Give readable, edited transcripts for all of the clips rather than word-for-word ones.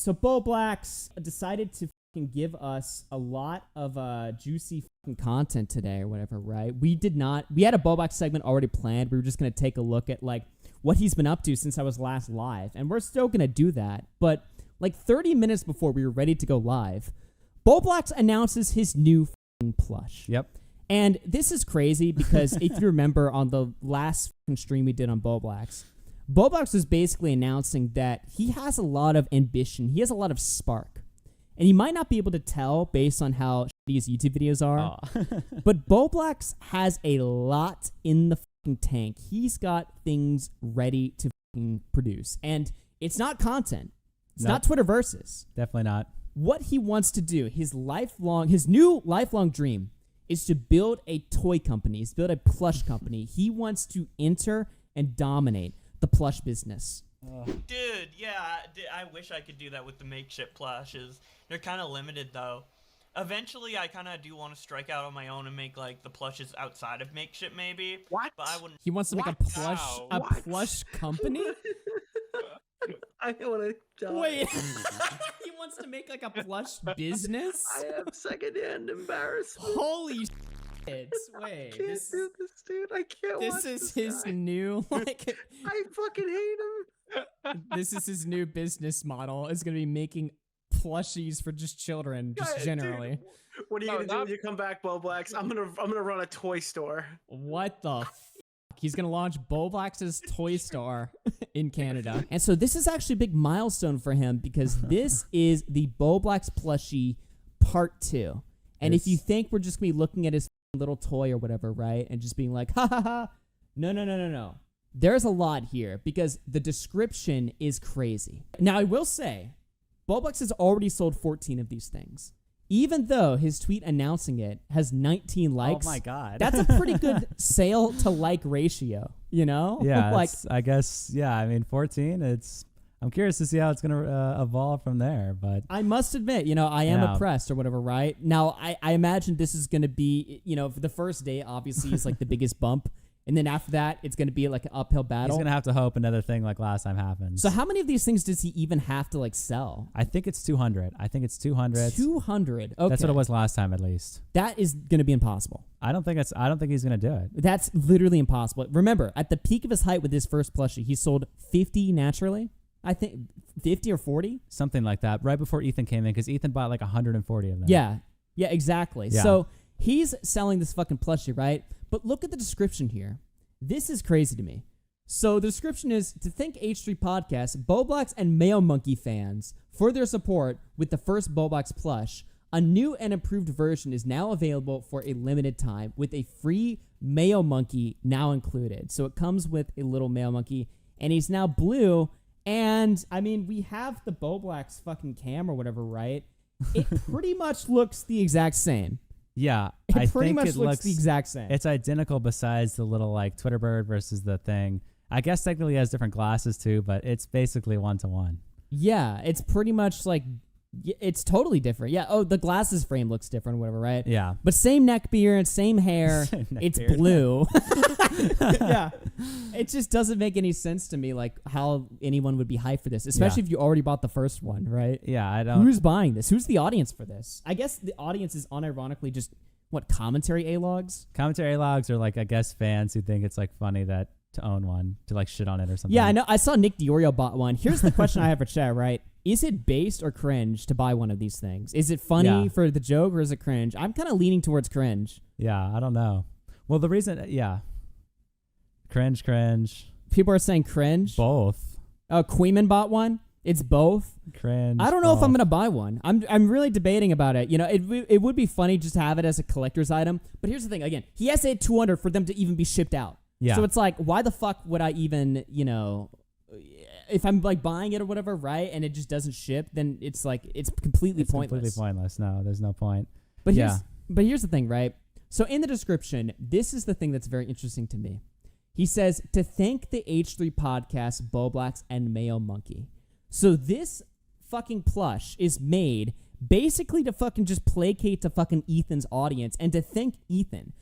So Bowblax decided to fucking give us a lot of juicy fucking content today or whatever, right? We had a Bowblax segment already planned. We were just going to take a look at like what he's been up to since I was last live. And we're still going to do that. But like 30 minutes before we were ready to go live, Bowblax announces his new fucking plush. Yep. And this is crazy because if you remember on the last fucking stream we did on Bowblax was basically announcing that he has a lot of ambition. He has a lot of spark. And you might not be able to tell based on how shitty his YouTube videos are. Oh. But Bowblax has a lot in the fucking tank. He's got things ready to fucking produce. And it's not content. It's not Twitter versus. Definitely not. What he wants to do, his new lifelong dream, is to build a toy company. He's build a plush company. He wants to enter and dominate the plush business. Dude, yeah, I wish I could do that with the makeshift plushes. They're kind of limited, though. Eventually, I kind of do want to strike out on my own and make, like, the plushes outside of makeshift, maybe. What? But I wouldn't. He wants to make a plush company? I want to die. Wait. He wants to make, like, a plush business? I have secondhand embarrassment. Holy shit. Wait. I can't do this, dude. I can't This is his new, like... I fucking hate him. This is his new business model. Is going to be making plushies for just children, just generally. Dude, what are you gonna do when you come back, Bowblax? I'm gonna run a toy store. What the f***? He's gonna launch Bowblax's toy store in Canada. And so this is actually a big milestone for him because this is the Bowblax plushie part 2. And if you think we're just gonna be looking at his little toy or whatever, right? And just being like, ha ha ha. No. There's a lot here because the description is crazy. Now, I will say, Bowblax has already sold 14 of these things. Even though his tweet announcing it has 19 likes. Oh my God. That's a pretty good sale to like ratio, you know? Yeah, like, I guess, yeah, I mean, 14, I'm curious to see how it's going to evolve from there, but. I must admit, I am oppressed or whatever, right? Now, I imagine this is going to be, for the first day, obviously, is like the biggest bump. And then after that, it's going to be like an uphill battle. He's going to have to hope another thing like last time happens. So how many of these things does he even have to like sell? I think it's 200. 200. 200. Okay. That's what it was last time, at least. That is going to be impossible. I don't think he's going to do it. That's literally impossible. Remember, at the peak of his height with his first plushie, he sold 50 naturally. I think 50 or 40. Something like that. Right before Ethan came in, because Ethan bought like 140 of them. Yeah, exactly. Yeah. So he's selling this fucking plushie, right? But look at the description here. This is crazy to me. So the description is, to thank H3 Podcast, Bowblax and Mayo Monkey fans for their support with the first Bowblax plush. A new and improved version is now available for a limited time with a free Mayo Monkey now included. So it comes with a little Mayo Monkey, and he's now blue. And, I mean, we have the Bowblax fucking cam or whatever, right? It pretty much looks the exact same. Yeah, it pretty much looks the exact same. It's identical besides the little like Twitter bird versus the thing. I guess technically it has different glasses too, but it's basically 1-to-1. Yeah, it's pretty much like, it's totally different. Yeah, the glasses frame looks different or whatever, right? Yeah. But same neck beard, same hair, it's beard. blue. Yeah. It just doesn't make any sense to me, like, how anyone would be hyped for this, especially if you already bought the first one, right? Yeah, I don't. Who's buying this? Who's the audience for this? I guess the audience is unironically just, commentary A-logs? Commentary logs are like, I guess, fans who think it's like funny to own one, to like shit on it or something. Yeah, I know. I saw Nick Diorio bought one. Here's the question I have for chat, right? Is it based or cringe to buy one of these things? Is it funny for the joke or is it cringe? I'm kind of leaning towards cringe. Yeah, I don't know. Well, the reason, Cringe. People are saying cringe. Both. Oh, Queeman bought one. It's both. Cringe. I don't know if I'm gonna buy one. I'm really debating about it. It would be funny just to have it as a collector's item. But here's the thing. Again, he has to hit 200 for them to even be shipped out. Yeah. So it's like, why the fuck would I even, if I'm like buying it or whatever, right? And it just doesn't ship, then it's like it's completely pointless. Completely pointless. No, there's no point. But here's the thing, right? So in the description, this is the thing that's very interesting to me. He says, to thank the H3 Podcast, Bowblax, and Mayo Monkey. So this fucking plush is made basically to fucking just placate to fucking Ethan's audience and to thank Ethan.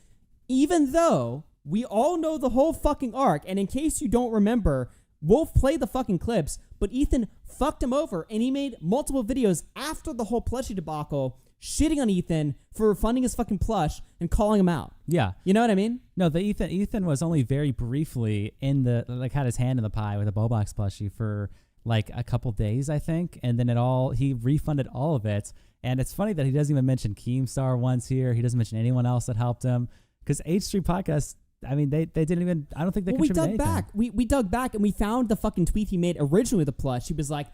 Even though we all know the whole fucking arc, and in case you don't remember, Wolf played the fucking clips, but Ethan fucked him over, and he made multiple videos after the whole plushie debacle shitting on Ethan for refunding his fucking plush and calling him out. Yeah. You know what I mean? No, the Ethan was only very briefly in the, like, had his hand in the pie with a Bowblax plushie for like a couple days, I think. And then he refunded all of it. And it's funny that he doesn't even mention Keemstar once here. He doesn't mention anyone else that helped him. Because H3 Podcast, I mean, they didn't even, I don't think they contributed anything. We dug back and we found the fucking tweet he made originally with the plush. He was like,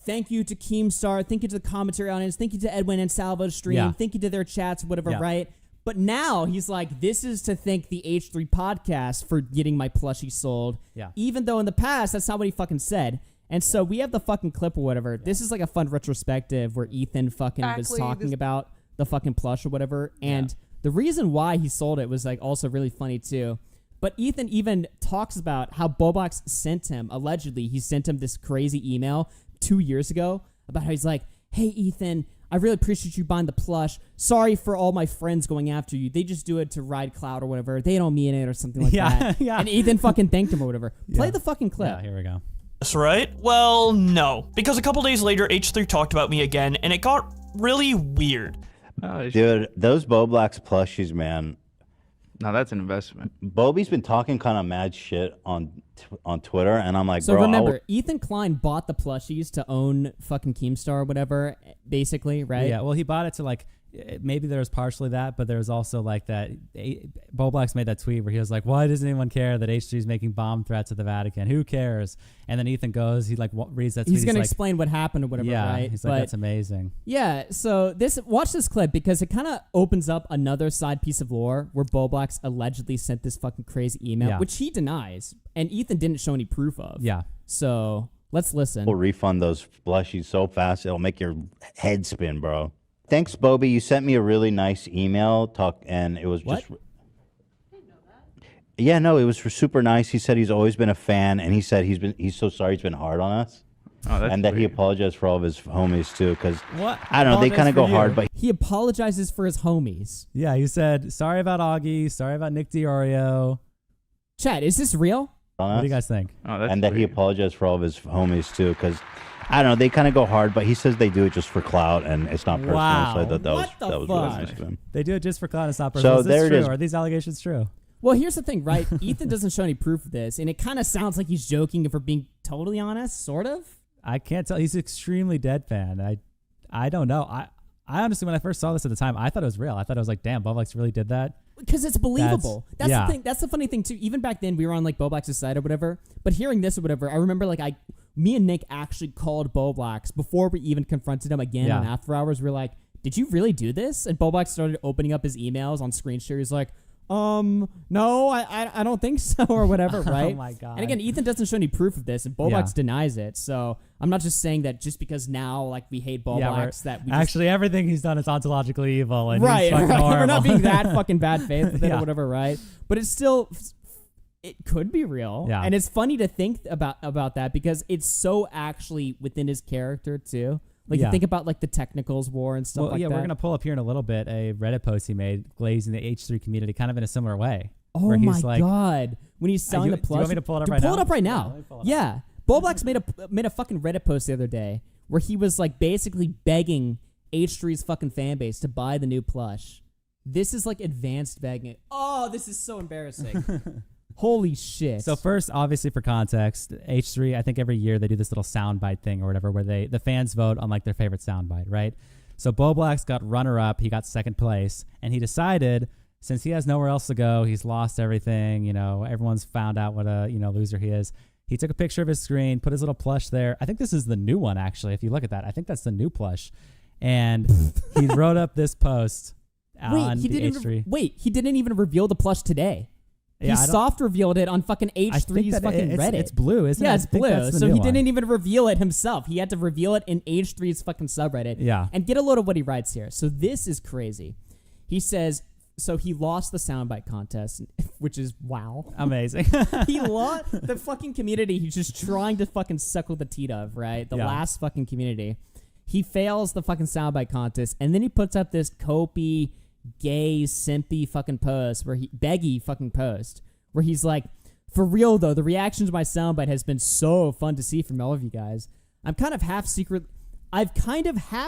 thank you to Keemstar, thank you to the commentary audience, thank you to Edwin and Salvo's stream, thank you to their chats, whatever, right? But now he's like, this is to thank the H3 Podcast for getting my plushie sold. Yeah. Even though in the past, that's not what he fucking said. And so we have the fucking clip or whatever. This is like a fun retrospective where Ethan fucking was talking about the fucking plush or whatever. And the reason why he sold it was like also really funny too. But Ethan even talks about how Bowblax sent him, allegedly, he sent him this crazy email 2 years ago about how he's like, hey, Ethan, I really appreciate you buying the plush. Sorry for all my friends going after you. They just do it to ride clout or whatever. They don't mean it or something like that. Yeah. And Ethan fucking thanked him or whatever. Play the fucking clip. Yeah, here we go. That's right? Well, no. Because a couple days later, H3 talked about me again, and it got really weird. Dude, those Bowblax plushies, man. No, that's an investment. Bobby's been talking kind of mad shit on Twitter, and I'm like, so bro. Remember, Ethan Klein bought the plushies to own fucking Keemstar or whatever, basically, right? Yeah, well, he bought it to like, maybe there was partially that, but there was also like that. Bowblax made that tweet where he was like, why doesn't anyone care that H3 is making bomb threats at the Vatican? Who cares? And then Ethan goes, he like reads that tweet. He's going to explain what happened or whatever, right? He's like, that's amazing. Yeah, so watch this clip because it kind of opens up another side piece of lore where Bowblax allegedly sent this fucking crazy email, which he denies, and Ethan didn't show any proof of. Yeah. So let's listen. We'll refund those plushies so fast, it'll make your head spin, bro. Thanks, Bobby. You sent me a really nice email and it was just. Yeah, no, it was super nice. He said he's always been a fan, and he said he's so sorry he's been hard on us, and that he apologized for all of his homies too, because I don't know, they kind of go hard, but he apologizes for his homies. Yeah, he said sorry about Augie, sorry about Nick DiOrio. Chad, is this real? What do you guys think? And that he apologized for all of his homies too, because I don't know, they kind of go hard, but he says they do it just for clout and it's not personal. Wow. So I thought that was really nice of him. They do it just for clout and it's not personal. So is this there it true? is. Are these allegations true? Well, here's the thing, right? Ethan doesn't show any proof of this, and it kind of sounds like he's joking if we're being totally honest, sort of. I can't tell. He's extremely deadpan. I don't know. I honestly, when I first saw this at the time, I thought it was real. I thought it was like, damn, Bowblax really did that. Because it's believable. That's the thing. That's the funny thing too. Even back then, we were on like Bowblax's side or whatever. But hearing this or whatever, I remember like me and Nick actually called Bowblax before we even confronted him again on After Hours. We're like, "Did you really do this?" And Bowblax started opening up his emails on screen share. He's like, no, I don't think so, or whatever, right? Oh my god. And again, Ethan doesn't show any proof of this, and Bowblax denies it. So I'm not just saying that just because now like we hate Bowblax that we actually everything he's done is ontologically evil, and right, he's fucking horrible. We're not being that fucking bad faith with it or whatever, right? But it's still, it could be real, and it's funny to think about that because it's so actually within his character too. Like you think about like the technicals war and stuff like that. We're gonna pull up here in a little bit a Reddit post he made glazing the H3 community kind of in a similar way. Oh where my he's like, god! When he's selling the plush, do you want me to pull it up right now? Pull it up right now. Yeah, Bowblax made a fucking Reddit post the other day where he was like basically begging H3's fucking fan base to buy the new plush. This is like advanced begging. Oh, this is so embarrassing. Holy shit. So first, obviously for context, H3, I think every year they do this little soundbite thing or whatever where the fans vote on like their favorite soundbite, right? So Bowblax got runner-up, he got second place, and he decided since he has nowhere else to go, he's lost everything, everyone's found out what a, loser he is. He took a picture of his screen, put his little plush there. I think this is the new one, actually, if you look at that. I think that's the new plush. And he wrote up this post on the H3. He didn't even reveal the plush today. He soft revealed it on fucking H3's fucking Reddit. It's blue, isn't it? Yeah, it's blue. So he didn't even reveal it himself. He had to reveal it in H3's fucking subreddit. Yeah. And get a load of what he writes here. So this is crazy. He says, so he lost the soundbite contest, which is wow. Amazing. He lost the fucking community he's just trying to fucking suckle the teat of, right? The last fucking community. He fails the fucking soundbite contest, and then he puts up this copy gay simpy fucking post where beggy fucking post where he's like, For real though, the reaction to my soundbite has been so fun to see from all of you guys. I've kind of half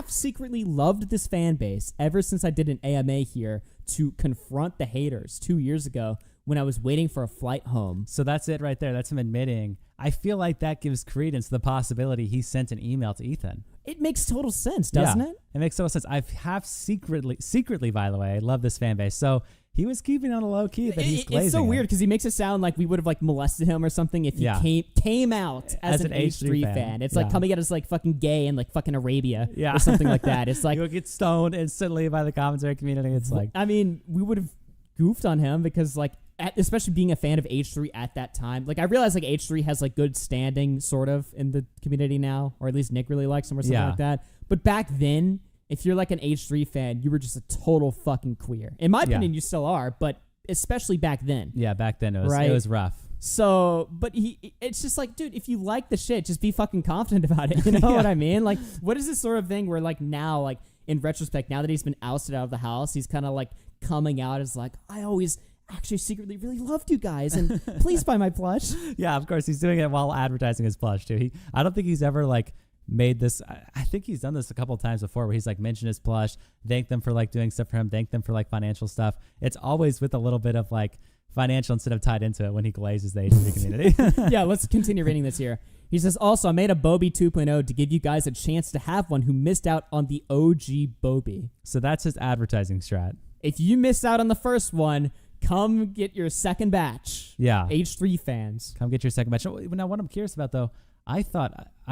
secretly loved this fan base ever since I did an AMA here to confront the haters 2 years ago when I was waiting for a flight home. So that's it right there. That's him admitting. I feel like that gives credence to the possibility he sent an email to Ethan. It makes total sense, doesn't it? It makes total sense. I've half secretly, by the way, I love this fan base. So he was keeping on a low key that he's glazing. It's so weird because he makes it sound like we would have like molested him or something if he came out as an H3 fan. It's like coming out as like fucking gay in like fucking Arabia or something like that. It's like you'll get stoned instantly by the commentary community. It's like, I mean, we would have goofed on him because like especially being a fan of H3 at that time. Like I realize like H3 has like good standing sort of in the community now, or at least Nick really likes him or something like that. But back then, if you're like an H3 fan, you were just a total fucking queer. In my opinion, you still are, but especially back then. Yeah, back then it was rough. So, but it's just like, dude, if you like the shit, just be fucking confident about it. You know what I mean? Like, what is this sort of thing where like now, like in retrospect, now that he's been ousted out of the house, he's kind of like coming out as like, I always actually secretly really loved you guys and please buy my plush. Yeah, of course. He's doing it while advertising his plush too. I don't think he's ever like made this. I think he's done this a couple of times before where he's like mentioned his plush, thanked them for like doing stuff for him, thanked them for like financial stuff. It's always with a little bit of like financial instead of tied into it when he glazes the H3 community. Yeah, let's continue reading this here. He says, also, I made a Bobby 2.0 to give you guys a chance to have one who missed out on the OG Bobby. So that's his advertising strat. If you missed out on the first one, come get your second batch. Yeah. H3 fans. Come get your second batch. Now, what I'm curious about, though, I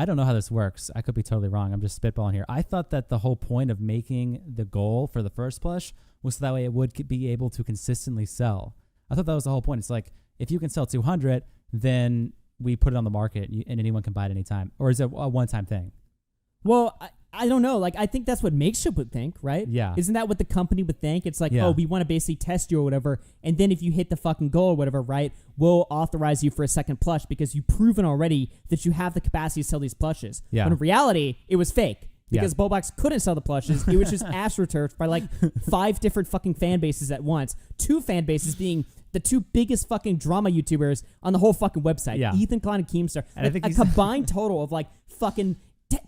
don't know how this works. I could be totally wrong. I'm just spitballing here. I thought that the whole point of making the goal for the first plush was so that way it would be able to consistently sell. I thought that was the whole point. It's like, if you can sell 200, then we put it on the market and anyone can buy it anytime. Or is it a one-time thing? Well, I don't know. Like, I think that's what Makeshift would think, right? Yeah. Isn't that what the company would think? It's like, oh, we want to basically test you or whatever. And then if you hit the fucking goal or whatever, right, we'll authorize you for a second plush because you've proven already that you have the capacity to sell these plushes. Yeah. When in reality, it was fake. Because Bowblax couldn't sell the plushes. It was just astroturfed by like 5 different fucking fan bases at once. 2 fan bases being the 2 biggest fucking drama YouTubers on the whole fucking website. Yeah. Ethan Klein and Keemstar. And I think a combined total of like fucking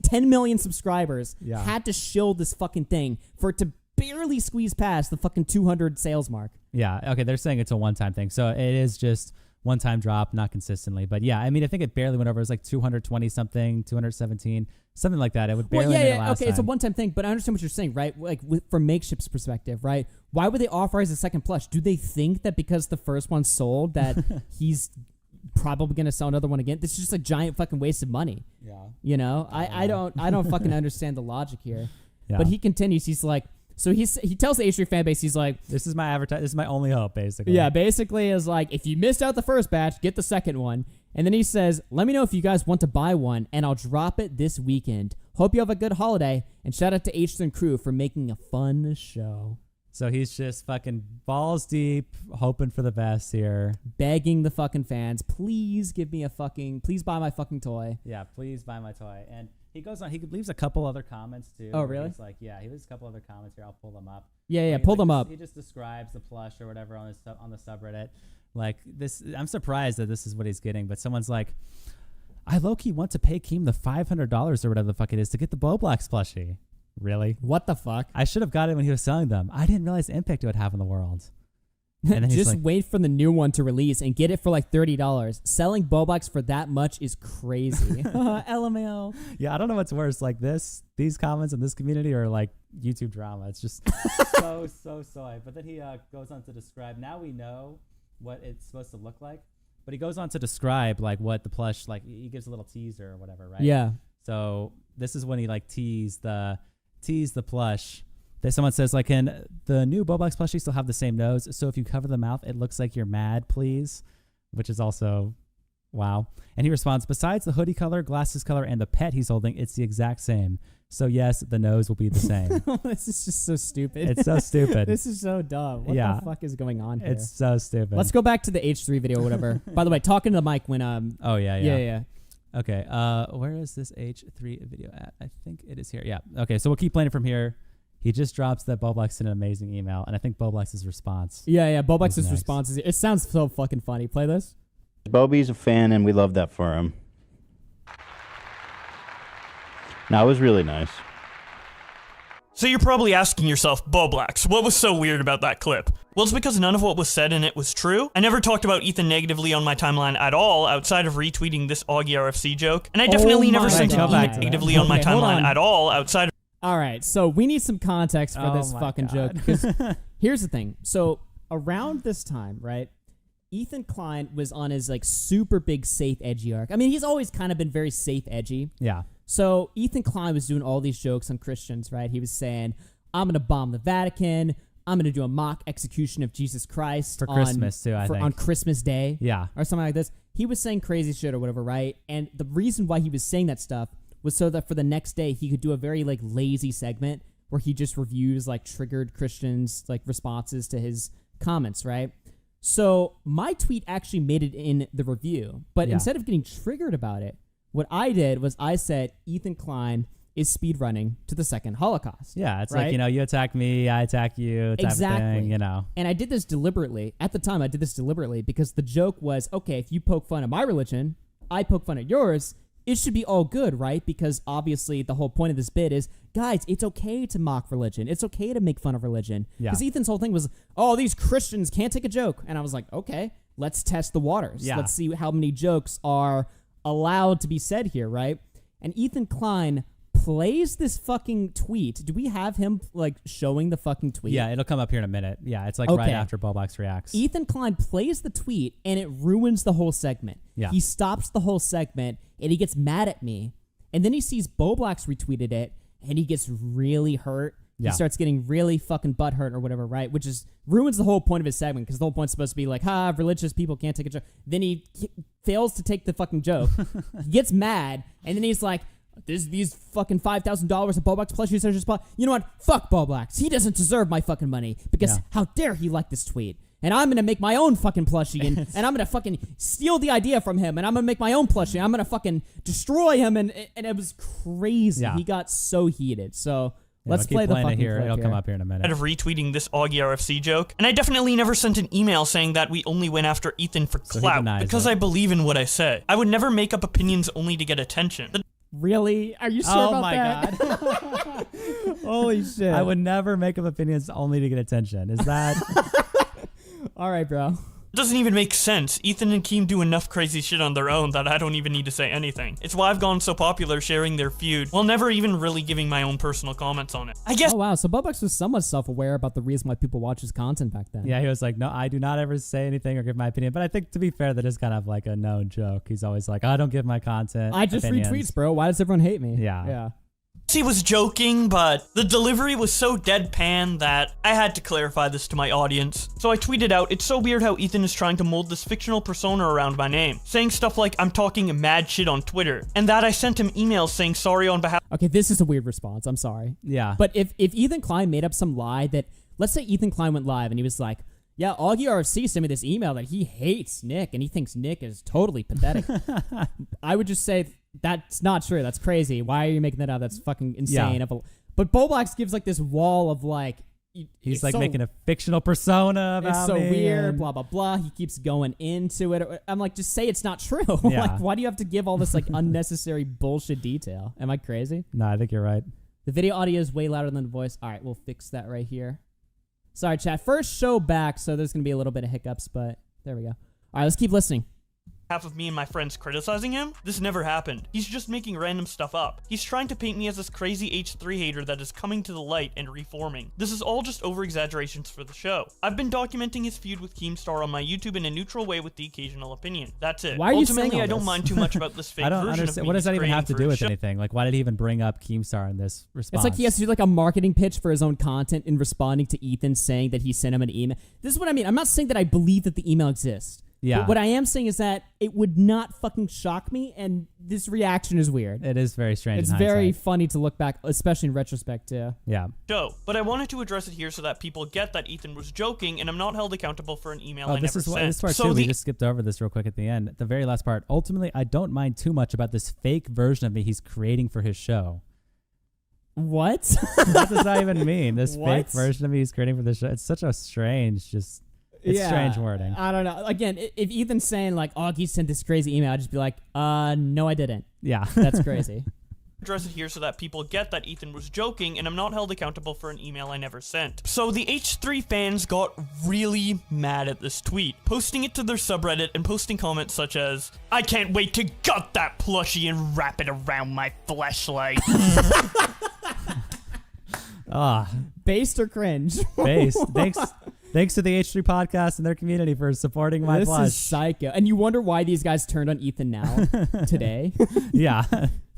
10 million subscribers had to shield this fucking thing for it to barely squeeze past the fucking 200 sales mark. Yeah. Okay. They're saying it's a one-time thing. So it is just one-time drop, not consistently. But yeah, I mean, I think it barely went over. It was like 220 something, 217, something like that. It would barely make it last time. It's a one-time thing, but I understand what you're saying, right? Like from Makeshift's perspective, right? Why would they authorize a second plush? Do they think that because the first one sold that he's probably gonna sell another one again? This is just a giant fucking waste of money. Yeah. You know? I don't fucking understand the logic here. Yeah. But he continues, he's like, so he tells the H3 fan base, he's like, this is my this is my only hope, basically. Yeah, basically is like, if you missed out the first batch, get the second one. And then he says, let me know if you guys want to buy one, and I'll drop it this weekend. Hope you have a good holiday, and shout out to H3 and crew for making a fun show. So he's just fucking balls deep, hoping for the best here. Begging the fucking fans, please please buy my fucking toy. Yeah, please buy my toy. And he goes on, he leaves a couple other comments too. Oh, really? He's like, he leaves a couple other comments here. I'll pull them up. Yeah, pull them up. He just describes the plush or whatever on the subreddit. Like this, I'm surprised that this is what he's getting, but someone's like, I low-key want to pay Keem the $500 or whatever the fuck it is to get the Bowblax plushie. Really? What the fuck? I should have got it when he was selling them. I didn't realize the impact it would have on the world. And then just wait for the new one to release and get it for like $30. Selling Bowblax for that much is crazy. LMAO. Yeah, I don't know what's worse, like these comments in this community or like YouTube drama. It's just so hype. But then he goes on to describe, now we know what it's supposed to look like, but he goes on to describe like what the plush, like he gives a little teaser or whatever, right? Yeah. So this is when he like teased the plush. That someone says, like, can the new Bowblax plushie still have the same nose? So if you cover the mouth, it looks like you're mad, please. Which is also, wow. And he responds, besides the hoodie color, glasses color, and the pet he's holding, it's the exact same. So yes, the nose will be the same. This is just so stupid. It's so stupid. This is so dumb. What the fuck is going on here? It's so stupid. Let's go back to the H3 video or whatever. By the way, talking to the mic when Oh yeah. Okay. Where is this H3 video at? I think it is here. Yeah. Okay. So we'll keep playing it from here. He just drops that Bowblax sent an amazing email, and I think Bowblax's response. Yeah. Bowblax's response is. It sounds so fucking funny. Play this. Bobby's a fan, and we love that for him. No, it was really nice. So you're probably asking yourself, Bowblax, what was so weird about that clip? Well, it's because none of what was said in it was true. I never talked about Ethan negatively on my timeline at all, outside of retweeting this AugieRFC joke. And I definitely never sent an email negatively on my timeline at all, outside of... All right, so we need some context for this fucking joke. Because here's the thing. So around this time, right, Ethan Klein was on his like super big safe edgy arc. I mean, he's always kind of been very safe edgy. Yeah. So Ethan Klein was doing all these jokes on Christians, right? He was saying, I'm going to bomb the Vatican. I'm going to do a mock execution of Jesus Christ. For Christmas, too, I think. On Christmas Day. Yeah. Or something like this. He was saying crazy shit or whatever, right? And the reason why he was saying that stuff was so that for the next day, he could do a very, like, lazy segment where he just reviews, like, triggered Christians, like, responses to his comments, right? So my tweet actually made it in the review. But instead of getting triggered about it, what I did was I said Ethan Klein is speedrunning to the second Holocaust. Yeah, it's right? like, you know, you attack me, I attack you, type of thing, you know. And I did this deliberately. At the time, I did this deliberately because the joke was, okay, if you poke fun at my religion, I poke fun at yours, it should be all good, right? Because obviously the whole point of this bit is, guys, it's okay to mock religion. It's okay to make fun of religion. Because Ethan's whole thing was, oh, these Christians can't take a joke. And I was like, okay, let's test the waters. Yeah. Let's see how many jokes are allowed to be said here, right? And Ethan Klein plays this fucking tweet. Do we have him like showing the fucking tweet? Yeah, it'll come up here in a minute. Yeah, it's like right after Bowblax reacts. Ethan Klein plays the tweet and it ruins the whole segment. Yeah. He stops the whole segment and he gets mad at me. And then he sees Bowblax retweeted it and he gets really hurt. Yeah. He starts getting really fucking butthurt or whatever, right? Which is ruins the whole point of his segment because the whole point's supposed to be like, religious people can't take a joke. Then he fails to take the fucking joke. He gets mad and then he's like, these fucking $5,000 of Bowblax Plushie search spot. You know what? Fuck Bowblax. He doesn't deserve my fucking money because how dare he like this tweet? And I'm gonna make my own fucking plushie and I'm gonna fucking steal the idea from him and I'm gonna make my own plushie. I'm gonna fucking destroy him and it was crazy. Yeah. He got so heated. So let's keep play the playing fucking it here. clip It'll here. come up here in a minute. Of retweeting this AugieRFC joke. And I definitely never sent an email saying that we only went after Ethan for clout because I believe in what I say. I would never make up opinions only to get attention. Really? Are you sure about that? God. Holy shit. I would never make up opinions only to get attention. Is that... All right, bro. It doesn't even make sense. Ethan and Keem do enough crazy shit on their own that I don't even need to say anything. It's why I've gone so popular sharing their feud while never even really giving my own personal comments on it. I guess. Oh, wow. So Bowblax was somewhat self-aware about the reason why people watch his content back then. Yeah, he was like, no, I do not ever say anything or give my opinion. But I think, to be fair, that is kind of like a known joke. He's always like, I don't give my content I just opinions. retweets, bro. Why does everyone hate me? Yeah. Yeah. He was joking, but the delivery was so deadpan that I had to clarify this to my audience. So I tweeted out, it's so weird how Ethan is trying to mold this fictional persona around my name, saying stuff like I'm talking mad shit on Twitter, and that I sent him emails saying sorry on behalf. Okay, this is a weird response. I'm sorry. Yeah. But if Ethan Klein made up some lie that, let's say Ethan Klein went live and he was like, yeah, AugieRFC sent me this email that he hates Nick and he thinks Nick is totally pathetic. I would just say that's not true. That's crazy. Why are you making that up? That's fucking insane. Yeah. But Bowblax gives like this wall of like, he's like making a fictional persona about it's so me weird, and... blah, blah, blah. He keeps going into it. I'm like, just say it's not true. Yeah. Like, why do you have to give all this like unnecessary bullshit detail? Am I crazy? No, I think you're right. The video audio is way louder than the voice. All right, we'll fix that right here. Sorry, chat. First show back, so there's going to be a little bit of hiccups, but there we go. All right, let's keep listening. Half of me and my friends criticizing him? This never happened. He's just making random stuff up. He's trying to paint me as this crazy H3 hater that is coming to the light and reforming. This is all just over-exaggerations for the show. I've been documenting his feud with Keemstar on my YouTube in a neutral way with the occasional opinion. That's it. Why are you saying Ultimately, all I don't this? mind too much about this fake I don't version understand. of me What does that even he's have to creating do for with his show. anything? Like, why did he even bring up Keemstar in this response? It's like he has to do like a marketing pitch for his own content in responding to Ethan saying that he sent him an email. This is what I mean. I'm not saying that I believe that the email exists. Yeah. But what I am saying is that it would not fucking shock me, and this reaction is weird. It is very strange. It's in very hindsight. funny to look back, especially in retrospective. Yeah. Show, but I wanted to address it here so that people get that Ethan was joking and I'm not held accountable for an email I this never is sent. this part So too. We just skipped over this real quick at the end. The very last part. Ultimately, I don't mind too much about this fake version of me he's creating for his show. What? What does that even mean? This What? fake version of me he's creating for the show. It's such a strange, just. It's strange wording. I don't know. Again, if Ethan's saying like, Augie sent this crazy email, I'd just be like, no, I didn't. Yeah. That's crazy. Address it here so that people get that Ethan was joking and I'm not held accountable for an email I never sent. So the H3 fans got really mad at this tweet, posting it to their subreddit and posting comments such as, I can't wait to gut that plushie and wrap it around my fleshlight. Based or cringe? Based. Thanks to the H3 podcast and their community for supporting my plush. This is psycho. And you wonder why these guys turned on Ethan now, today? Yeah.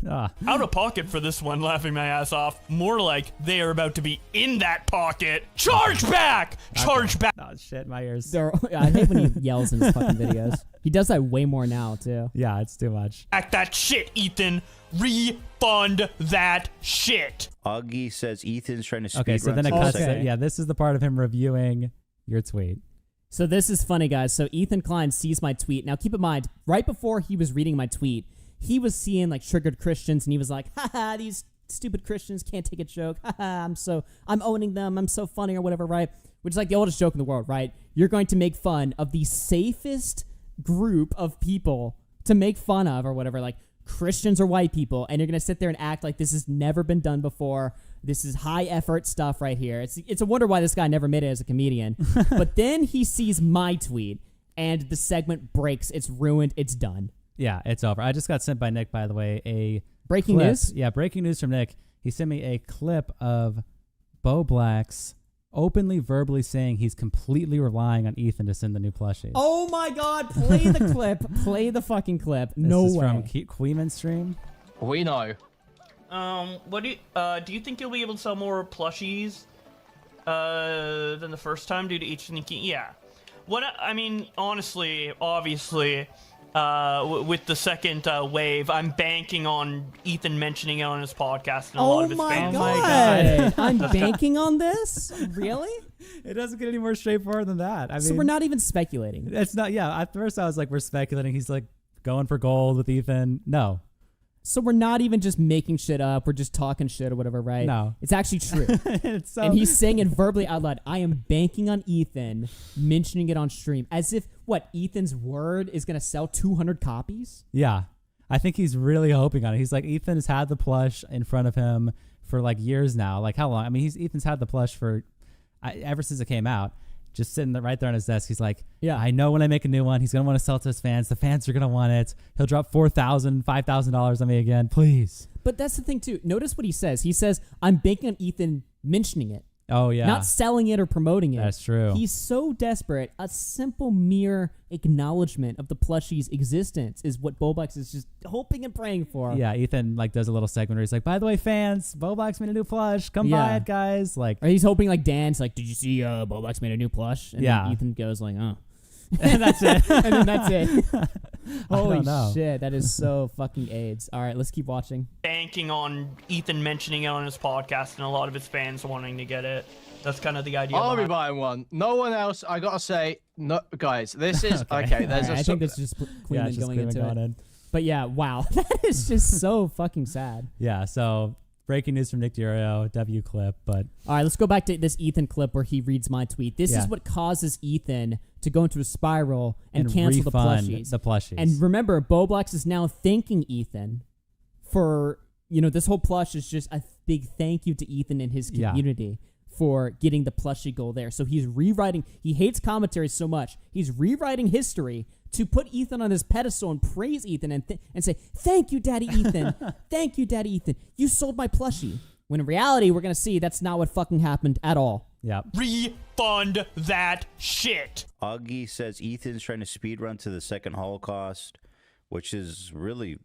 Out of pocket for this one, laughing my ass off. More like they are about to be in that pocket. Charge back! Charge back! Oh, shit, my ears. I hate when he yells in his fucking videos. He does that way more now, too. Yeah, it's too much. Act that shit, Ethan. Refund that shit. Augie says Ethan's trying to speed Okay, so run then it to the cuts second- it. Yeah, this is the part of him reviewing your tweet. So this is funny, guys. So Ethan Klein sees my tweet. Now, keep in mind, right before he was reading my tweet, he was seeing like triggered Christians, and he was like, haha, these stupid Christians can't take a joke. Haha, I'm owning them. I'm so funny or whatever, right? Which is like the oldest joke in the world, right? You're going to make fun of the safest group of people to make fun of or whatever, like Christians or white people, and you're going to sit there and act like this has never been done before. This is high effort stuff right here. It's a wonder why this guy never made it as a comedian. But then he sees my tweet, and the segment breaks. It's ruined. It's done. Yeah, it's over. I just got sent by Nick, by the way, a Breaking clip. news? Yeah, breaking news from Nick. He sent me a clip of Bowblax openly verbally saying he's completely relying on Ethan to send the new plushies. Oh my God! Play the clip. Play the fucking clip. This No is way. from Queeman stream. We know. What do you think you'll be able to sell more plushies than the first time due to each sneaky? Yeah. I mean, honestly, obviously, with the second wave, I'm banking on Ethan mentioning it on his podcast and a lot of his fans. Oh my God! I'm banking on this. Really? It doesn't get any more straightforward than that. I mean, So we're not even speculating. It's not. Yeah. At first, I was like, we're speculating. He's like going for gold with Ethan. No. So we're not even just making shit up. We're just talking shit or whatever, right? No. It's actually true. It's so, And he's saying it verbally out loud. I am banking on Ethan mentioning it on stream. As if, Ethan's word is going to sell 200 copies? Yeah. I think he's really hoping on it. He's like, Ethan has had the plush in front of him for like years now. Like how long? I mean, Ethan's had the plush for ever since it came out. Just sitting right there on his desk. He's like, Yeah. I know when I make a new one, he's going to want to sell it to his fans. The fans are going to want it. He'll drop $4,000, $5,000 on me again. Please. But that's the thing, too. Notice what he says. He says, I'm banking on Ethan mentioning it. Oh, yeah. Not selling it or promoting it. That's true. He's so desperate. A simple, mere acknowledgement of the plushie's existence is what Bowblax is just hoping and praying for. Yeah, Ethan like does a little segment where he's like, by the way, fans, Bowblax made a new plush. Come buy it, guys. Like, or he's hoping like Dan's like, did you see Bowblax made a new plush? And Yeah. then Ethan goes like, oh. and that's it. And then that's it. Holy don't know. shit, that is so fucking AIDS. All right, let's keep watching. Banking on Ethan mentioning it on his podcast and a lot of his fans wanting to get it. That's kind of the idea. I'll be behind buying one. No one else. I gotta say, no, guys. This is okay. There's All right, I think that's just Queen it's just going Queeman into going it. in. But yeah, wow, that is just so fucking sad. Yeah, so breaking news from Nick Durio, W clip, but All right, let's go back to this Ethan clip where he reads my tweet. This is what causes Ethan to go into a spiral and cancel the refund plushies. the plushies. And remember, Bowblax is now thanking Ethan for, this whole plush is just a big thank you to Ethan and his community for getting the plushie goal there. So he's rewriting, he hates commentary so much, he's rewriting history to put Ethan on his pedestal and praise Ethan and say, thank you, Daddy Ethan. Thank you, Daddy Ethan. You sold my plushie. When in reality, we're going to see that's not what fucking happened at all. Yep. refund that shit. Augie says Ethan's trying to speed run to the second Holocaust, which is really,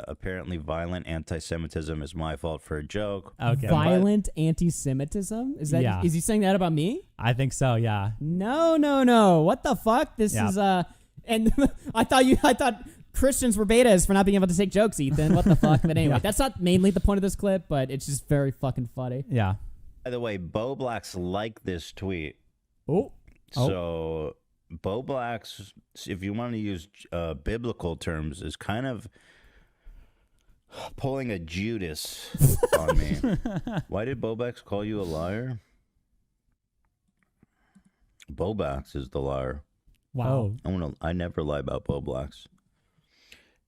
apparently violent anti-Semitism is my fault for a joke. Okay. Violent anti-Semitism? Is that? Is he saying that about me? I think so, yeah. No. What the fuck? This is and I thought Christians were betas for not being able to take jokes, Ethan. What the fuck? But anyway, that's not mainly the point of this clip, but it's just very fucking funny. Yeah. By the way, Bowblax liked this tweet. Oh. So Bowblax, if you want to use biblical terms, is kind of pulling a Judas on me. Why did Bowblax call you a liar? Bowblax is the liar. Wow. I never lie about Bowblax.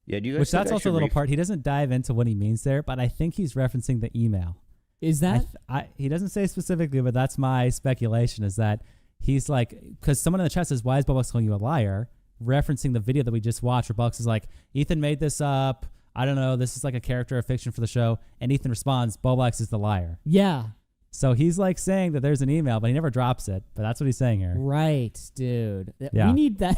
Yeah, do you guys? Which think that's I also a should little part. He doesn't dive into what he means there, but I think he's referencing the email. Is that? He doesn't say specifically, but that's my speculation. Is that he's like, because someone in the chat says, "Why is Bowblax calling you a liar?" Referencing the video that we just watched, where Bowblax is like, "Ethan made this up. I don't know. This is like a character of fiction for the show." And Ethan responds, "Bowblax is the liar." Yeah. So he's like saying that there's an email, but he never drops it. But that's what he's saying here. Right, dude. Yeah. We need that.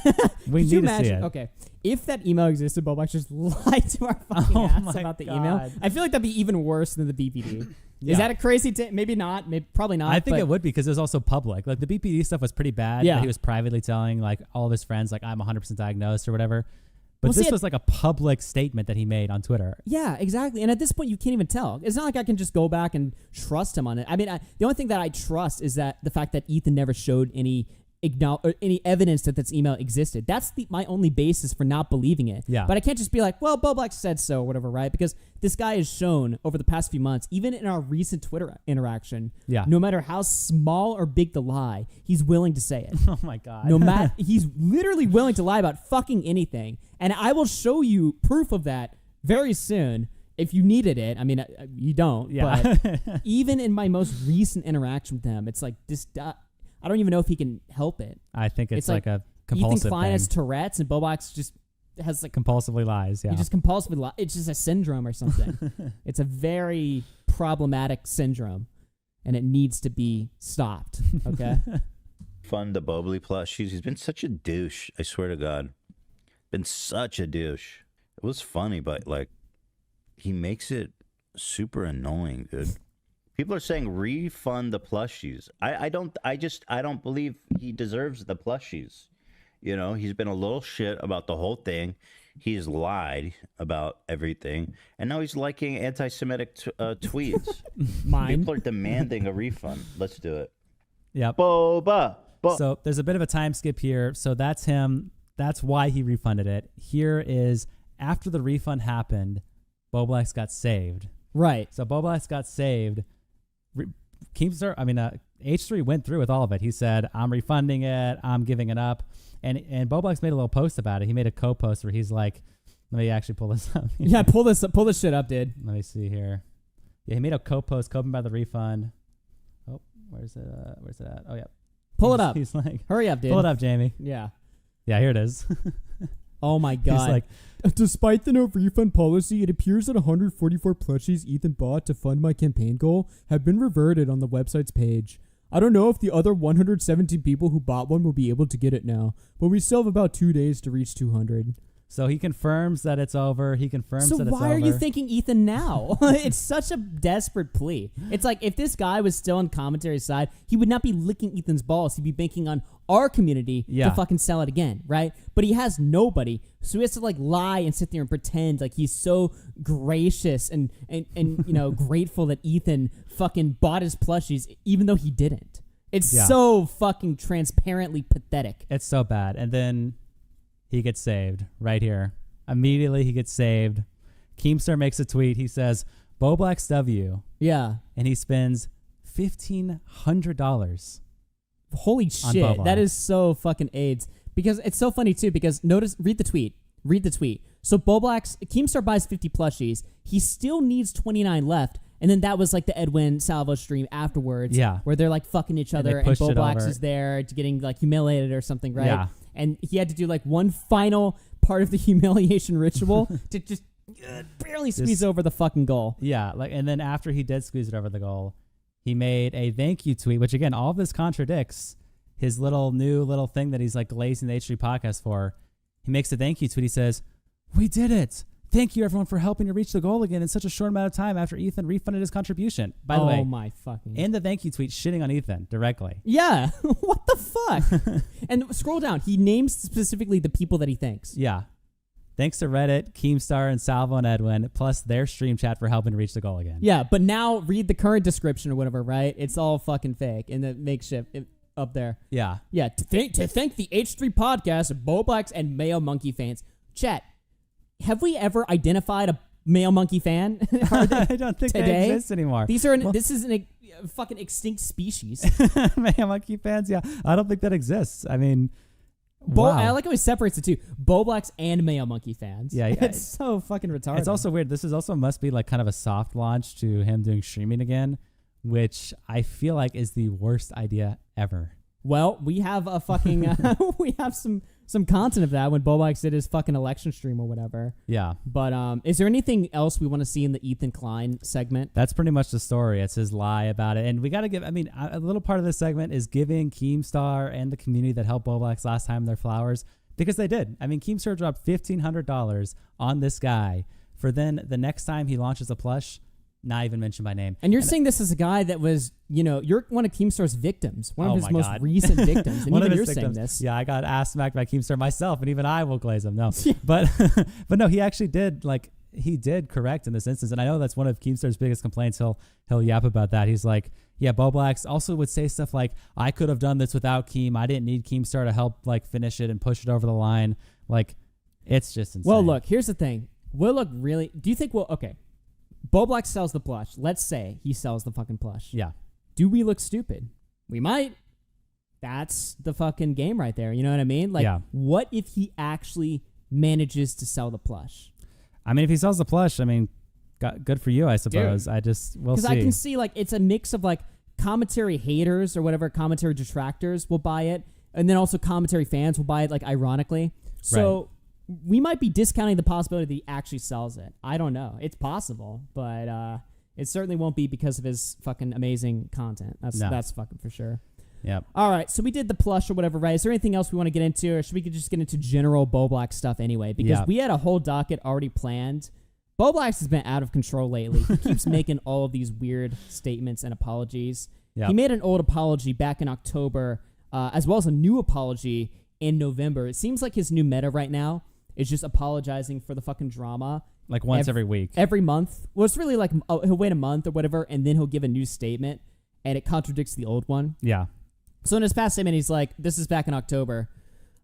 We Could you need to see imagine? it. Okay, if that email existed, Bowblax just lied to our fucking ass about the email. God. I feel like that'd be even worse than the BPD. Yeah. Is that a crazy? Maybe not. Maybe probably not. I think but it would be because it was also public. Like the BPD stuff was pretty bad. Yeah. But he was privately telling like all of his friends like I'm 100% diagnosed or whatever. But Well, this see, was like a public statement that he made on Twitter. Yeah, exactly. And at this point, you can't even tell. It's not like I can just go back and trust him on it. I mean, the only thing that I trust is that the fact that Ethan never showed any evidence that this email existed. That's my only basis for not believing it. Yeah. But I can't just be like, well, Bowblax said so or whatever, right? Because this guy has shown over the past few months, even in our recent Twitter interaction, no matter how small or big the lie, he's willing to say it. Oh my God. No matter, he's literally willing to lie about fucking anything. And I will show you proof of that very soon if you needed it. I mean, you don't. Yeah. But even in my most recent interaction with him, it's like this. I don't even know if he can help it. I think it's like a compulsive Ethan Klein thing. has Tourette's and Bowblax just has like compulsively lies. Yeah. he just compulsively lies. It's just a syndrome or something. It's a very problematic syndrome, and it needs to be stopped. Okay. Fund the Bubbly plushies. He's been such a douche. I swear to God, been such a douche. It was funny, but like, he makes it super annoying, dude. People are saying refund the plushies. I don't believe he deserves the plushies. You know, he's been a little shit about the whole thing. He's lied about everything, and now he's liking anti-Semitic tweets. Mine. People are demanding a refund. Let's do it. Yep. Boba. So there's a bit of a time skip here. So that's him. That's why he refunded it. Here is after the refund happened, Bowblax got saved. Right. So Bowblax got saved. H3 went through with all of it. He said, "I'm refunding it. I'm giving it up." And Bowblax made a little post about it. He made a co-post where he's like, "Let me actually pull this up." Yeah, pull this shit up, dude. Let me see here. Yeah, he made a co-post coping by the refund. Oh, where's it at? Oh yeah. Pull it up. He's like, hurry up, dude. Pull it up, Jamie. Yeah. Yeah, here it is. Oh my God. He's like, despite the no refund policy, it appears that 144 plushies Ethan bought to fund my campaign goal have been reverted on the website's page. I don't know if the other 117 people who bought one will be able to get it now, but we still have about 2 days to reach 200. So he confirms that it's over. He confirms that it's over. So why are you thinking Ethan now? It's such a desperate plea. It's like if this guy was still on commentary's side, he would not be licking Ethan's balls. He'd be banking on our community to fucking sell it again, right? But he has nobody, so he has to like lie and sit there and pretend like he's so gracious and you know grateful that Ethan fucking bought his plushies, even though he didn't. It's so fucking transparently pathetic. It's so bad. And then he gets saved right here. Immediately he gets saved. Keemstar makes a tweet. He says, Bowblax W. Yeah. And he spends $1,500. Holy shit. That is so fucking AIDS. Because it's so funny too, because read the tweet. So Bowblax, Keemstar buys 50 plushies. He still needs 29 left. And then that was like the Edwin Salvo stream afterwards. Yeah. Where they're like fucking each other and Bowblax is there getting like humiliated or something, right? Yeah. And he had to do like one final part of the humiliation ritual to just barely squeeze over the fucking goal. Yeah. And then after he did squeeze it over the goal, he made a thank you tweet, which again, all of this contradicts his new little thing that he's like glazing the H3 podcast for. He makes a thank you tweet. He says, "We did it. Thank you, everyone, for helping to reach the goal again in such a short amount of time after Ethan refunded his contribution." By the way, my fucking... in the thank you tweet, shitting on Ethan directly. Yeah. What the fuck? And scroll down. He names specifically the people that he thanks. Yeah. Thanks to Reddit, Keemstar, and Salvo and Edwin, plus their stream chat for helping to reach the goal again. Yeah, but now read the current description or whatever, right? It's all fucking fake in the makeshift up there. Yeah. Yeah, to thank the H3 podcast, Bowblax, and Mayo Monkey fans. Chat, have we ever identified a Mayo Monkey fan? I don't think they exist anymore. This is fucking extinct species. Mayo monkey fans, yeah. I don't think that exists. I mean, I like how he separates the two. Bowblax and Mayo monkey fans. Yeah. It's so fucking retarded. It's also weird. This is also must be like kind of a soft launch to him doing streaming again, which I feel like is the worst idea ever. Well, we have a fucking we have some content of that when Bowblax did his fucking election stream or whatever. Yeah. But is there anything else we want to see in the Ethan Klein segment? That's pretty much the story. It's his lie about it. And we got to give, I mean, a little part of this segment is giving Keemstar and the community that helped Bowblax last time their flowers, because they did. I mean, Keemstar dropped $1,500 on this guy for then the next time he launches a plush, not even mentioned by name. And you're saying this is a guy that was, you're one of Keemstar's victims, one of his most God. recent victims. And One even of you're his saying victims. this. Yeah, I got ass smacked by Keemstar myself, and even I will glaze him. No, but no, he actually did. Like, he did correct in this instance, and I know that's one of Keemstar's biggest complaints. He'll yap about that. He's like, yeah, Bowblax also would say stuff like, I could have done this without Keem. I didn't need Keemstar to help like finish it and push it over the line. Like, it's just insane. Well, look, here's the thing. Will look really. Do you think? Well, okay. Bowblax sells the plush. Let's say he sells the fucking plush. Yeah. Do we look stupid? We might. That's the fucking game right there. You know what I mean? Like, what if he actually manages to sell the plush? I mean, if he sells the plush, I mean, good for you, I suppose. We'll see. Because I can see, like, it's a mix of, like, commentary haters or whatever, commentary detractors will buy it, and then also commentary fans will buy it, like, ironically. So we might be discounting the possibility that he actually sells it. I don't know. It's possible, but it certainly won't be because of his fucking amazing content. That's fucking for sure. Yep. All right, so we did the plush or whatever, right? Is there anything else we want to get into, or should we just get into general Bowblax stuff anyway? Because we had a whole docket already planned. Bowblax has been out of control lately. He keeps making all of these weird statements and apologies. Yep. He made an old apology back in October, as well as a new apology in November. It seems like his new meta right now is just apologizing for the fucking drama. Like once every week. Every month. Well, it's really like he'll wait a month or whatever, and then he'll give a new statement, and it contradicts the old one. Yeah. So in his past statement, he's like, this is back in October.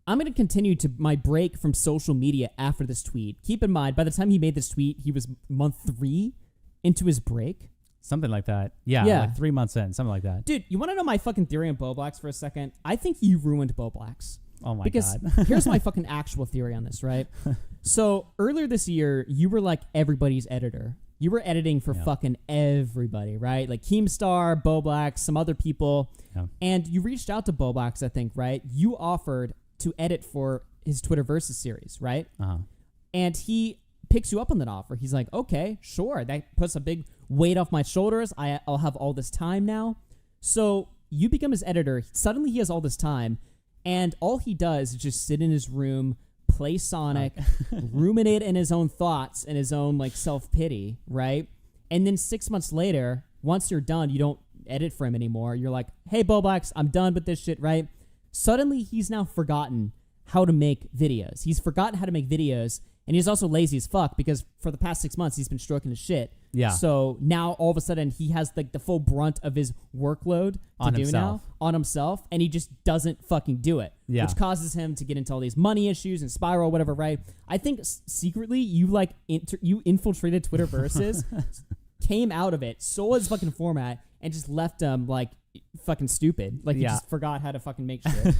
I'm going to continue to my break from social media after this tweet. Keep in mind, by the time he made this tweet, he was month 3 into his break. Something like that. Yeah. Like 3 months in, something like that. Dude, you want to know my fucking theory on Bowblax for a second? I think you ruined Bowblax. Oh my because God. Here's my fucking actual theory on this, right? So earlier this year, you were like everybody's editor. You were editing for fucking everybody, right? Like Keemstar, Bowblax, some other people. Yeah. And you reached out to Bowblax, I think, right? You offered to edit for his Twitter Versus series, right? Uh-huh. And he picks you up on that offer. He's like, okay, sure. That puts a big weight off my shoulders. I'll have all this time now. So you become his editor. Suddenly he has all this time. And all he does is just sit in his room, play Sonic, ruminate in his own thoughts and his own like self-pity, right? And then 6 months later, once you're done, you don't edit for him anymore. You're like, hey, Bowblax, I'm done with this shit, right? Suddenly, he's now forgotten how to make videos. He's forgotten how to make videos, and he's also lazy as fuck because for the past 6 months, he's been stroking his shit. Yeah. So now, all of a sudden, he has like the full brunt of his workload on himself. On himself, and he just doesn't fucking do it. Yeah. Which causes him to get into all these money issues and spiral, whatever, right? I think secretly, you like you infiltrated Twitter Versus, came out of it, saw his fucking format, and just left him like fucking stupid. Like he just forgot how to fucking make shit.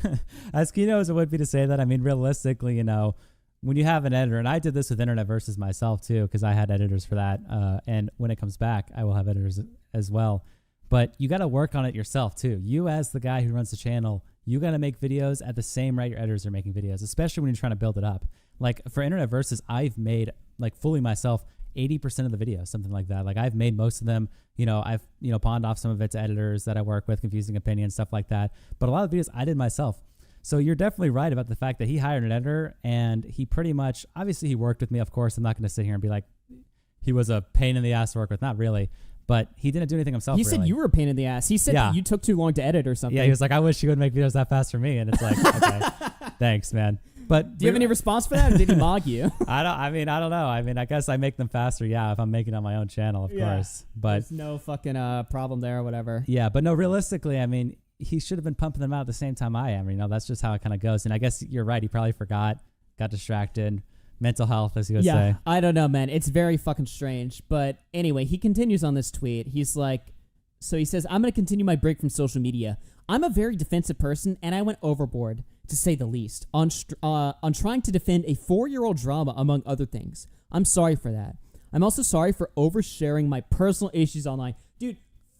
As keynote as it would be to say that, I mean, realistically, you know, when you have an editor, and I did this with Internet Versus myself too, because I had editors for that. And when it comes back, I will have editors as well. But you got to work on it yourself too. You as the guy who runs the channel, you got to make videos at the same rate your editors are making videos, especially when you're trying to build it up. Like for Internet Versus, I've made like fully myself 80% of the videos, something like that. Like I've made most of them, you know, I've, you know, pawned off some of it to editors that I work with, Confusing Opinions, stuff like that. But a lot of videos I did myself. So you're definitely right about the fact that he hired an editor and he pretty much, obviously he worked with me, of course. I'm not going to sit here and be like, he was a pain in the ass to work with. Not really. But he didn't do anything himself. He said you were a pain in the ass. He said that you took too long to edit or something. Yeah, he was like, I wish you would make videos that fast for me. And it's like, okay, thanks, man. But do you have any response for that, or did he mog you? I don't know. I mean, I guess I make them faster. Yeah, if I'm making it on my own channel, of course. But there's no fucking problem there or whatever. Yeah, but no, realistically, I mean, he should have been pumping them out at the same time I am. You know, that's just how it kind of goes. And I guess you're right. He probably forgot, got distracted. Mental health, as you would say. I don't know, man. It's very fucking strange. But anyway, he continues on this tweet. He's like, So he says, I'm going to continue my break from social media. I'm a very defensive person, and I went overboard, to say the least, on trying to defend a 4-year-old drama, among other things. I'm sorry for that. I'm also sorry for oversharing my personal issues online. Dude,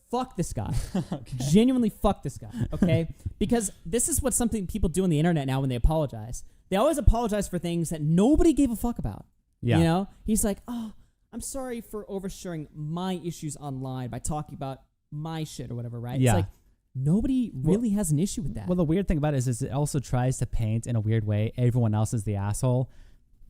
fuck this guy. Okay. Genuinely fuck this guy, okay? Because this is what something people do on the internet now when they apologize. They always apologize for things that nobody gave a fuck about. Yeah. You know? He's like, oh, I'm sorry for oversharing my issues online by talking about my shit or whatever, right? Yeah. It's like, nobody really has an issue with that. Well, the weird thing about it is it also tries to paint in a weird way everyone else is the asshole.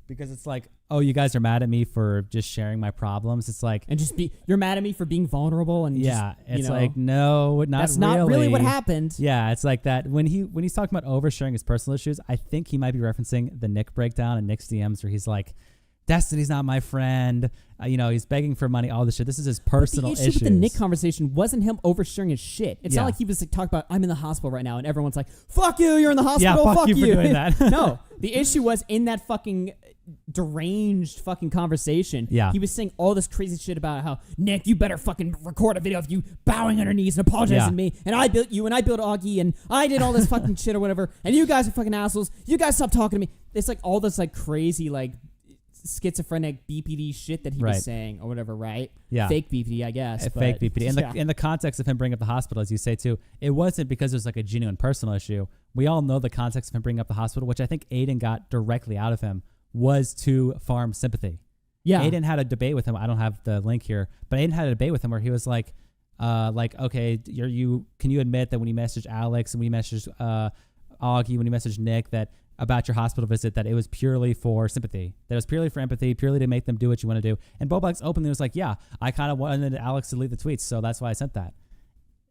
Because it's like, oh, you guys are mad at me for just sharing my problems. It's like, and you're mad at me for being vulnerable, and yeah, just, it's like, no, that's not really what happened. Yeah, it's like that when he's talking about oversharing his personal issues. I think he might be referencing the Nick breakdown and Nick's DMs where he's like, Destiny's not my friend. He's begging for money, all this shit. This is his personal issues. The issue with the Nick conversation wasn't him oversharing his shit. It's not like he was like talking about, I'm in the hospital right now, and everyone's like, fuck you, you're in the hospital, yeah, fuck you you for doing that. No, the issue was in that fucking deranged fucking conversation. Yeah. He was saying all this crazy shit about how, Nick, you better fucking record a video of you bowing on your knees and apologizing to me, and I built you, and I built Augie, and I did all this fucking shit or whatever, and you guys are fucking assholes. You guys stop talking to me. It's like all this like crazy like schizophrenic BPD shit that he was saying or whatever, right? Yeah. Fake BPD, I guess. Fake BPD. In the context of him bringing up the hospital, as you say too, it wasn't because it was like a genuine personal issue. We all know the context of him bringing up the hospital, which I think Aiden got directly out of him, was to farm sympathy. Yeah. Aiden had a debate with him. I don't have the link here, but Aiden had a debate with him where he was like, okay, can you admit that when you messaged Alex and when you messaged Augie, when you messaged Nick, that about your hospital visit, that it was purely for sympathy, that it was purely for empathy, purely to make them do what you want to do. And Bowblax openly was like, yeah, I kind of wanted Alex to delete the tweets, so that's why I sent that.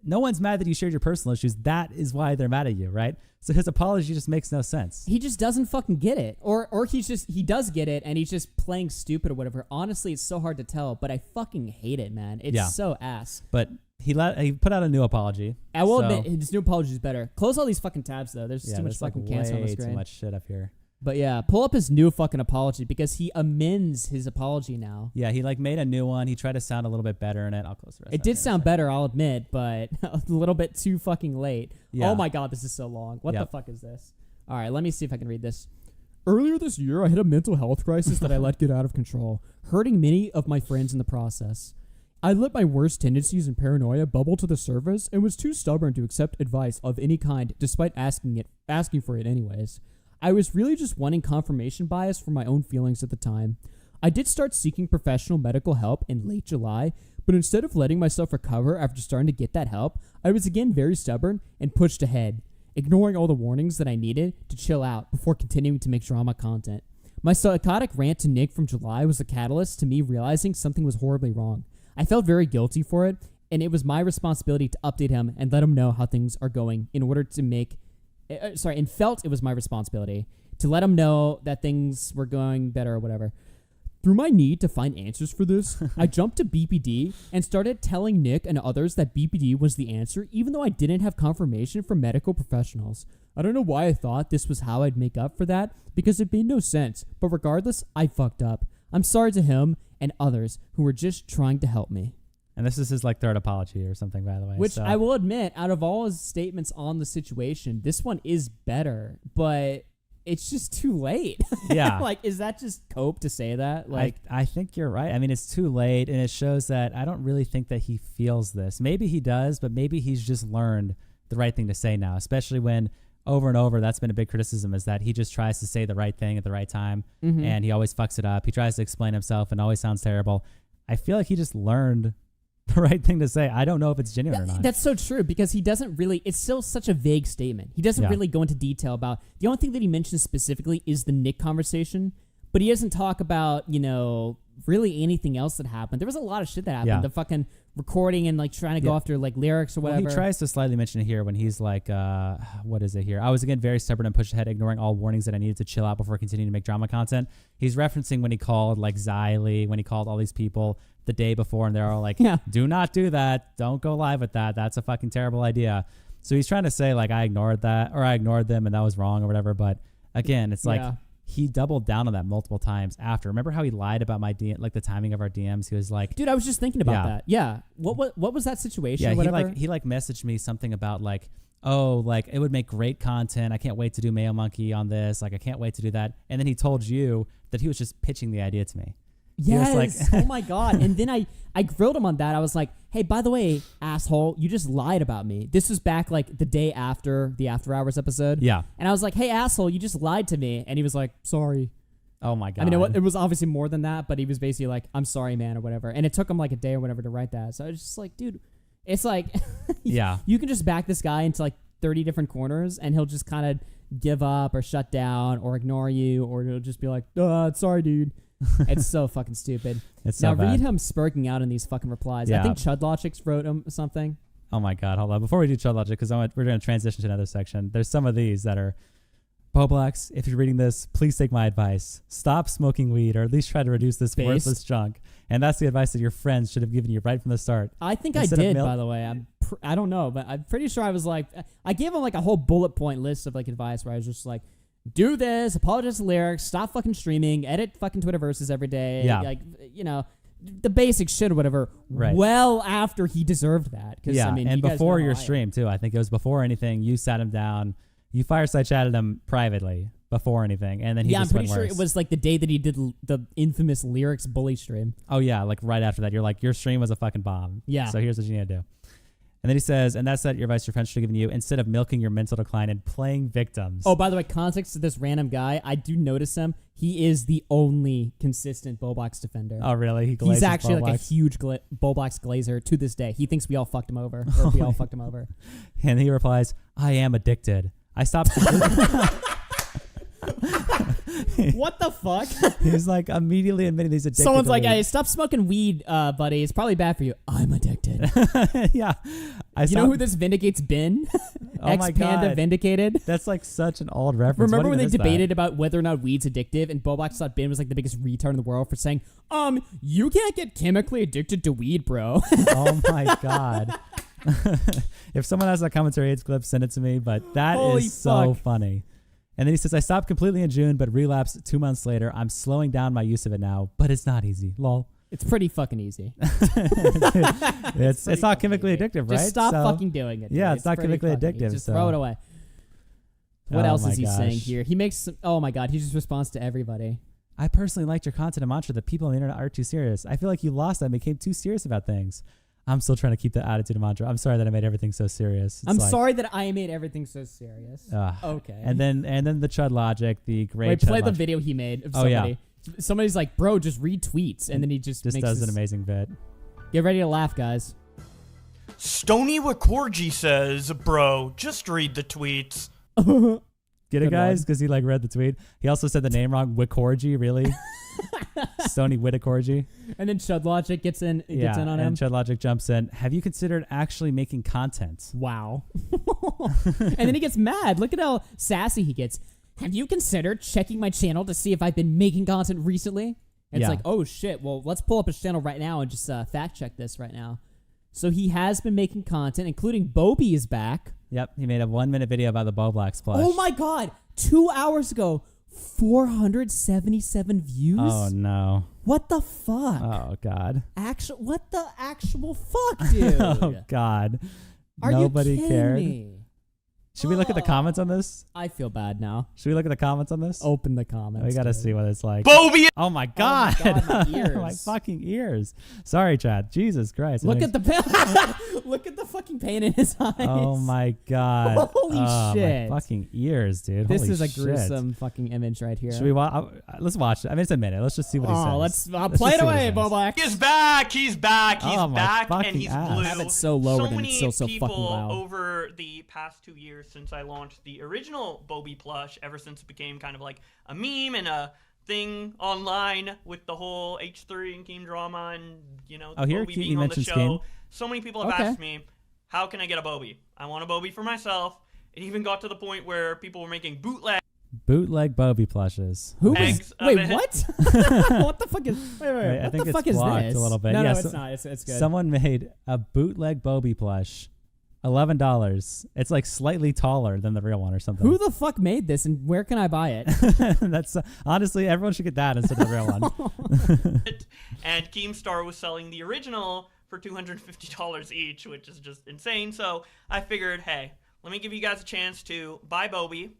No one's mad that you shared your personal issues. That is why they're mad at you, right? So his apology just makes no sense. He just doesn't fucking get it. Or he does get it and he's just playing stupid or whatever. Honestly, it's so hard to tell, but I fucking hate it, man. It's so ass. But he put out a new apology. I will admit, his new apology is better. Close all these fucking tabs, though. There's too much fucking cancer on the screen. Too much shit up here. But yeah, pull up his new fucking apology because he amends his apology now. Yeah, he like made a new one. He tried to sound a little bit better in it. I'll close the rest. It did sound better, I'll admit, but a little bit too fucking late. Yeah. Oh my god, this is so long. What the fuck is this? All right, let me see if I can read this. Earlier this year, I had a mental health crisis that I let get out of control, hurting many of my friends in the process. I let my worst tendencies and paranoia bubble to the surface and was too stubborn to accept advice of any kind despite asking for it anyways. I was really just wanting confirmation bias for my own feelings at the time. I did start seeking professional medical help in late July, but instead of letting myself recover after starting to get that help, I was again very stubborn and pushed ahead, ignoring all the warnings that I needed to chill out before continuing to make drama content. My psychotic rant to Nick from July was the catalyst to me realizing something was horribly wrong. I felt very guilty for it, and it was my responsibility to update him and let him know how things are going in order to make... and felt it was my responsibility to let him know that things were going better or whatever. Through my need to find answers for this, I jumped to BPD and started telling Nick and others that BPD was the answer, even though I didn't have confirmation from medical professionals. I don't know why I thought this was how I'd make up for that, because it made no sense, but regardless, I fucked up. I'm sorry to him and others who were just trying to help me. And this is his like third apology or something, by the way. Which I will admit, out of all his statements on the situation, this one is better, but it's just too late. Yeah. Like, is that just cope to say that? Like, I think you're right. I mean, it's too late, and it shows that I don't really think that he feels this. Maybe he does, but maybe he's just learned the right thing to say now, especially when over and over, that's been a big criticism, is that he just tries to say the right thing at the right time, and he always fucks it up. He tries to explain himself and always sounds terrible. I feel like he just learned the right thing to say. I don't know if it's genuine or not. That's so true, because he doesn't really, it's still such a vague statement. He doesn't really go into detail about, the only thing that he mentions specifically is the Nick conversation, but he doesn't talk about, really anything else that happened. There was a lot of shit that happened. Yeah. The fucking recording and like trying to go after like lyrics or whatever. Well, he tries to slightly mention it here when he's like, what is it here? I was again very stubborn and pushed ahead, ignoring all warnings that I needed to chill out before continuing to make drama content. He's referencing when he called like Xylee, when he called all these people the day before, and they're all like, do not do that. Don't go live with that. That's a fucking terrible idea. So he's trying to say like, I ignored that, or I ignored them and that was wrong or whatever. But again, it's like, he doubled down on that multiple times after. Remember how he lied about my DM, like the timing of our DMs? He was like, Dude, I was just thinking about Yeah. that. Yeah. What was that situation? yeah, or whatever? he messaged me something about like, oh, like it would make great content. I can't wait to do Mayo Monkey on this. Like I can't wait to do that. And then he told you that he was just pitching the idea to me. He was Yes. like- Oh my God. And then I grilled him on that. I was like, hey, by the way, asshole, you just lied about me. This was back like the day after the After Hours episode. Yeah. And I was like, hey, asshole, you just lied to me. And he was like, sorry. Oh my God. I mean, it was obviously more than that, but he was basically like, I'm sorry, man, or whatever. And it took him like a day or whatever to write that. So I was just like, dude, it's like, Yeah. you can just back this guy into like 30 different corners and he'll just kind of give up or shut down or ignore you, or he'll just be like, sorry, dude. It's so fucking stupid. It's so Now bad. read him spurking out in these fucking replies. I Yeah. think Chudlogics wrote him something. Oh my God. Hold on. Before we do Chud Logic, because we're going to transition to another section. There's some of these that are, Bowblax, if you're reading this, please take my advice. Stop smoking weed, or at least try to reduce this Based. worthless junk. And that's the advice that your friends should have given you right from the start. I think Instead I of did, milk- by the way. I don't know, but I'm pretty sure I was like, I gave him like a whole bullet point list of like advice where I was just like, do this, apologize to lyrics, stop fucking streaming, edit fucking Twitterverses every day. Yeah. Like, you know, the basic shit or whatever. Right. Well after he deserved that. Yeah, I mean, and you guys before know your how I am. stream, too. I think it was before anything. You sat him down. You fireside chatted him privately before anything, and then he Yeah, I'm just pretty went sure worse. it was like the day that he did the infamous lyrics bully stream. Oh, yeah, like right after that. You're like, your stream was a fucking bomb. Yeah. So here's what you need to do. And then he says, and that's your advice your friends should have given you instead of milking your mental decline and playing victims. Oh, by the way, context to this random guy, I do notice him. He is the only consistent Bowblax defender. Oh, really? He's actually like a huge Bowblax glazer to this day. He thinks we all fucked him over. Or we all fucked him over. And he replies, I am addicted. I stopped. What the fuck? He's like immediately admitting he's addicted. Someone's to like, weed. hey, stop smoking weed, buddy. It's probably bad for you. I'm addicted. Yeah. You know who this vindicates Ben? Oh my Ex-Panda God. Vindicated. That's like such an old reference. Remember What when they even is that? debated about whether or not weed's addictive, and Bowblax thought Ben was like the biggest retard in the world for saying, you can't get chemically addicted to weed, bro. Oh my God. If someone has that commentary AIDS clip, send it to me. But that Holy is so fuck. funny. And then he says, I stopped completely in June, but relapsed 2 months later. I'm slowing down my use of it now, but it's not easy. Lol. It's pretty fucking easy. It's pretty not fucking chemically easy. addictive, right? Just stop So- fucking doing it. Yeah, dude. it's not pretty chemically fucking easy. addictive, Just so- throw it away. What Oh else my is he saying gosh. here? He makes, oh my God, he just responds to everybody. I personally liked your content and mantra that people on the internet are too serious. I feel like you lost that and became too serious about things. I'm still trying to keep the attitude and mantra. I'm sorry that I made everything so serious. It's I'm like, sorry that I made everything so serious. Okay. And then the Chud Logic, the great Wait, Chud play the Logic video he made of Oh, yeah. somebody. Somebody's like, bro, just read tweets. And then he just makes does this, an amazing bit. Get ready to laugh, guys. Stony Wakorji says, bro, just read the tweets. Get it, Good guys? one. Because he like read the tweet. He also said the name wrong. Wikorji, really? Stony Wittikorji. And then Chudlogic gets in on him. And Chud Logic jumps in. Have you considered actually making content? Wow. And then he gets mad. Look at how sassy he gets. Have you considered checking my channel to see if I've been making content recently? And Yeah. it's like, oh shit, well, let's pull up his channel right now and just fact check this right now. So he has been making content, including Bobby is back. Yep, he made a 1 minute video about the Bowblax plush. Oh my God. 2 hours ago, 477 views? Oh no. What the fuck? Oh god. What the actual fuck, dude? Oh god. Are Nobody you kidding cared. me? Should we look at the comments on this? I feel bad now. Should we look at the comments on this? Open the comments. We gotta dude. see what it's like. Bobby! Oh my god. God, my My ears. fucking ears. Sorry, Chad. Jesus Christ. Look at the look at the fucking pain in his eyes. Oh my god. Holy Oh, shit. My fucking ears, dude. This Holy is a shit. gruesome fucking image right here. Should we watch? Let's watch it. I mean, it's a minute. Let's just see what he says. Oh, let's Let's play just it see what he away, says. Bowblax. He's back! He's back! He's Oh, my back! And fucking he's ass. blue. I have it so lowered and many it's still so people fucking loud. over the past 2 years since I launched the original Bobby plush, ever since it became kind of like a meme and a thing online with the whole H3 and game drama and, you know, the Oh, here Bobby Keaton being on the mentions show. Game. So many people have Okay. asked me, how can I get a Bobby? I want a Bobby for myself. It even got to the point where people were making Bootleg Bobby plushes. Who Eggs is? of Wait, it. what? What the fuck is? Wait, Wait, I what think the it's fuck is blocked this? a little bit. No, Yeah, no, so- it's not. It's good. Someone made a bootleg Bobby plush $11. It's like slightly taller than the real one or something. Who the fuck made this, and where can I buy it? That's honestly, everyone should get that instead of the real one. And Keemstar was selling the original for $250 each, which is just insane. So I figured, hey, let me give you guys a chance to buy Bobby,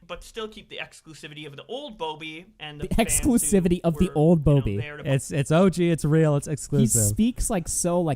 but still keep the exclusivity of the old Bobby and the exclusivity of the old Bobby. It's OG, it's real, it's exclusive. He speaks like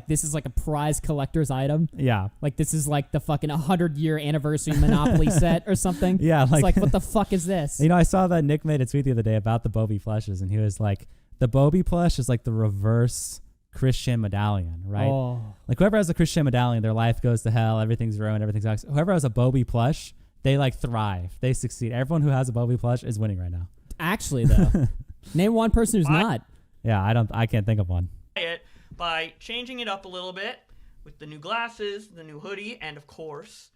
this is like a prize collector's item. Yeah. Like this is like the fucking 100-year anniversary Monopoly set or something. Yeah. It's like, what the fuck is this? You know, I saw that Nick made a tweet the other day about the Bobby plushes, and he was like, the Bobby plush is like the reverse Christian medallion, right? Oh. Like whoever has a Christian medallion, their life goes to hell, everything's ruined, everything sucks. Whoever has a Bobby plush, they like thrive, they succeed. Everyone who has a Bobby plush is winning right now. Actually, though, name one person who's not. Yeah, I can't think of one. It by changing it up a little bit with the new glasses, the new hoodie, and of course,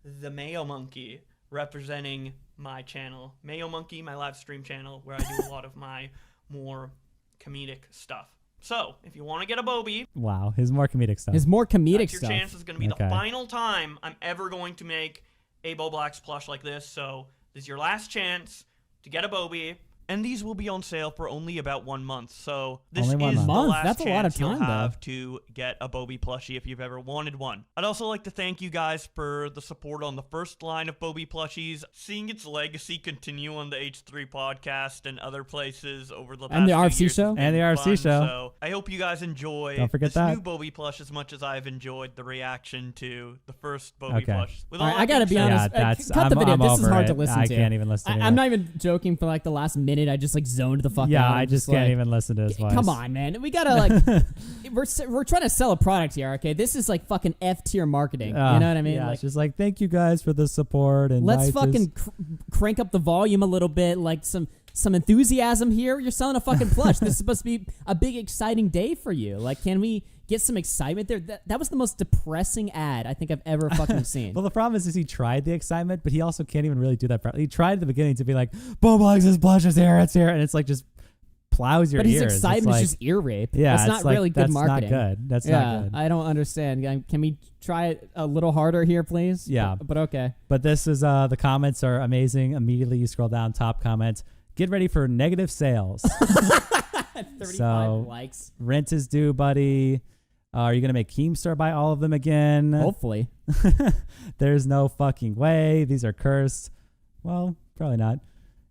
the Mayo Monkey representing my channel, Mayo Monkey, my live stream channel, where I do a lot of my more comedic stuff. So, if you want to get a Bobby, wow, his more comedic stuff. His more comedic that's your stuff. chance is going to be the final time I'm ever going to make a Bowblax plush like this. So, this is your last chance to get a Bobby. And these will be on sale for only about 1 month. So this Only 1 is the month. last That's a lot of chance you'll time, though. have to get a Bobby plushie if you've ever wanted one. I'd also like to thank you guys for the support on the first line of Bobby plushies. Seeing its legacy continue on the H3 podcast and other places over the past And the few RFC years show. has been And the RFC fun. show. So I hope you guys enjoy Don't forget this that. new Bobby plush as much as I've enjoyed the reaction to the first Bobby Okay. plush. With All all right, I that gotta being be said- honest. Yeah, that's cut the video. I'm This is over hard it. to listen I to. can't even listen to I'm it. not even joking. For like the last minute, I just like zoned the fuck out. Yeah, I'm I just can't like, even listen to his voice. Come on, man. We gotta like, we're trying to sell a product here. Okay, this is like fucking F tier marketing. You know what I mean? Yeah, Like, it's just like, thank you guys for the support. And let's I fucking just- crank up the volume a little bit. Like some enthusiasm here. You're selling a fucking plush. This is supposed to be a big exciting day for you. Like, can we get some excitement there? That was the most depressing ad I think I've ever fucking seen. Well, the problem is he tried the excitement, but he also can't even really do that. He tried at the beginning to be like, Bowblax's plush is here, it's here, and it's like just plows your But his ears. excitement It's is just ear rape. yeah, that's it's not like, really good that's marketing. not good. That's yeah, not good. I don't understand. Can we try it a little harder here, please? Yeah. But okay. But this is the comments are amazing. Immediately you scroll down, top comment. Get ready for negative sales. 35 So- likes. Rent is due, buddy. Are you gonna make Keemstar buy all of them again? Hopefully. There's no fucking way. These are cursed. Well, probably not.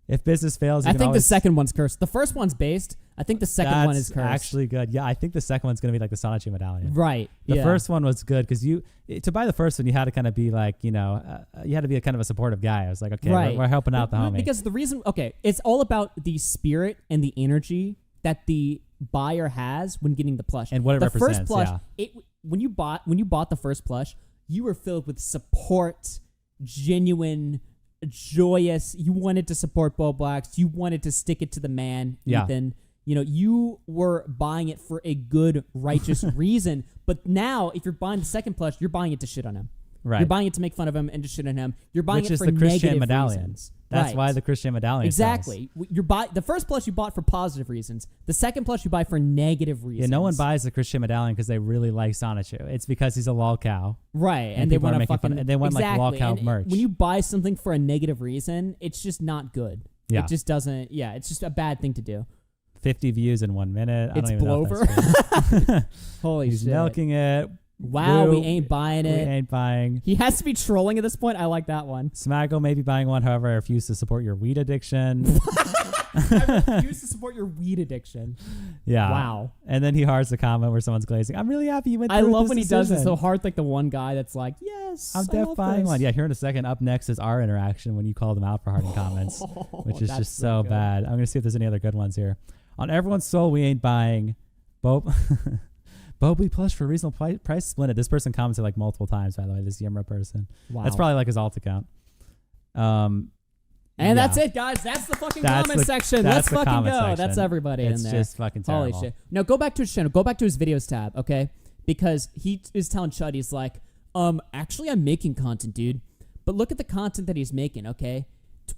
If business fails, you I can think the always, second one's cursed. The first one's based. I think the second one is That's cursed. actually good. Yeah, I think the second one's gonna be like the Sonichi medallion. Right. The yeah. first one was good because to buy the first one, you had to kind of be like, you had to be a kind of a supportive guy. I was like, okay, Right. we're helping out the Well, homie. Because the reason, it's all about the spirit and the energy that the buyer has when getting the plush. And what it the represents, first plush, yeah. when you bought the first plush, you were filled with support, genuine, joyous. You wanted to support Bowblax. You wanted to stick it to the man, Yeah. Ethan. You were buying it for a good, righteous reason. But now, if you're buying the second plush, you're buying it to shit on him. Right. You're buying it to make fun of him and to shit on him. You're buying Which it is for the Christian negative medallion. reasons. That's Right. why the Christian medallion Exactly. The first plush you bought for positive reasons. The second plush you buy for negative sells. reasons. Yeah, no one buys the Christian medallion because they really like Sonichu. It's because he's a lol cow. Right, and and they people are want to making fun- fucking. and they want, like, exactly. lolcow And merch. When you buy something for a negative reason, it's just not good. Yeah. It just doesn't. Yeah, it's just a bad thing to do. 50 views in 1 minute. I It's don't even know if blowover. that's good. Holy He's shit! milking it. Wow, Woo. we ain't buying We it. ain't buying. He has to be trolling at this point. I like that one. Smaggle may be buying one, however, I refuse to support your weed addiction. I refuse to support your weed addiction. Yeah. Wow. And then he hearts a comment where someone's glazing. I'm really happy you went I through with love this when he does it decision. so hard, like the one guy that's like, "Yes, I'm I def love buying this." one. Yeah, here in a second. Up next is our interaction when you called him out for hearting comments, which is That's just so good. bad. I'm going to see if there's any other good ones here. On everyone's soul, we ain't buying. Bobby plush for reasonable price splinted. This person commented like multiple times, by the way, this Yimra person. Wow. That's probably like his alt account. And yeah. that's it, guys. That's the fucking That's comment the- section. that's Let's the fucking comment go. section. That's everybody It's in there. just fucking terrible. Holy shit. Now go back to his channel. Go back to his videos tab, okay? Because he is telling Chud, he's like, actually I'm making content, dude. But look at the content that he's making, okay?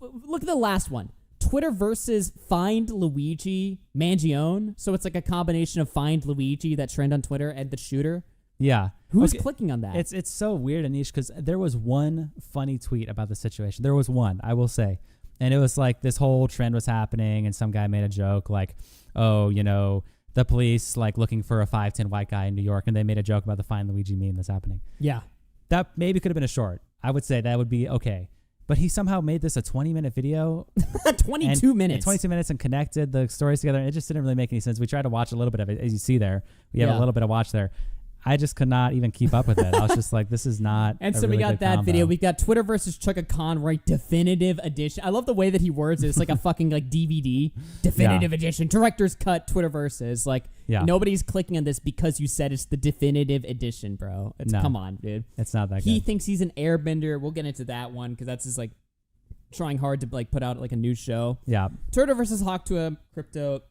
Look at the last one. Twitter versus Find Luigi Mangione. So it's like a combination of Find Luigi, that trend on Twitter, and the shooter. Yeah. Who's Okay, clicking on that? It's so weird and niche because there was one funny tweet about the situation. There was one, I will say. And it was like this whole trend was happening and some guy made a joke like, oh, you know, the police like looking for a 5'10" white guy in New York, and they made a joke about the Find Luigi meme that's happening. Yeah. That maybe could have been a short. I would say that would be okay. But he somehow made this a 20-minute video. 22 minutes. 22 minutes and connected the stories together. And it just didn't really make any sense. We tried to watch a little bit of it. As you see there, we have a little bit of watch there. I just could not even keep up with it. I was just like, this is not. And a so really we got good that combo. video. We got Twitter versus Chugga Conroy definitive edition. I love the way that he words it. It's like a fucking like DVD definitive edition. Director's cut Twitter versus. Like nobody's clicking on this because you said it's the definitive edition, bro. Come on, dude. It's not that good. He thinks he's an airbender. We'll get into that one because that's just like trying hard to like put out like a new show. Yeah. Twitter versus Hawk to a crypto.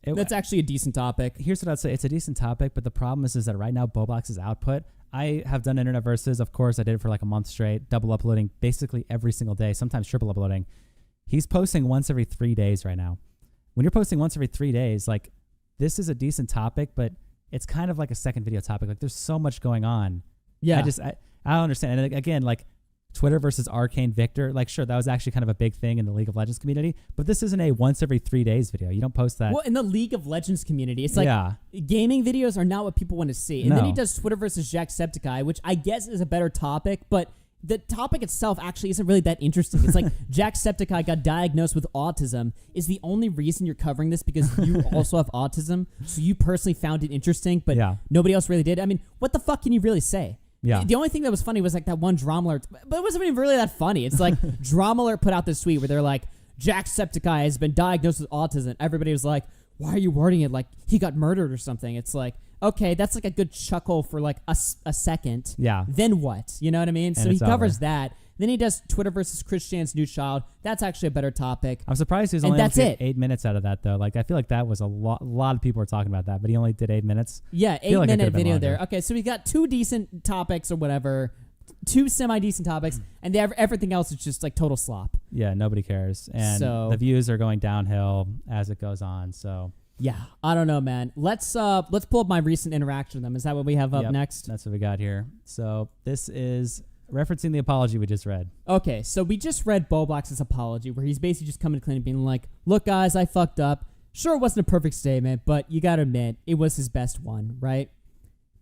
That's actually a decent topic. Here's what I'd say. It's a decent topic, but the problem is that right now Bowblax's output, I have done Internet Versus. Of course, I did it for like a month straight, double uploading basically every single day, sometimes triple uploading. He's posting once every 3 days right now. When you're posting once every 3 days, like this is a decent topic, but it's kind of like a second video topic. Like there's so much going on. Yeah. I don't understand. And again, like Twitter versus Arcane Victor, like sure, that was actually kind of a big thing in the League of Legends community, but this isn't a once every 3 days video. You don't post that. Well, in the League of Legends community, it's like gaming videos are not what people want to see. And then he does Twitter versus Jacksepticeye, which I guess is a better topic, but the topic itself actually isn't really that interesting. It's like Jacksepticeye got diagnosed with autism. Is the only reason you're covering this because you also have autism? So you personally found it interesting, but nobody else really did? I mean, what the fuck can you really say? Yeah. The only thing that was funny was like that one Drama Alert, but it wasn't even really that funny. It's like Drama Alert put out this tweet where they're like, Jacksepticeye has been diagnosed with autism. Everybody was like, why are you wording it like he got murdered or something? It's like, okay, that's like a good chuckle for like a second. Yeah. Then what? You know what I mean? And so he covers over. that. Then he does Twitter versus Christian's new child. That's actually a better topic. I'm surprised he was only able to get 8 minutes out of that, though. Like, I feel like that was a lot of people were talking about that, but he only did 8 minutes. Yeah, I feel like it 8-minute could've been video longer. there. Okay, so we got 2 decent topics or whatever, 2 semi-decent topics, and everything else is just like total slop. Yeah, nobody cares. And So- the views are going downhill as it goes on, so. Yeah, I don't know, man. Let's pull up my recent interaction with them. Is that what we have up Yep, next? That's what we got here. So this is referencing the apology we just read. Okay, so we just read Bowblax's apology where he's basically just coming clean and being like, look, guys, I fucked up. Sure, it wasn't a perfect statement, but you gotta admit, it was his best one, right?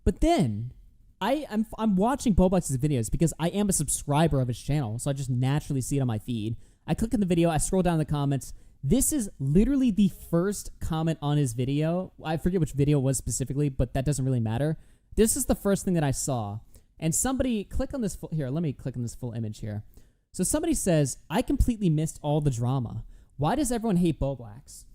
But then, I'm watching Bowblax's videos because I am a subscriber of his channel, so I just naturally see it on my feed. I click on the video, I scroll down the comments. This is literally the first comment on his video. I forget which video it was specifically, but that doesn't really matter. This is the first thing that I saw. And somebody, click on this, here, let me click on this full image here. So somebody says, I completely missed all the drama. Why does everyone hate Bowblax?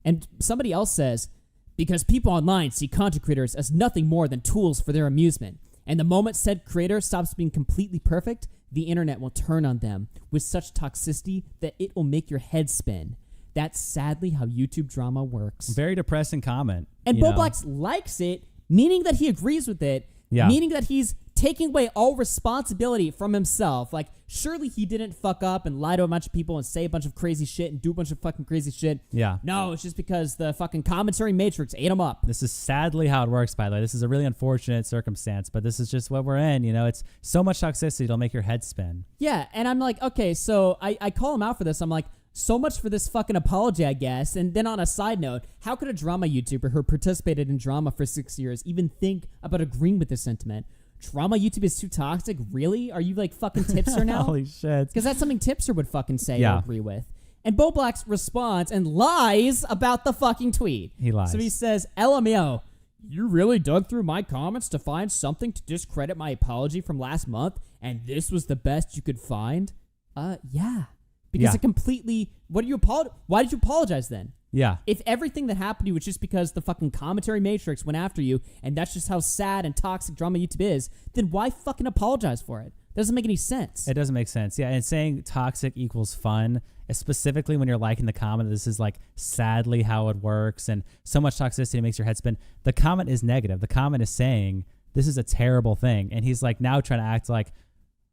And somebody else says, because people online see content creators as nothing more than tools for their amusement. And the moment said creator stops being completely perfect, the internet will turn on them with such toxicity that it will make your head spin. That's sadly how YouTube drama works. Very depressing comment. And you know? Bowblax likes it, meaning that he agrees with it, Yeah. meaning that he's taking away all responsibility from himself. Like, surely he didn't fuck up and lie to a bunch of people and say a bunch of crazy shit and do a bunch of fucking crazy shit. Yeah. No, it's just because the fucking commentary matrix ate him up. This is sadly how it works, by the way. This is a really unfortunate circumstance, but this is just what we're in. You know, it's so much toxicity, it'll make your head spin. Yeah, and I'm like, okay, so I call him out for this. I'm like, so much for this fucking apology, I guess. And then on a side note, how could a drama YouTuber who participated in drama for 6 years even think about agreeing with this sentiment? Drama YouTube is too toxic? Really? Are you like fucking Tipster now? Holy shit. Because that's something Tipster would fucking say Yeah. or agree with. And Bowblax responds and lies about the fucking tweet. He lies. So he says, LMAO, you really dug through my comments to find something to discredit my apology from last month, and this was the best you could find? Yeah. Because Yeah. it completely... Why did you apologize then? Yeah. If everything that happened to you was just because the fucking commentary matrix went after you, and that's just how sad and toxic drama YouTube is, then why fucking apologize for it? Doesn't make any sense. It doesn't make sense. Yeah, and saying toxic equals fun, specifically when you're liking the comment, this is like sadly how it works, and so much toxicity makes your head spin. The comment is negative. The comment is saying this is a terrible thing, and he's like now trying to act like,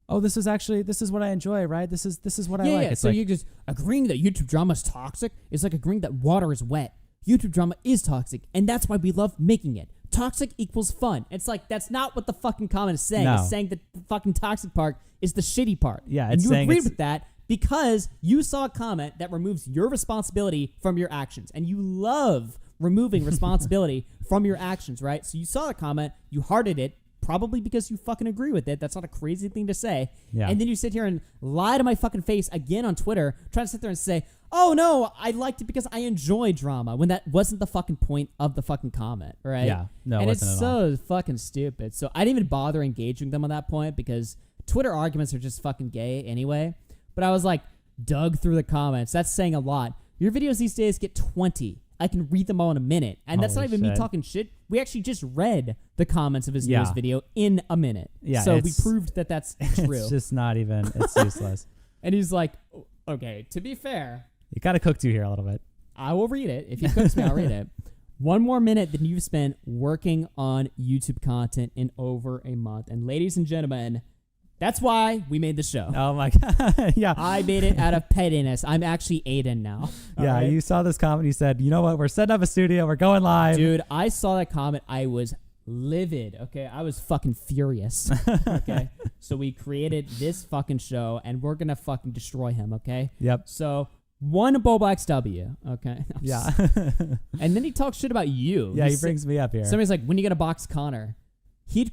oh, this is what I enjoy, right? This is what I like. Yeah, It's so like, you're just agreeing that YouTube drama is toxic is like agreeing that water is wet. YouTube drama is toxic, and that's why we love making it. toxic equals fun. It's like, that's not what the fucking comment is saying. No. It's saying that the fucking toxic part is the shitty part. Yeah, and it's you saying agreed it's- with that because you saw a comment that removes your responsibility from your actions. And you love removing responsibility from your actions, right? So you saw a comment, you hearted it, probably because you fucking agree with it. That's not a crazy thing to say. Yeah. And then you sit here and lie to my fucking face again on Twitter, trying to sit there and say, oh no, I liked it because I enjoy drama, when that wasn't the fucking point of the fucking comment, right? Yeah. No, it and it's wasn't at all. so fucking stupid. So I didn't even bother engaging them on that point because Twitter arguments are just fucking gay anyway. But I was like, dug through the comments. That's saying a lot. Your videos these days get 20. I can read them all in a minute. And that's not Holy even me shit. talking shit. We actually just read the comments of his Yeah. newest video in a minute. Yeah, So we it's- proved that that's true. It's just not even. It's useless. And he's like, okay, to be fair, You gotta cook you here a little bit. I will read it. If he cooks me, I'll read it. One more minute than you've spent working on YouTube content in over a month. And ladies and gentlemen, that's why we made the show. Oh my god. Yeah. I made it out of pettiness. I'm actually Aiden now. Yeah. Alright? You saw this comment. You said, you know what? We're setting up a studio. We're going live. Dude, I saw that comment. I was livid. Okay. I was fucking furious. Okay. So we created this fucking show and we're going to fucking destroy him. Okay. Yep. So one Bowblax W. Okay. Yeah. And then he talks shit about you. Yeah. He He's- brings me up here. Somebody's like, when you gonna box Connor? He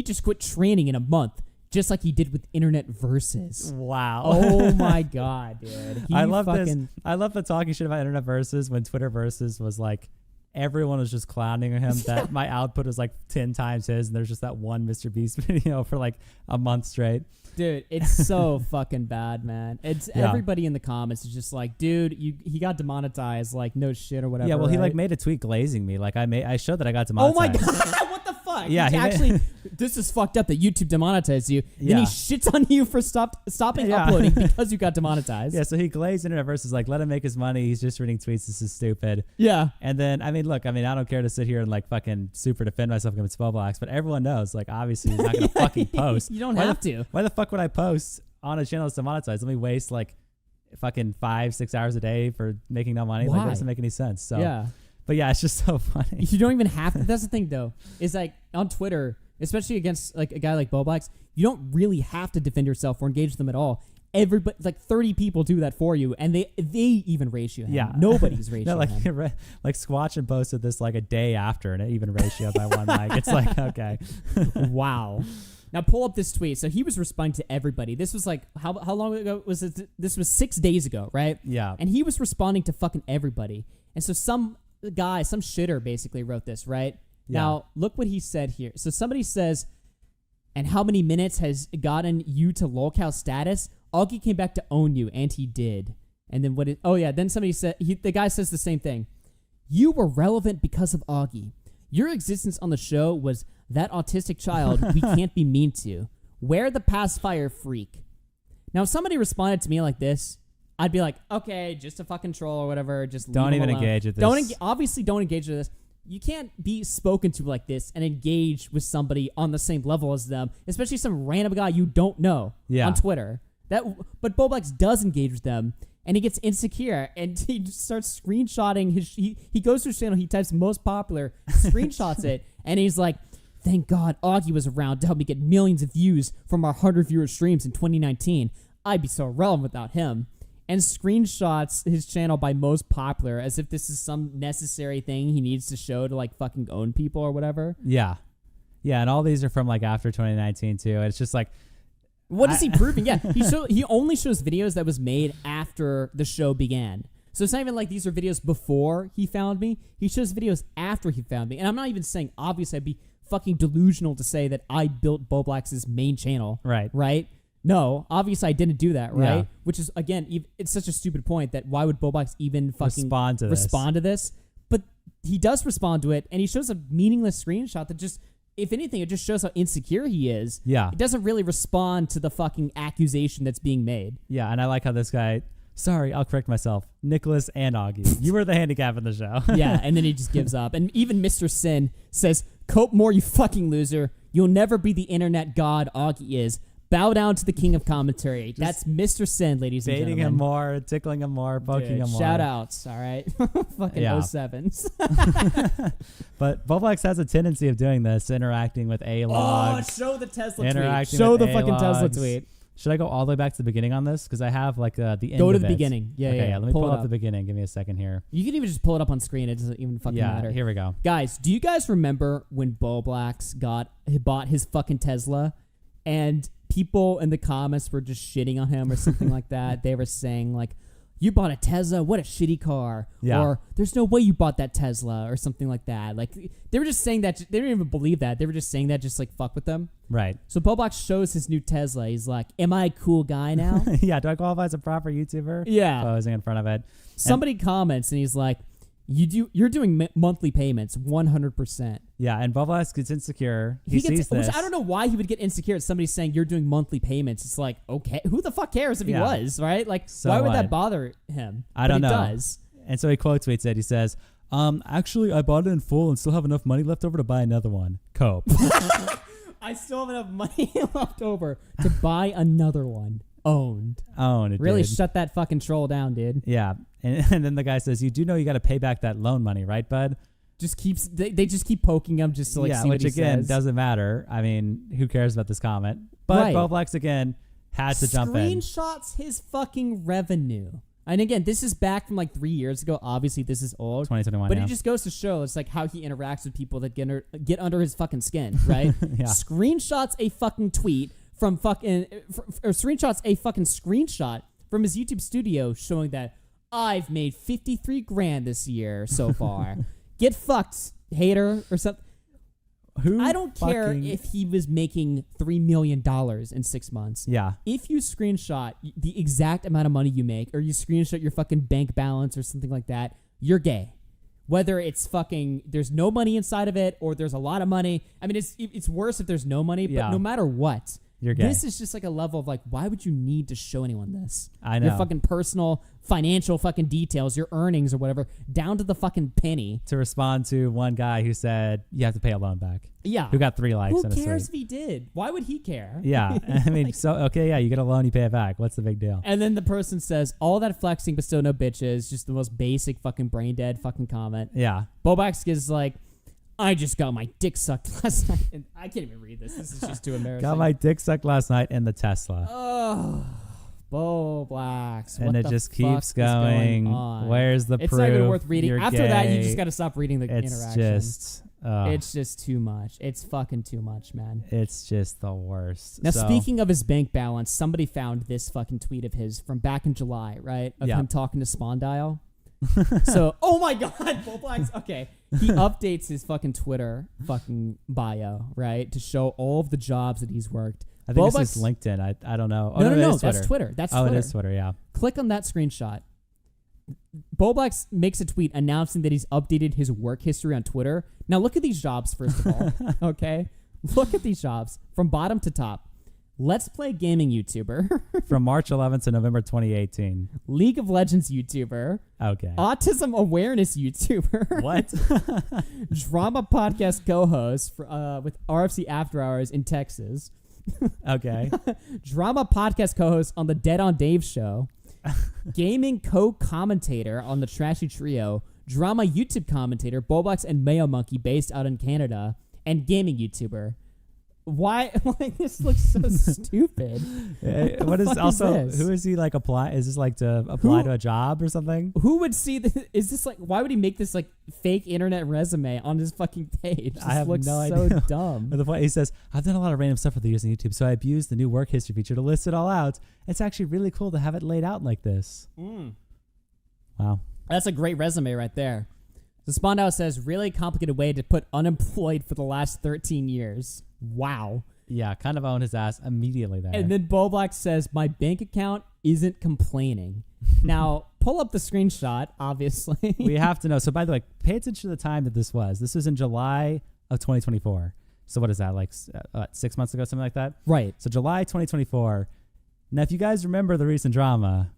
just quit training in a month, just like he did with Internet Versus. Wow. Oh my god, dude! I love this. I love the talking shit about Internet Versus when Twitter Versus was like, everyone was just clowning him that my output was like 10 times his, and there's just that one Mr. Beast video for like a month straight. Dude, it's so fucking bad, man. It's Yeah. everybody in the comments is just like, dude, he got demonetized, like no shit or whatever. Yeah, well, he like right? made a tweet glazing me. Like I showed that I got Oh demonetized. my god! What the fuck? Yeah, He he made- actually. This is fucked up that YouTube demonetized you. Then Yeah. he shits on you for stopping Yeah. uploading because you got demonetized. Yeah, so he glazed Internet Versus, like, let him make his money. He's just reading tweets. This is stupid. Yeah. And then, I mean, look, I don't care to sit here and like fucking super defend myself against Bowblax, but everyone knows, like, obviously he's not gonna fucking post. You don't Why have the, to. Why the fuck would I post on a channel that's demonetized? Let me waste like fucking 5-6 hours a day for making no money. Like, Why? that doesn't make any sense. So Yeah. but yeah, it's just so funny. You don't even have to. That's the thing, though. Is like on Twitter, especially against like a guy like Bowblax, you don't really have to defend yourself or engage them at all. Everybody, like 30 people do that for you, and they even ratio him. Yeah. Nobody's ratio No, like him. like Squatch and posted this like a day after, and it even ratioed by one like. It's like, okay. Wow. Now pull up this tweet. So he was responding to everybody. This was like how long ago was it? This was 6 days ago, right? Yeah. And he was responding to fucking everybody. And so some guy, some shitter basically wrote this, right? Yeah. Now, look what he said here. So somebody says, and how many minutes has gotten you to lolcow status? Augie came back to own you, and he did. And then what? Then somebody said, the guy says the same thing. You were relevant because of Augie. Your existence on the show was that autistic child we can't be mean to. Where the pacifier freak? Now, if somebody responded to me like this, I'd be like, okay, just a fucking troll or whatever. Just Don't leave him even alone. engage with this. Obviously, don't engage with this. You can't be spoken to like this and engage with somebody on the same level as them, especially some random guy you don't know Yeah. on Twitter. But Bowblax does engage with them, and he gets insecure, and he just starts screenshotting his. He goes to his channel, he types most popular, screenshots it, and he's like, "Thank God Augie was around to help me get millions of views from our 100 viewer streams in 2019. I'd be so relevant without him." And screenshots his channel by most popular as if this is some necessary thing he needs to show to like fucking own people or whatever. Yeah. Yeah, and all these are from like after 2019 too. It's just like, What is he proving? Yeah, he only shows videos that was made after the show began. So it's not even like these are videos before he found me. He shows videos after he found me. And I'm not even saying, obviously, I'd be fucking delusional to say that I built Bowblax's main channel. Right. Right? No, obviously I didn't do that, right? Yeah. Which is, again, it's such a stupid point that why would Bowblax even fucking Respond to this. But he does respond to it, and he shows a meaningless screenshot that just, if anything, it just shows how insecure he is. Yeah. It doesn't really respond to the fucking accusation that's being made. Yeah, and I like how this guy, sorry, I'll correct myself, Nicholas and Augie, you were the handicap in the show. Yeah, and then he just gives up. And even Mr. Sin says, "Cope more, you fucking loser. You'll never be the internet god Augie is. Bow down to the king of commentary. That's Mr. Sin, ladies and Baiting gentlemen. him more, tickling him more, poking him more. Shout outs, all right? Fucking Yeah. 07s. But Bowblax has a tendency of doing this, interacting with Oh, A-logs. show the Tesla tweet. Interacting Show with the fucking Tesla A-logs. tweet. Should I go all the way back to the beginning on this? Because I have like the end Go to of the it. beginning. Yeah, Okay, yeah. let me Pull pull it up the beginning. Give me a second here. You can even just pull it up on screen. It doesn't even fucking matter. Here we go. Guys, do you guys remember when Bowblax bought his fucking Tesla and people in the comments were just shitting on him or something like that? They were saying like, you bought a Tesla? What a shitty car. Yeah. Or there's no way you bought that Tesla or something like that. Like they were just saying that. They didn't even believe that. They were just saying that just like fuck with them. Right. So Bowblax shows his new Tesla. He's like, am I a cool guy now? Yeah, do I qualify as a proper YouTuber? Yeah. Posing in front of it. Somebody comments and he's like, you're doing monthly payments 100%. Yeah, and Bowblax gets insecure. He sees this. Which I don't know why he would get insecure if somebody's saying you're doing monthly payments. It's like, okay, who the fuck cares if he Yeah. was, right? Like, So why would what? that bother him? I don't But know. It does. And so he quote tweets it. He says, actually, I bought it in full and still have enough money left over to buy another one. Cope. I still have enough money left over to buy another one. Owned. It Really did. shut that fucking troll down, dude. Yeah. And then the guy says, you do know you got to pay back that loan money, right, bud? They just keep poking him just to like yeah, see which what he again says. doesn't matter. I mean, who cares about this comment? But Right. Bowblax again had to jump in. Screenshots his fucking revenue. And again, this is back from like 3 years ago. Obviously, this is old. 2021, But yeah. it just goes to show it's like how he interacts with people that get under his fucking skin, right? Yeah. Screenshots a fucking tweet from fucking or screenshots a fucking screenshot from his YouTube studio showing that I've made 53 grand this year so far. Get fucked, hater or something. Who I don't care fucking- if he was making $3 million in 6 months. Yeah. If you screenshot the exact amount of money you make, or you screenshot your fucking bank balance or something like that, you're gay. Whether it's fucking there's no money inside of it or there's a lot of money. I mean, it's worse if there's no money. But Yeah. no matter what, You're gay. this is just like a level of like, why would you need to show anyone this? I know. Your fucking personal financial fucking details, your earnings or whatever, down to the fucking penny. To respond to one guy who said, you have to pay a loan back. Yeah. Who got 3 likes Who in a cares tweet. if he did? Why would he care? Yeah. I mean, so, okay, yeah, you get a loan, you pay it back. What's the big deal? And then the person says, all that flexing, but still no bitches. Just the most basic fucking brain dead fucking comment. Yeah. Bowblax is like, I just got my dick sucked last night. And I can't even read this. This is just too embarrassing. Got my dick sucked last night in the Tesla. Oh, Bowblax. And what it the just fuck keeps is going. on? Where's the It's proof? not even worth reading. You're After that, you gay. just got to stop reading the It's interaction. just... It's just too much. It's fucking too much, man. It's just the worst. Now, So- speaking of his bank balance, somebody found this fucking tweet of his from back in July, right? Of Yeah. him talking to Spondyle. So, oh my God, Bowblax. Okay. He updates his fucking Twitter fucking bio, right? To show all of the jobs that he's worked. I think Bowblax- this is LinkedIn. I don't know. Oh, No, it no, is that's Twitter. That's Oh, Twitter. it is Twitter, yeah. Click on that screenshot. Bowblax makes a tweet announcing that he's updated his work history on Twitter. Now look at these jobs first of all. Okay, look at these jobs from bottom to top. Let's Play gaming YouTuber, From March 11th to November 2018. League of Legends YouTuber, Okay. autism awareness YouTuber, What? drama podcast co-host for, with RFC After Hours in Texas, Okay. drama podcast co-host on the Dead on Dave show, gaming co-commentator on the Trashy Trio, drama YouTube commentator, Bowblax and Mayo Monkey based out in Canada, and gaming YouTuber. Why? Like, this looks so stupid. What is fuck is also, this? who is he like apply? Is this like to apply Who- to a job or something? Who would see this? Is this like, why would he make this like fake internet resume on his fucking page? This I have looks no so idea. dumb. But the point, he says, I've done a lot of random stuff for the years on YouTube, so I abused the new work history feature to list it all out. It's actually really cool to have it laid out like this. Wow. That's a great resume right there. The Spondale says, really complicated way to put unemployed for the last 13 years. Wow. Yeah, kind of owned his ass immediately there. And then Bowblax says, my bank account isn't complaining. Now, pull up the screenshot, obviously. we have to know. So, by the way, pay attention to the time that this was. This was in July of 2024. So, what is that, like 6 months ago, something like that? Right. So, July 2024. Now, if you guys remember the recent drama,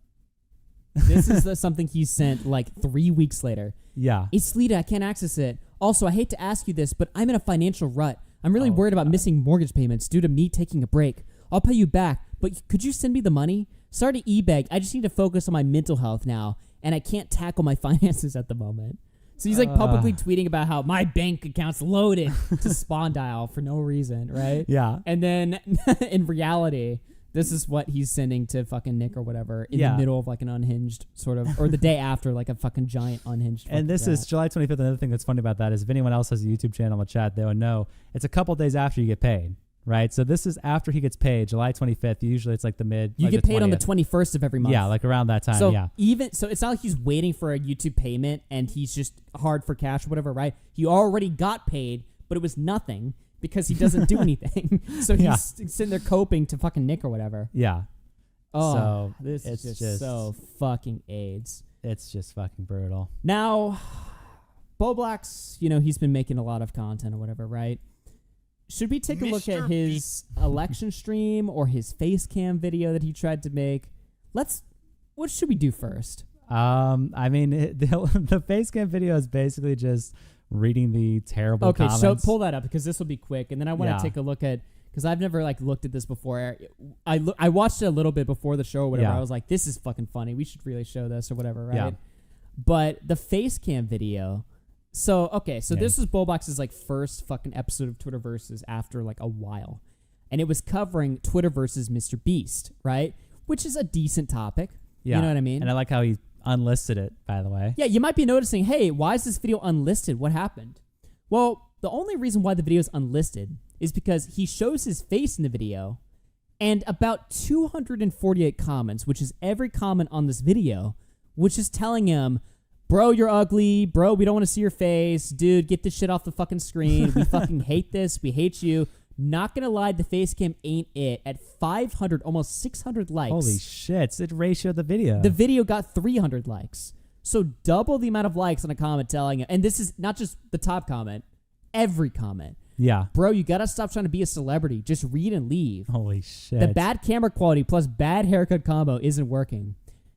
This is something he sent like 3 weeks later. yeah. It's Lita, I can't access it. Also, I hate to ask you this, but I'm in a financial rut. I'm really Oh, worried about God. missing mortgage payments due to me taking a break. I'll pay you back, but could you send me the money? Sorry to e-beg. I just need to focus on my mental health now, and I can't tackle my finances at the moment. So he's like publicly tweeting about how my bank account's loaded to spawn dial for no reason, right? Yeah. And then in reality, this is what he's sending to fucking Nick or whatever in the middle of like an unhinged sort of, or the day after, like a fucking giant unhinged. And this is July 25th. Another thing that's funny about that is if anyone else has a YouTube channel in the chat, they would know it's a couple days after you get paid, right? So this is after he gets paid, July 25th. Usually it's like the mid. You like get the paid 20th. on the 21st of every month. Yeah, like around that time. So yeah. so it's not like he's waiting for a YouTube payment and he's just hard for cash or whatever, right? He already got paid, but it was nothing because he doesn't do anything. So he's sitting there coping to fucking Nick or whatever. Yeah. Oh, So this is just so fucking AIDS. It's just fucking brutal. Now, Bowblax, he's been making a lot of content or whatever, right? Should we take a look at his election stream or his face cam video that he tried to make? What should we do first? I mean, the face cam video is basically just reading the terrible comments. So pull that up because this will be quick, and then I want to take a look at, because I've never like looked at this before. I watched it a little bit before the show or whatever. I was like, this is fucking funny. We should really show this or whatever, right? Yeah. But the face cam video. So this was Bowblax's like first fucking episode of Twitter Versus after like a while, and it was covering Twitter versus Mr. Beast, right? Which is a decent topic. Yeah. You know what I mean? And I like how he unlisted it, by the way. Yeah, you might be noticing, hey, why is this video unlisted? What happened? Well, the only reason why the video is unlisted is because he shows his face in the video, and about 248 comments, which is every comment on this video, which is telling him, bro, you're ugly. Bro, we don't want to see your face. Dude, get this shit off the fucking screen. We fucking hate this. We hate you. Not gonna lie, the face cam ain't it. At 500, almost 600 likes. Holy shit. It ratioed the video. The video got 300 likes. So double the amount of likes on a comment telling, and this is not just the top comment, every comment. Yeah. Bro, you gotta stop trying to be a celebrity. Just read and leave. Holy shit. The bad camera quality plus bad haircut combo isn't working.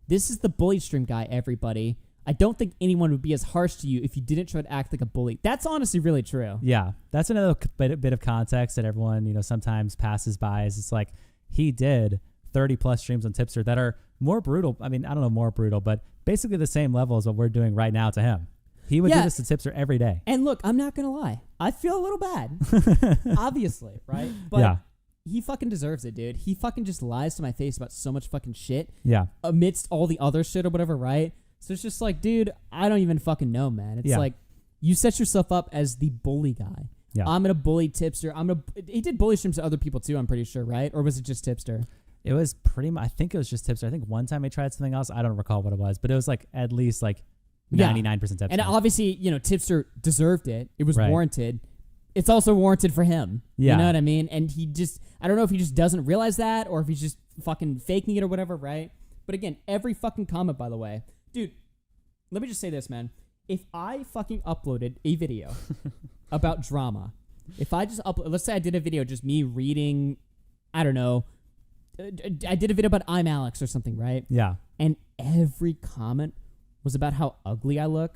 This is the bully stream guy, everybody. I don't think anyone would be as harsh to you if you didn't try to act like a bully. That's honestly really true. Yeah. That's another bit of context that everyone, sometimes passes by is it's like he did 30 plus streams on Tipster that are more brutal. I mean, I don't know more brutal, but basically the same level as what we're doing right now to him. He would do this to Tipster every day. And look, I'm not going to lie. I feel a little bad. Obviously, right? But he fucking deserves it, dude. He fucking just lies to my face about so much fucking shit. Yeah. Amidst all the other shit or whatever, right? So it's just like, dude, I don't even fucking know, man. It's like you set yourself up as the bully guy. Yeah. I'm gonna bully Tipster. He did bully streams to other people too, I'm pretty sure, right? Or was it just Tipster? It was pretty much, I think it was just Tipster. I think one time I tried something else. I don't recall what it was, but it was like at least like 99% Tipster. And obviously, Tipster deserved it. It was warranted. It's also warranted for him. Yeah. You know what I mean? And I don't know if he just doesn't realize that or if he's just fucking faking it or whatever, right? But again, every fucking comment, by the way. Dude, let me just say this, man. If I fucking uploaded a video about drama, if I just let's say I did a video just me reading, I don't know, I did a video about I'm Alex or something, right? Yeah. And every comment was about how ugly I look,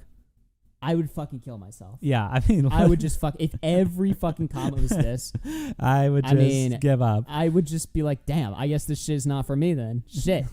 I would fucking kill myself. Yeah, I mean... I would just if every fucking comment was this... I would just give up. I would just be like, damn, I guess this shit is not for me then. Shit.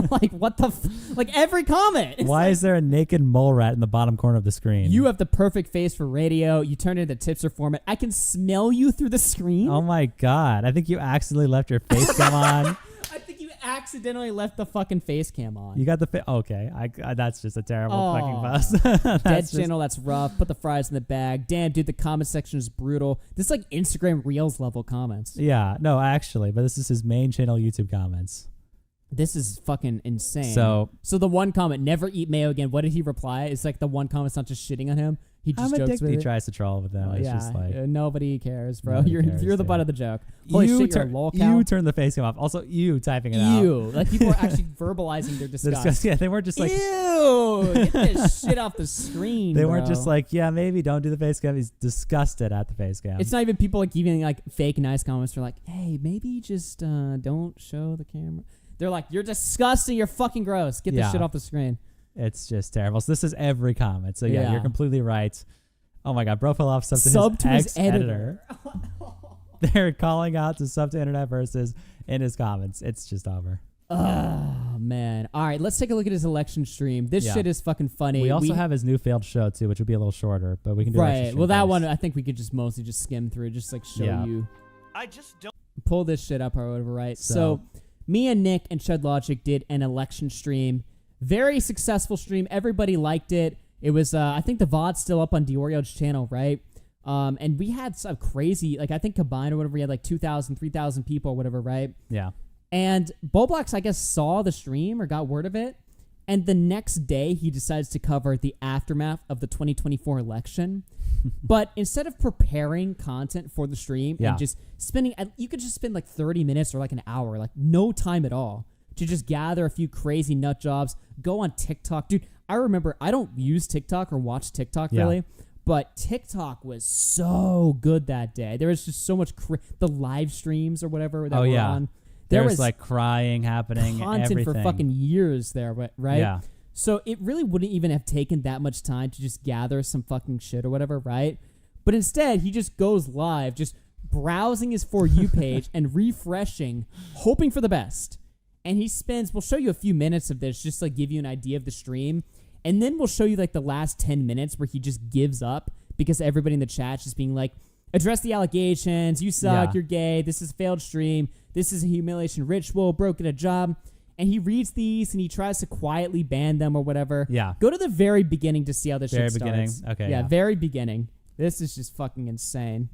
Like, what the... like, every comment! Why is there a naked mole rat in the bottom corner of the screen? You have the perfect face for radio. You turn it into Tipster format. I can smell you through the screen. Oh my god. I think you accidentally left your face cam on. I think you accidentally left the fucking face cam on. You got the okay. That's just a terrible fucking bust. Dead channel, that's rough. Put the fries in the bag. Damn, dude, the comment section is brutal. This is like Instagram Reels level comments. Yeah, no, actually, but this is his main channel YouTube comments. This is fucking insane. So the one comment, never eat mayo again. What did he reply? It's like the one comment's not just shitting on him. He just jokes with it. He tries to troll with them. It's just like nobody cares, bro. Nobody You're cares, the butt of the joke. Holy shit, you're a lol cow. You turn the face cam off. Also, you typing it out. You. Like people are actually verbalizing their disgust. Yeah, they weren't just like, ew, get this shit off the screen. They weren't just like, yeah, maybe don't do the face cam. He's disgusted at the face cam. It's not even people like giving like fake nice comments. They're like, hey, maybe just don't show the camera. They're like, you're disgusting. You're fucking gross. Get this shit off the screen. It's just terrible. So this is every comment. So yeah, you're completely right. Oh my god, bro fell off sub to his ex-editor. They're calling out to sub to internet versus in his comments. It's just over. Oh, man. All right, let's take a look at his election stream. This shit is fucking funny. We also have his new failed show, too, which would be a little shorter, but we can do right. Well, that one, I think we could just mostly just skim through, just like show you. I just don't. Pull this shit up or whatever, right? So me and Nick and Shed Logic did an election stream. Very successful stream. Everybody liked it. It was, I think the VOD's still up on Diorio's channel, right? And we had some crazy, like I think combined or whatever, we had like 2,000, 3,000 people or whatever, right? Yeah. And Bowblax, I guess, saw the stream or got word of it. And the next day, he decides to cover the aftermath of the 2024 election. But instead of preparing content for the stream and just spending, you could just spend like 30 minutes or like an hour, like no time at all, to just gather a few crazy nut jobs, go on TikTok. Dude, I remember, I don't use TikTok or watch TikTok really, but TikTok was so good that day. There was just so much, the live streams or whatever that were on. There was like crying happening, content everything. for fucking years there, right? Yeah. So it really wouldn't even have taken that much time to just gather some fucking shit or whatever, right? But instead, he just goes live, just browsing his For You page and refreshing, hoping for the best. And he spends, we'll show you a few minutes of this just to like give you an idea of the stream. And then we'll show you like the last 10 minutes where he just gives up because everybody in the chat's just being like, address the allegations, you suck, you're gay, this is a failed stream, this is a humiliation ritual, broken a job. And he reads these and he tries to quietly ban them or whatever. Yeah. Go to the very beginning to see how this shit starts. Very beginning? Okay. Yeah, very beginning. This is just fucking insane.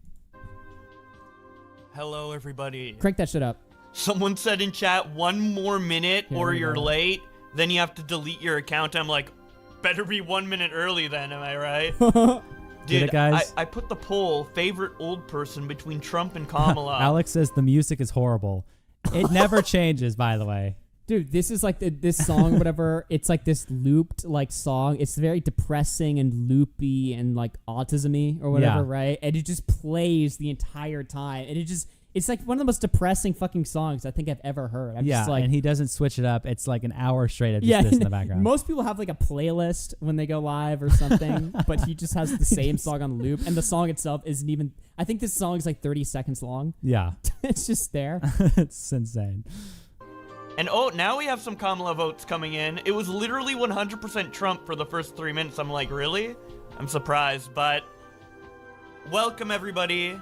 Hello, everybody. Crank that shit up. Someone said in chat, 1 more minute or you're late, then you have to delete your account. I'm like, better be 1 minute early then, am I right? Dude, guys? I put the poll, favorite old person between Trump and Kamala. Alex says the music is horrible. It never changes, by the way. Dude, this is like this song, whatever. It's like this looped like song. It's very depressing and loopy and like autism-y or whatever, right? And it just plays the entire time. And it's like one of the most depressing fucking songs I think I've ever heard. I'm just like, and he doesn't switch it up. It's like an hour straight of just this in the background. Most people have like a playlist when they go live or something, but he just has the same song on loop. And the song itself isn't even, I think this song is like 30 seconds long. Yeah. It's just there. It's insane. And now we have some Kamala votes coming in. It was literally 100% Trump for the first 3 minutes. I'm like, really? I'm surprised, but welcome everybody.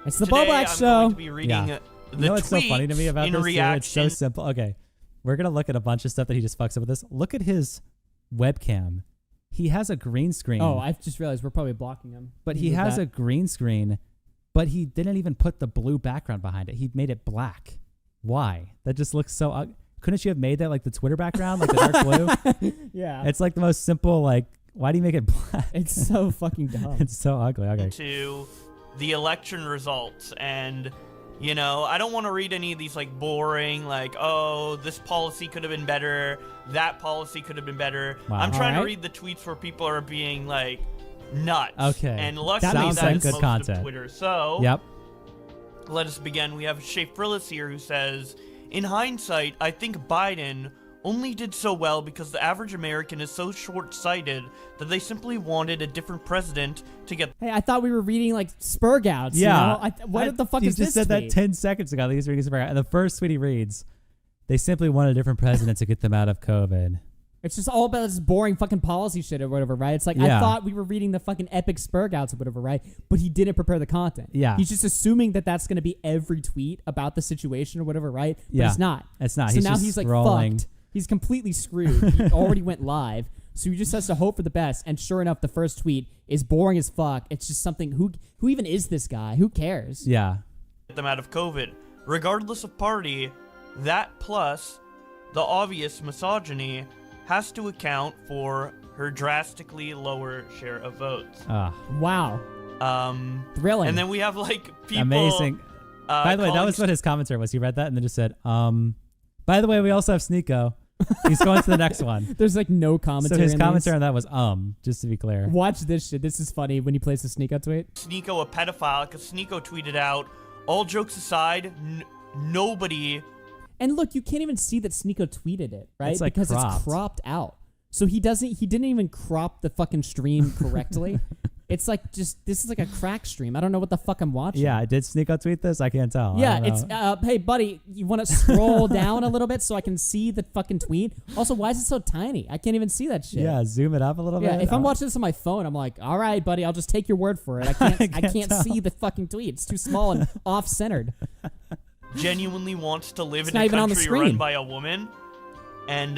It's the Bowblax show. Going to be reading the you know what's so funny to me about this? Reaction. It's so simple. Okay, we're gonna look at a bunch of stuff that he just fucks up with this. Look at his webcam. He has a green screen. Oh, I just realized we're probably blocking him. But he has a green screen, but he didn't even put the blue background behind it. He made it black. Why? That just looks so couldn't you have made that like the Twitter background, like the dark blue? Yeah. It's like the most simple, like, why do you make it black? It's so fucking dumb. It's so ugly. Okay. To the election results, and you know, I don't want to read any of these like boring, like, oh, this policy could have been better, that policy could have been better. Wow. I'm trying to read the tweets where people are being like nuts. Okay. And luckily sounds that like is good most content. of Twitter. So yep. Let us begin. We have Shay Frillis here who says, in hindsight, I think Biden only did so well because the average American is so short-sighted that they simply wanted a different president to get. Hey, I thought we were reading like Spurgouts. Yeah. You know? What the fuck is this? You just said tweet? that 10 seconds ago. He's reading Spurgout. And the first tweet he reads, they simply want a different president to get them out of COVID. It's just all about this boring fucking policy shit or whatever, right? It's like, I thought we were reading the fucking epic Spurgouts or whatever, right? But he didn't prepare the content. Yeah. He's just assuming that that's going to be every tweet about the situation or whatever, right? But yeah. it's not. It's not. So he's now just he's like scrolling. fucked. He's completely screwed. He already went live. So he just has to hope for the best. And sure enough, the first tweet is boring as fuck. It's just something, who even is this guy? Who cares? Yeah. Get them out of COVID. Regardless of party, that plus the obvious misogyny has to account for her drastically lower share of votes. Wow. Thrilling. And then we have like people. Amazing. By the way, that was what his commentary was. He read that and then just said, by the way, we also have Sneeko. He's going to the next one. There's like no commentary. So his commentary on that was just to be clear. Watch this shit. This is funny when he plays the Sneeko tweet. Sneeko a pedophile because Sneeko tweeted out, all jokes aside, nobody. And look, you can't even see that Sneeko tweeted it, right? It's like because it's cropped out. So he didn't even crop the fucking stream correctly. It's like this is like a crack stream. I don't know what the fuck I'm watching. Yeah, did Sneeko tweet this? I can't tell. Yeah, I don't it's know. hey buddy, you want to scroll down a little bit so I can see the fucking tweet? Also, why is it so tiny? I can't even see that shit. Yeah, zoom it up a little Yeah, bit. if I'm watching this on my phone, I'm like, all right, buddy, I'll just take your word for it. I can't tell. see the fucking tweet. It's too small and off-centered. Genuinely wants to live It's in not a even on the country run screen. by a woman. And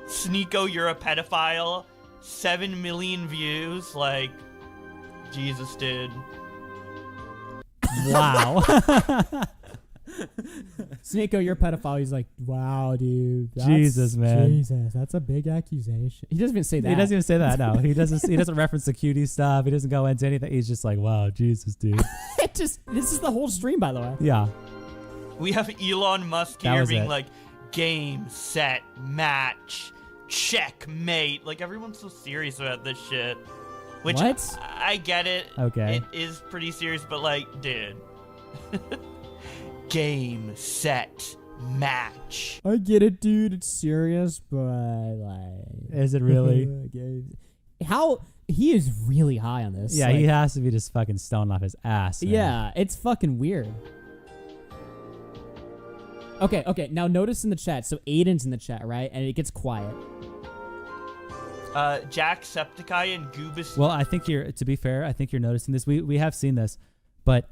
Sneeko, you're a pedophile. 7 million views. Like, Jesus, dude. Wow. Sneeko, you're a pedophile. He's like, wow, dude. Jesus, man. Jesus, that's a big accusation. He doesn't even say that. He doesn't even say that. No, he doesn't reference the cutie stuff. He doesn't go into anything. He's just like, wow, Jesus, dude. This is the whole stream, by the way. Yeah. We have Elon Musk That here was being it. like, game, set, match, checkmate. Like, everyone's so serious about this shit. Which, What? I get it. Okay. It is pretty serious, but like, dude. Game, set, match. I get it, dude. It's serious, but like, Is it really? how he is really high on this. Yeah, like, he has to be just fucking stoned off his ass. Man. Yeah, it's fucking weird. Okay. Now notice in the chat. So Aiden's in the chat, right? And it gets quiet. Jacksepticeye and Goobus. Well, I think to be fair, I think you're noticing this. We have seen this, but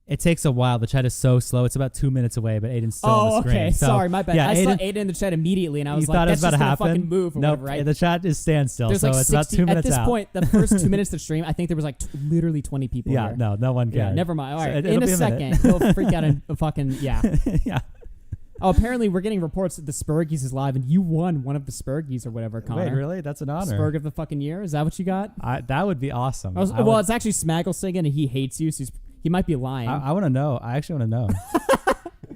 it takes a while. The chat is so slow. It's about 2 minutes away, but Aiden's still on the screen. Okay. So, Sorry, my bad. Yeah, I saw Aiden, Aiden in the chat immediately, and I was you like, thought it was that's about just to gonna happen. fucking move or Nope, whatever, right? the chat is standstill, There's so like it's 60, about 2 minutes at this out. point, the first 2 minutes to stream, I think there was like literally 20 people Yeah, here. no one cares. Yeah, never mind. All So right, it'll in a be second, minute. he'll freak out and fucking, yeah. Yeah. Oh, apparently we're getting reports that the Spurgies is live, and you won one of the Spurgies or whatever, Connor. Wait, really? That's an honor. Spurg of the fucking year? Is that what you got? That would be awesome. Well, it's actually Smaggle singing, and he hates you, so he might be lying. I want to know. I actually want to know.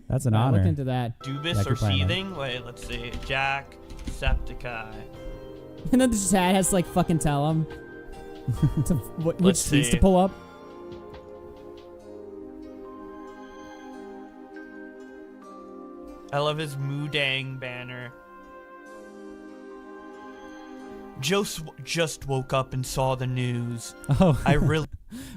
That's an honor. Look into that. Dubis Yeah, or good plan, man. Seething? Wait, let's see. Jacksepticeye. And then the chat has to like fucking tell him which Let's tweets see. to pull up. I love his Moodang banner. Just woke up and saw the news. Oh, I really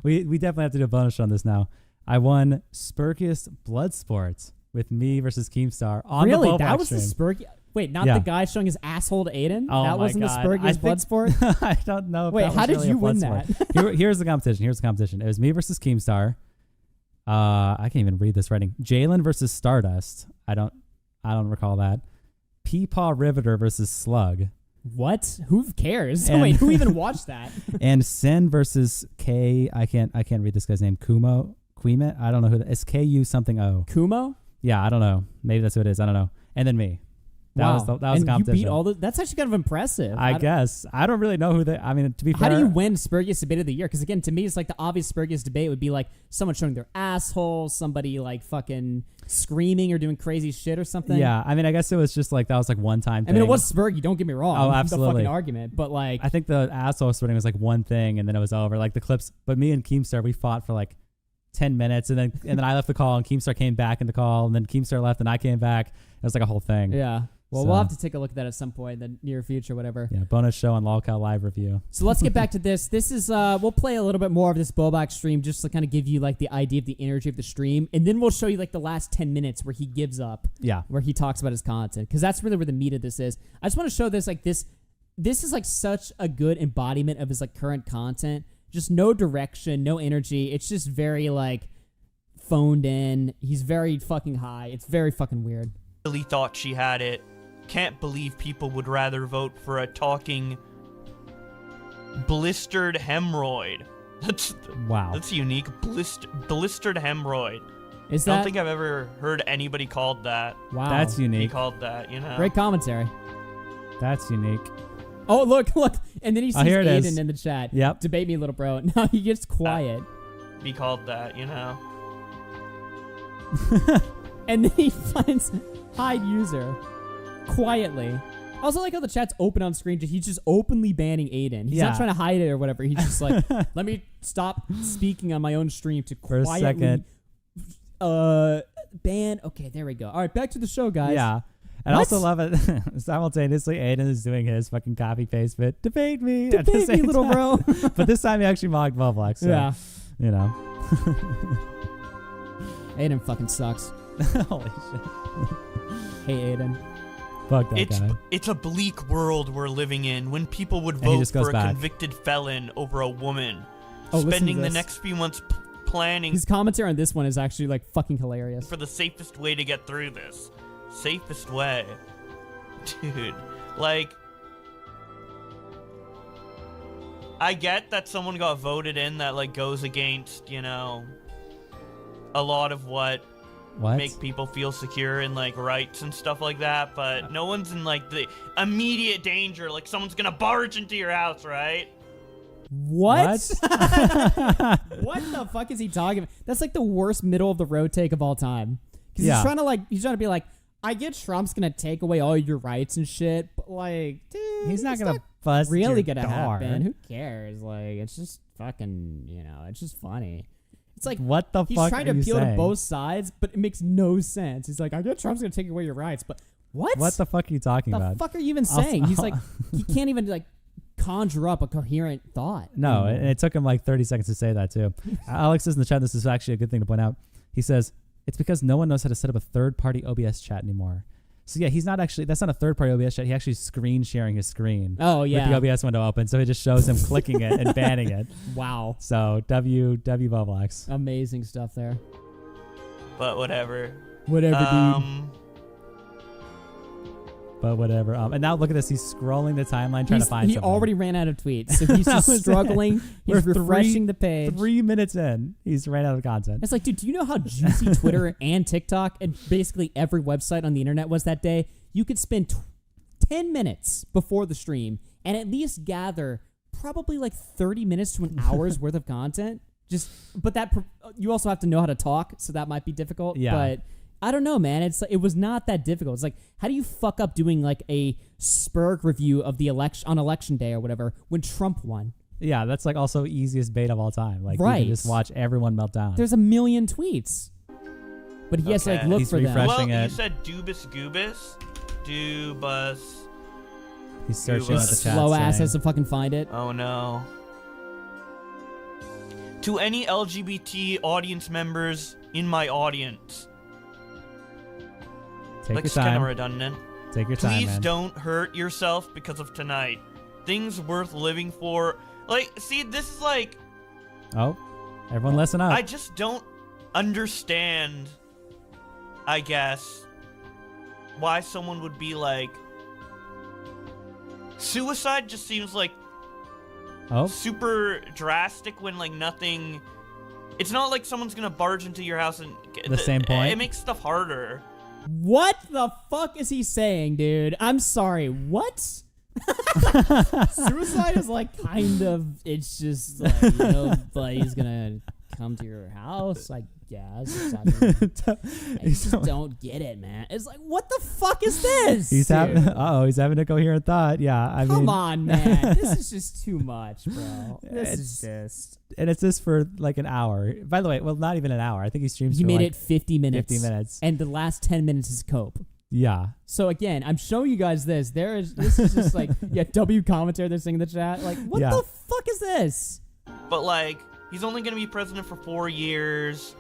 we definitely have to do a bonus on this now. I won Spurkiest Blood Sports with me versus Keemstar on Really? the That Bowblax was stream. the Spurgy? Wait, not Yeah. the guy showing his asshole to Aiden? Oh that my wasn't God. the I Spurgiest think- blood sport? I don't know. If Wait, that was how did really you a blood win sport. that? Here's the competition. It was me versus Keemstar. I can't even read this writing. Jalen versus Stardust. I don't recall that. Peepaw Riveter versus Slug. What? Who cares? And- Wait, who even watched that? And Sen versus K. I can't read this guy's name. Quemet. I don't know who that is. KU something O. Kumo? Yeah, I don't know. Maybe that's who it is. I don't know. And then me. That Wow. was the and competition. you beat all the... That's actually kind of impressive. I guess. I don't really know who they... I mean, to be How fair... do you win Spurgiest debate of the year? Because again, to me, it's like the obvious Spurgiest debate would be like someone showing their asshole, somebody like fucking screaming or doing crazy shit or something. Yeah, I mean, I guess it was just like, that was like one time thing. I mean, it was Spurgy, don't get me wrong. Oh, The absolutely. fucking argument. But like... I think the asshole sweating was like one thing and then it was over. Like the clips... But me and Keemstar, we fought for like 10 minutes and then I left the call and Keemstar came back in the call and then Keemstar left and I came back. It was like a whole thing. Yeah. Well, So- we'll have to take a look at that at some point in the near future, whatever. Yeah, bonus show on LolCal Live review. So let's get back to this. This is, we'll play a little bit more of this Bowblax stream just to kind of give you like the idea of the energy of the stream. And then we'll show you like the last 10 minutes where he gives up, Yeah. where he talks about his content. Because that's really where the meat of this is. I just want to show this, like this is like such a good embodiment of his like current content. Just no direction, no energy. It's just very like phoned in. He's very fucking high. It's very fucking weird. really thought she had it. Can't believe people would rather vote for a talking blistered hemorrhoid. Wow. That's unique. Blistered hemorrhoid. Is I don't that... think I've ever heard anybody called that. Wow. That's Be unique. called that, you know. Great commentary. That's unique. Oh, look. And then he sees here it Aiden is. in the chat. Yep. Debate me, little bro. Now he gets quiet. Be called that, you know. And then he finds hide user quietly. I also like how the chat's open on screen. He's just openly banning Aiden. He's Yeah. not trying to hide it or whatever. He's just like, let me stop speaking on my own stream to For a quietly second. ban. Okay, there we go. All right, back to the show, guys. Yeah. And I also love it simultaneously. Aiden is doing his fucking copy paste bit. Debate me, at the Debate me, same little time. bro. But this time he actually mocked Bowblax. So, Yeah. you know. Aiden fucking sucks. Holy shit. Hey, Aiden. Fuck that guy. It's a bleak world we're living in when people would And he vote just goes for a back. convicted felon over a woman, Oh, listen to spending the this. next few months planning His commentary on this one is actually like fucking hilarious. for the safest way to get through this. Safest way. Dude, like, I get that someone got voted in that, like, goes against, you know, a lot of what make people feel secure and, like, rights and stuff like that, but no one's in, like, the immediate danger, like someone's gonna barge into your house, right? What? What the fuck is he talking about? That's like the worst middle of the road take of all time. Because Yeah. he's trying to be like, I get Trump's gonna take away all your rights and shit, but like, dude, He's not it's gonna bust really your gonna door. happen. Who cares? Like, it's just fucking, it's just funny. It's like, What the he's fuck trying are to you appeal to saying? both sides, but it makes no sense. He's like, I get Trump's gonna take away your rights, but what? What the fuck are you talking the about? fuck are you even saying? He's like, he can't even like conjure up a coherent thought. No, and it took him like 30 seconds to say that too. Alex says in the chat, this is actually a good thing to point out. He says, it's because no one knows how to set up a third-party OBS chat anymore. So yeah, that's not a third-party OBS chat. He actually screen sharing his screen. Oh, yeah. With the OBS window open, so it just shows him clicking it and banning it. Wow. So W Bowblax. Amazing stuff there. But whatever. Whatever, dude. But whatever. And now look at this. He's scrolling the timeline trying to find He something. already ran out of tweets, so he's That just was it. struggling. He's We're refreshing the page. 3 minutes in, he's ran out of content. It's like, dude, do you know how juicy Twitter and TikTok and basically every website on the internet was that day? You could spend 10 minutes before the stream and at least gather probably like 30 minutes to an hour's worth of content. But you also have to know how to talk, so that might be difficult. Yeah. But I don't know, man. It was not that difficult. It's like, how do you fuck up doing like a Spurg review of the election on election day or whatever when Trump won? Yeah, that's like also easiest bait of all time. Like you Right. can just watch everyone melt down. There's a million tweets. But he has to like Okay. look He's for them. refreshing Well, you it. said Dubus Goobus? Dubus. He's searching what the chat's Slow ass saying. has to fucking find it. Oh no. To any LGBT audience members in my audience. Take Like, your it's kind of time. redundant. Take your time, Please man. don't hurt yourself because of tonight. Things worth living for. Like, see, this is like, Oh, everyone listen up. I just don't understand, I guess, why someone would be like, suicide just seems like Oh, super drastic when like nothing. It's not like someone's gonna barge into your house and The same point? It makes stuff harder. What the fuck is he saying, dude? I'm sorry. What? Suicide is like kind of. It's just like, but he's gonna come to your house, I guess. I mean, I just don't get it, man. It's like, what the fuck is this? he's dude? having a coherent thought. Yeah, I mean, Come on, man. This is just too much, bro. This It's is just. and it's this for like an hour. By the way, well, not even an hour. I think he streams. He for made like it 50 minutes. 50 minutes. And the last 10 minutes is cope. Yeah. So again, I'm showing you guys this. This is just like, yeah, W commentary they're saying in the chat. Like, what Yeah. the fuck is this? But like, he's only gonna be president for 4 years.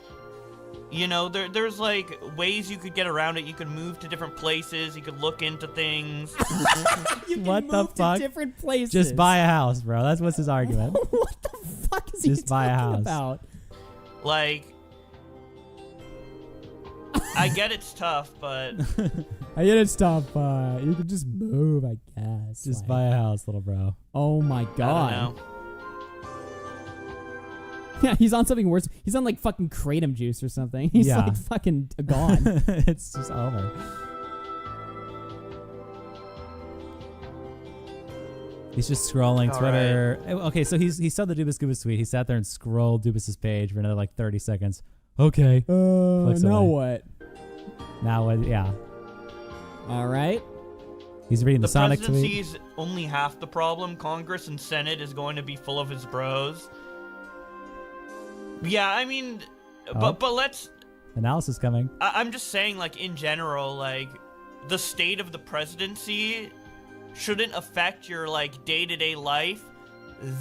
You know, there's like ways you could get around it. You could move to different places. You could look into things. You can What the move fuck? To different places. Just buy a house, bro. That's what's his argument. What the fuck is Just he buy a talking house. about? Like, I get it's tough, but I get it's tough. You can just move, I guess. Just like, buy a house, little bro. Oh my I don't god. know. Yeah, he's on something worse. He's on like fucking kratom juice or something. He's Yeah. like fucking gone. It's just over. He's just scrolling All Twitter. Okay, so he saw the Dubus Goobus tweet. He sat there and scrolled Dubus's page for another like 30 seconds. Okay. Clicks now away. what? Now what? Yeah. All right. He's reading the, The Sonic presidency tweet. is only half the problem. Congress and Senate is going to be full of his bros. Yeah, I mean, Oh. but let's. Analysis coming. I'm just saying, like, in general, like, the state of the presidency shouldn't affect your like day-to-day life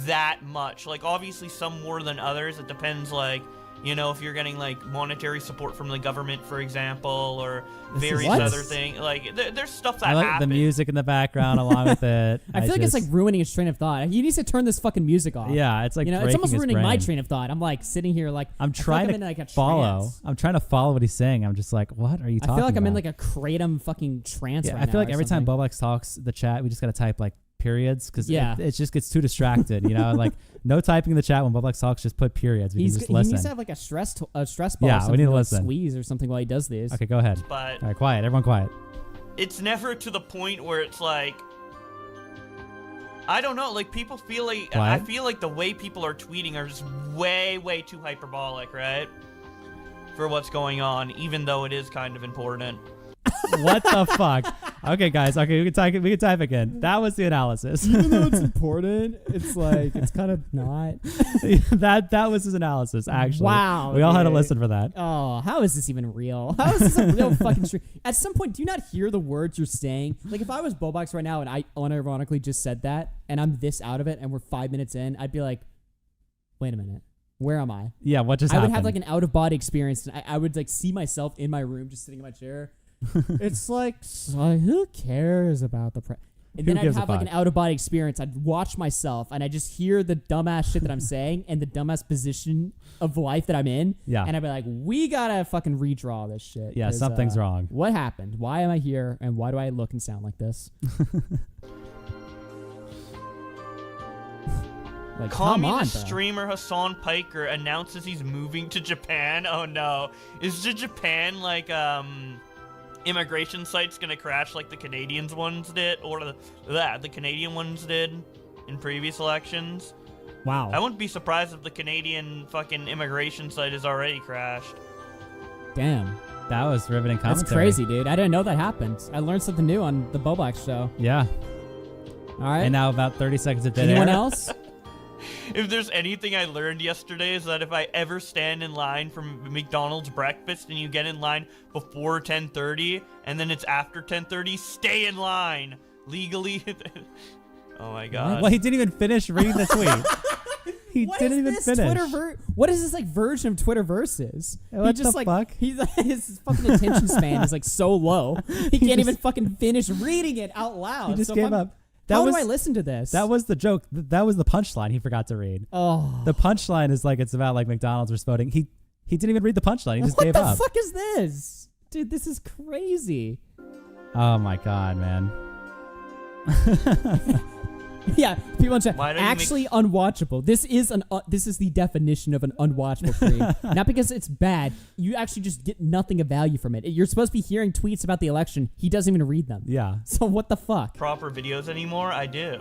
that much. Like obviously some more than others. It depends, like, you know, if you're getting like monetary support from the government, for example, or various other things. Like there's stuff that I like happens. the music in the background along with it. I feel like it's like ruining his train of thought. He needs to turn this fucking music off. Yeah, it's like, you know, it's breaking almost his ruining my brain. train of thought. I'm like sitting here like I'm trying I'm to in, like, a follow. trance. I'm trying to follow what he's saying. I'm just like, what are you talking about? I feel like I'm in like a kratom fucking trance right now. I feel like or every time something. Bowblax talks the chat, we just gotta type like periods because Yeah. it just gets too distracted. You know, like no typing in the chat when Bowblax talks. Just put periods. We can just he listen. needs to have like a stress ball. Yeah, or we something need to like listen. Squeeze or something while he does these. Okay, go ahead. But All right, quiet. Everyone, quiet. it's never to the point where it's like, I don't know, like people feel like, I What? feel like the way people are tweeting are just way too hyperbolic, right? For what's going on, even though it is kind of important. What the fuck? Okay, guys. Okay, we can type again. That was the analysis. Even though it's important, it's like it's kind of not. that was his analysis. Actually, Wow, we all had to dude. listen for that. Oh, how is this even real? How is this a real fucking stream? At some point, do you not hear the words you're saying? Like, if I was Bowblax right now and I unironically just said that, and I'm this out of it, and we're 5 minutes in, I'd be like, wait a minute. Where am I? Yeah, what just I happened? would have like an out of body experience. And I would like see myself in my room just sitting in my chair. It's like, so who cares about the and then I'd gives a have like fuck? an out of body experience. I'd watch myself and I just hear the dumbass shit that I'm saying and the dumbass position of life that I'm in. Yeah. And I'd be like, we gotta fucking redraw this shit. Yeah, 'cause, something's wrong. What happened? Why am I here? And why do I look and sound like this? Like, come on, Communist bro. streamer Hassan Piker announces he's moving to Japan. Oh no. Is the Japan like immigration site's gonna crash like the Canadians ones did, or the Canadian ones did in previous elections? Wow. I wouldn't be surprised if the Canadian fucking immigration site has already crashed. Damn. That was riveting commentary. That's crazy, dude. I didn't know that happened. I learned something new on the Bowblax show. Yeah. All right. And now about 30 seconds of dead Anyone air. else? If there's anything I learned yesterday is that if I ever stand in line for McDonald's breakfast and you get in line before 10:30 and then it's after 10:30, stay in line legally. Oh my god. Well, he didn't even finish reading the tweet. He What didn't is even this finish. what is this like version of Twitter versus? What he just the like fuck? his fucking attention span is like so low. He can't even fucking finish reading it out loud. He just So gave if I'm- up. How do I listen to this? That was the joke. That was the punchline he forgot to read. Oh. The punchline is like it's about like McDonald's responding. He didn't even read the punchline. He just What gave the up. fuck is this? Dude, this is crazy. Oh my god, man. Yeah, people in chat. Why don't you Actually unwatchable. This is the definition of an unwatchable stream. Not because it's bad. You actually just get nothing of value from it. You're supposed to be hearing tweets about the election. He doesn't even read them. Yeah. So what the fuck? Proper videos anymore? I do.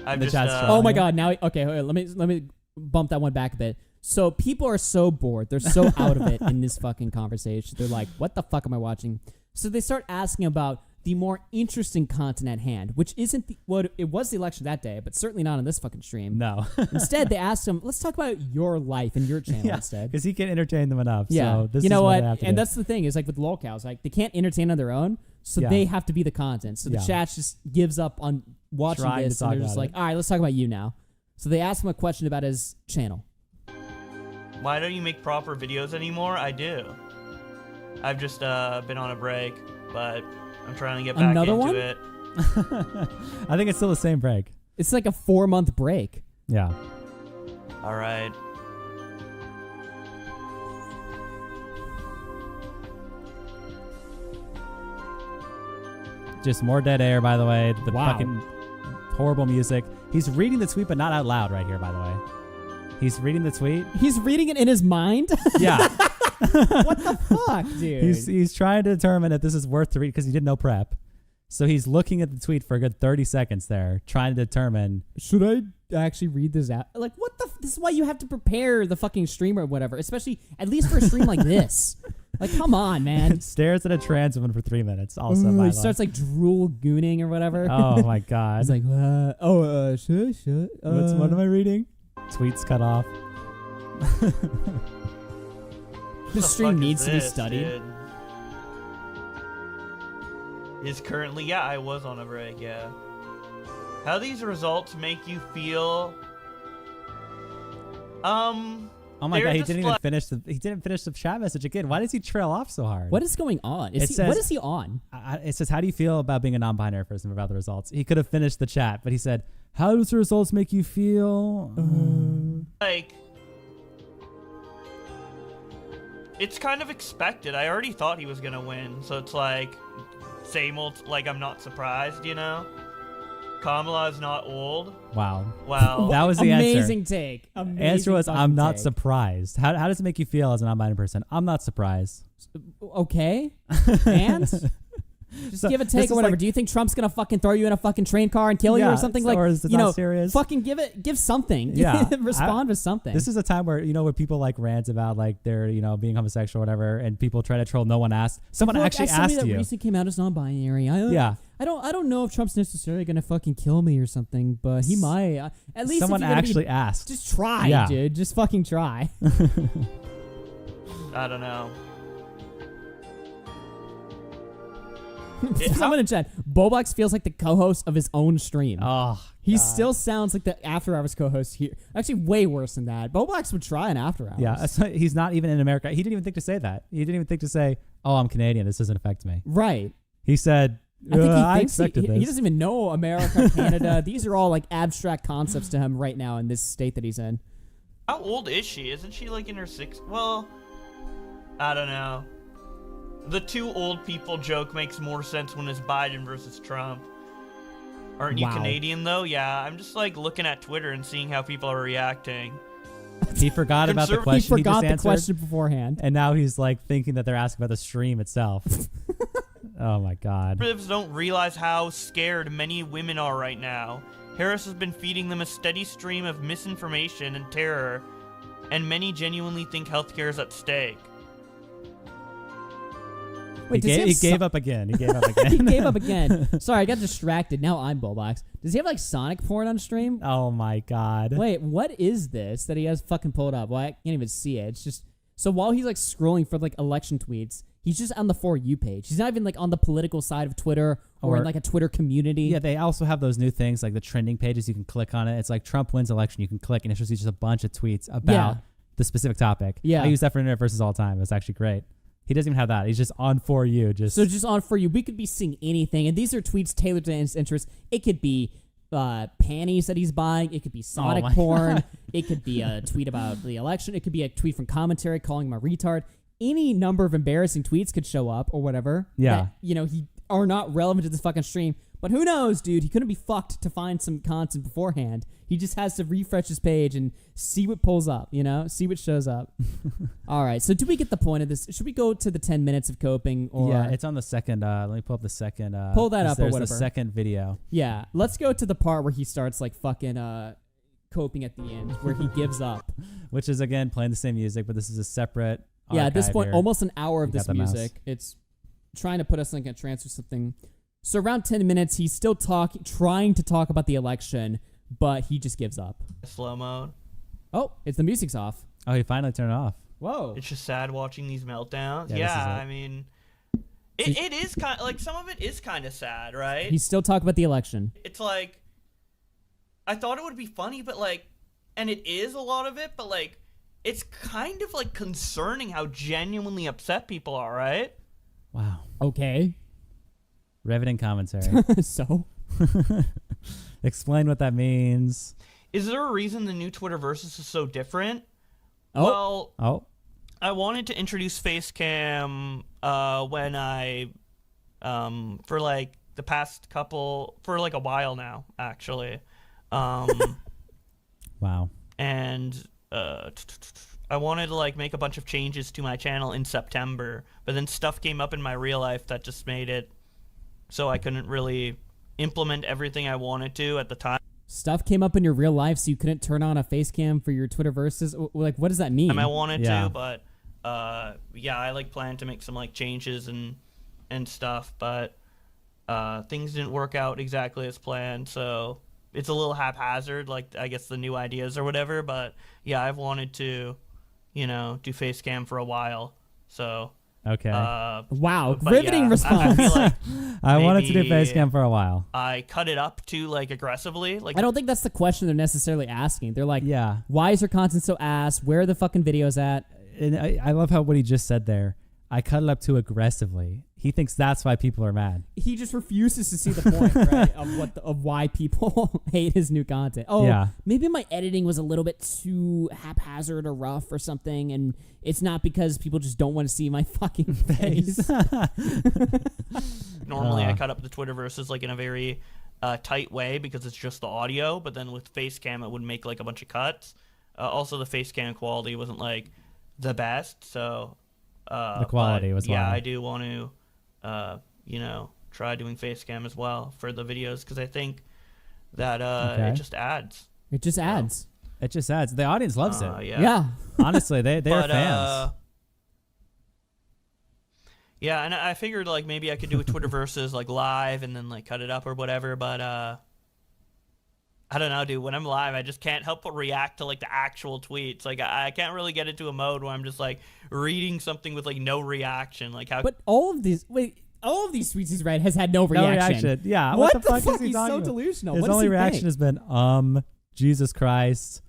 I've The just chat's Oh my god, now okay, wait, let me bump that one back a bit. So people are so bored. They're so out of it in this fucking conversation. They're like, what the fuck am I watching? So they start asking about the more interesting content at hand, which isn't what it was the election that day, but certainly not on this fucking stream. No. Instead, they asked him, let's talk about your life and your channel instead. Because he can't entertain them enough. Yeah. So this you is know what? what? They have to And do. that's the thing is like with lolcows, like they can't entertain on their own, so Yeah. they have to be the content. So the Yeah. chat just gives up on watching Trying to this, talk and they're just about like, it. all right, let's talk about you now. So they asked him a question about his channel. Why don't you make proper videos anymore? I do. I've just been on a break, but I'm trying to get back Another into one? it. I think it's still the same break. It's like a 4-month break. Yeah. All right. Just more dead air, by the way. The Wow. fucking horrible music. He's reading the tweet, but not out loud right here, by the way. He's reading the tweet. He's reading it in his mind. Yeah. What the fuck, dude? He's trying to determine if this is worth to read because he did no prep. So he's looking at the tweet for a good 30 seconds there, trying to determine. Should I actually read this out? Like, what the? This is why you have to prepare the fucking stream or whatever, especially at least for a stream like this. Like, come on, man. Stares at a trans woman for 3 minutes. Also, by Ooh, the he way. starts like drool gooning or whatever. Oh my god. He's like, should. What am I reading? Tweets cut off. This The stream fuck is needs to be this, studied. dude? Is currently, yeah, I was on a break, yeah. How these results make you feel? Oh my god, he didn't finish the chat message again. Why does he trail off so hard? What is going on? What is he on? It says, how do you feel about being a non-binary person about the results? He could have finished the chat, but he said, how does the results make you feel? Like, it's kind of expected. I already thought he was gonna win, so it's like, same old, like, I'm not surprised, you know? Kamala is not old. Wow. That was the answer. Amazing take. Amazing answer was, I'm not take. surprised. How does it make you feel as a non-binary person? I'm not surprised. Okay. And? Just give a take or whatever. Do you think Trump's gonna fucking throw you in a fucking train car and kill you or something? Like, or is it not serious? Fucking give something. Yeah. Respond with something. This is a time where, when people like rant about like they're, being homosexual or whatever, and people try to troll. No one asked. Someone actually asked that you. recently came out as non-binary. I don't know if Trump's necessarily gonna fucking kill me or something, but he might. At least someone actually asked. Just try, dude. Just fucking try. I don't know. Someone in chat. Bowblax feels like the co-host of his own stream. Oh, he still sounds like the After Hours co-host here. Actually, way worse than that. Bowblax would try an After Hours. Yeah, he's not even in America. He didn't even think to say that. He didn't even think to say, "Oh, I'm Canadian. This doesn't affect me." Right. He said, I think I expected this. He doesn't even know America, Canada. These are all like abstract concepts to him right now in this state that he's in. How old is she? Isn't she like in her 60s? Well, I don't know. The two old people joke makes more sense when it's Biden versus Trump. Aren't you Canadian though? Yeah, I'm just like looking at Twitter and seeing how people are reacting. He forgot about the question. He forgot the question beforehand. And now he's like thinking that they're asking about the stream itself. Oh my god. Conservatives don't realize how scared many women are right now. Harris has been feeding them a steady stream of misinformation and terror, and many genuinely think healthcare is at stake. Wait, he gave up again. He gave up again. He gave up again. Sorry, I got distracted. Now I'm Bowblax. Does he have like Sonic porn on stream? Oh my god. Wait, what is this that he has fucking pulled up? Well, I can't even see it. It's just so while he's like scrolling for like election tweets, he's just on the For You page. He's not even like on the political side of Twitter or in like a Twitter community. Yeah, they also have those new things like the trending pages. You can click on it. It's like Trump wins election. You can click and it shows you just a bunch of tweets about the specific topic. Yeah. I use that for Internet Versus all the time. It's actually great. He doesn't even have that. He's just on For You. So just on For You. We could be seeing anything. And these are tweets tailored to his interests. It could be panties that he's buying. It could be Sonic porn. God. It could be a tweet about the election. It could be a tweet from commentary calling him a retard. Any number of embarrassing tweets could show up or whatever. Yeah. That, he are not relevant to this fucking stream. But who knows, dude? He couldn't be fucked to find some content beforehand. He just has to refresh his page and see what pulls up, see what shows up. All right. So do we get the point of this? Should we go to the 10 minutes of coping? Or yeah, it's on the second. Let me pull up the second. Pull that up or whatever. There's the second video. Yeah. Let's go to the part where he starts like fucking coping at the end, where he gives up. Which is, again, playing the same music, but this is a separate at this point, here. almost an hour of You this got the music. mouse. It's trying to put us in like a trance or something. So around 10 minutes, he's still trying to talk about the election, but he just gives up. Slow mode. Oh, the music's off. Oh, he finally turned it off. Whoa. It's just sad watching these meltdowns. Yeah, I mean, it is kind of, like, some of it is kind of sad, right? He's still talking about the election. It's like, I thought it would be funny, but like, and it is a lot of it, but like, it's kind of like concerning how genuinely upset people are, right? Wow. Okay. Riveting commentary. So? Explain what that means. Is there a reason the new Twitter Versus is so different? Oh. Well, I wanted to introduce Facecam when I, for like the past for like a while now, actually. Wow. And I wanted to like make a bunch of changes to my channel in September, but then stuff came up in my real life that just made it so I couldn't really implement everything I wanted to at the time. Stuff came up in your real life, so you couldn't turn on a face cam for your Twitter Versus? Like, what does that mean? I wanted to, but I like planned to make some like changes and stuff, but things didn't work out exactly as planned, so it's a little haphazard, like I guess the new ideas or whatever, but yeah, I've wanted to, do face cam for a while, so. Okay. Wow, but riveting response. I feel like I wanted to do maybe face cam for a while. I cut it up too like aggressively. Like I don't think that's the question they're necessarily asking. They're like, Yeah. why is your content so ass? Where are the fucking videos at? And I love how what he just said there. I cut it up too aggressively. He thinks that's why people are mad. He just refuses to see the point, right, of why people hate his new content. Oh, Yeah. maybe my editing was a little bit too haphazard or rough or something, and it's not because people just don't want to see my fucking face. normally I cut up the Twitterverses like in a very tight way because it's just the audio, but then with face cam it would make like a bunch of cuts. Also the face cam quality wasn't like the best, so The quality was yeah, wild. I do want to try doing face cam as well for the videos because I think that Okay. it just adds. It just adds. It just adds. The audience loves it. Yeah. Honestly, they are But, fans. Yeah, and I figured like maybe I could do a Twitterverses like live and then like cut it up or whatever, but I don't know, dude. When I'm live, I just can't help but react to like the actual tweets. Like I can't really get into a mode where I'm just like reading something with like no reaction. Like how? But all of these tweets he's read has had no No reaction. reaction. Yeah. What the the fuck, fuck? is he He's talking so about? delusional. His What does only he reaction think? has been, Jesus Christ.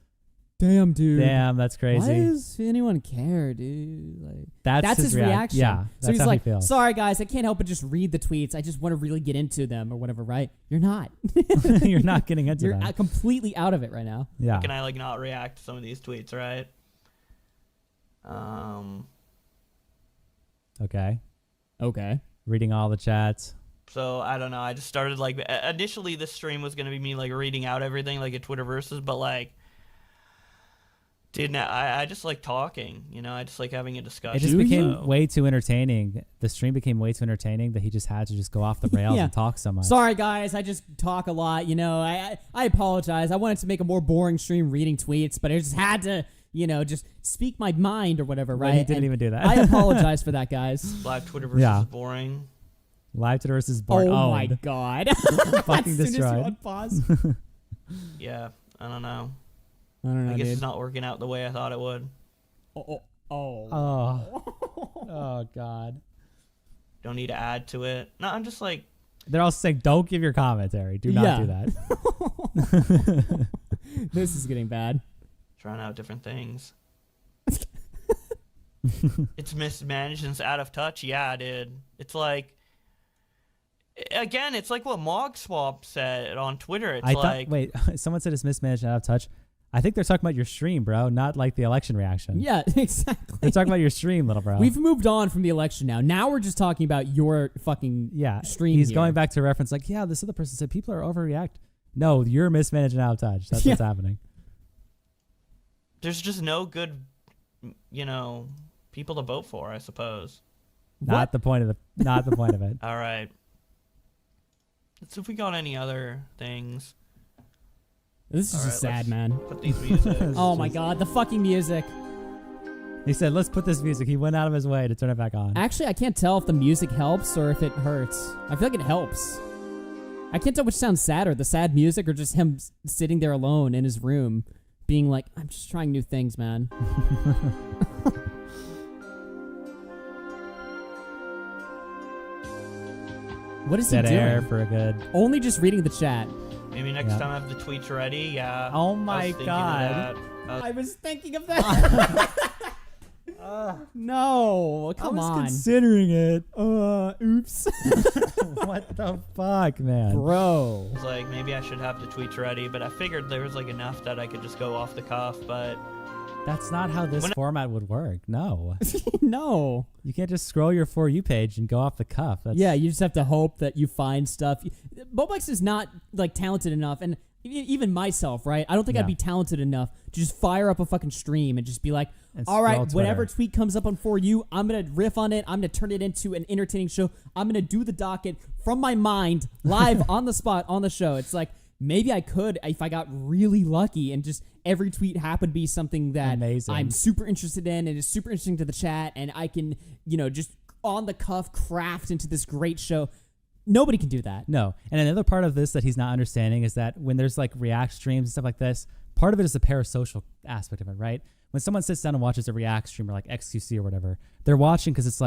Damn, dude. Damn, that's crazy. Why does anyone care, dude? Like That's his reaction. Yeah. So That's he's how like, he feels. sorry guys, I can't help but just read the tweets. I just want to really get into them or whatever, right? You're not. You're not getting into You're that. completely out of it right now. Yeah. Can I like not react to some of these tweets, right? Okay. Okay. Reading all the chats. So I don't know. I just started like initially this stream was gonna be me like reading out everything like a Twitterverses, but like, dude, now I just like talking. You know, I just like having a discussion. It just became so- way too entertaining. The stream became way too entertaining that he just had to just go off the rails Yeah. and talk so much. Sorry guys, I just talk a lot. You know, I apologize. I wanted to make a more boring stream reading tweets, but I just had to, just speak my mind or whatever, But right? he didn't even do that. I apologize for that, guys. Live Twitterverses Yeah. is boring. Live Twitter versus board. Oh my god. Fucking As soon as you destroyed. unpause. Yeah, I don't know. I don't know, I guess dude. it's not working out the way I thought it would. Oh. Oh God. Don't need to add to it. No, I'm just like, They're all saying, don't give your commentary. Do not Yeah. do that. This is getting bad. trying out different things. It's mismanaged and it's out of touch. Yeah, dude. It's like, again, it's like what Mog Swap said on Twitter. It's Wait, someone said it's mismanaged and out of touch. I think they're talking about your stream, bro, not like the election reaction. Yeah, exactly. They're talking about your stream, little bro. We've moved on from the election now. Now we're just talking about your fucking stream. He's here. going back to a reference like, yeah, this other person said people are overreact. No, you're mismanaged and out of touch. That's Yeah. what's happening. there's just no good, people to vote for, I suppose. Not the point of it. All right. Let's see if we got any other things. This is All just right, sad, let's man. Put these music. Oh my god, the fucking music. He said, let's put this music. He went out of his way to turn it back on. Actually, I can't tell if the music helps or if it hurts. I feel like it helps. I can't tell which sounds sadder, the sad music or just him sitting there alone in his room being like, I'm just trying new things, man. What is Dead he doing? air for a good. Only just reading the chat. Maybe next Yeah. time I have the tweets ready. Yeah. Oh I was my thinking of God. that. I was thinking of that. No, come on. considering it. Oops. What the fuck, man? Bro. I was like, maybe I should have the tweets ready, but I figured there was like enough that I could just go off the cuff. But That's not how this format would work. No. No. You can't just scroll your For You page and go off the cuff. That's, Yeah, you just have to hope that you find stuff. Bowblax is not like talented enough, and even myself, right? I don't think Yeah. I'd be talented enough to just fire up a fucking stream and just be like, And all right, scroll whatever Twitter. tweet comes up on For You, I'm going to riff on it. I'm going to turn it into an entertaining show. I'm going to do the docket from my mind, live on the spot on the show. It's like, maybe I could if I got really lucky and just every tweet happened to be something that Amazing. I'm super interested in and is super interesting to the chat, and I can, just on the cuff craft into this great show. Nobody can do that. No. And another part of this that he's not understanding is that when there's like React streams and stuff like this, part of it is the parasocial aspect of it, right? When someone sits down and watches a React stream or like XQC or whatever, they're watching because it's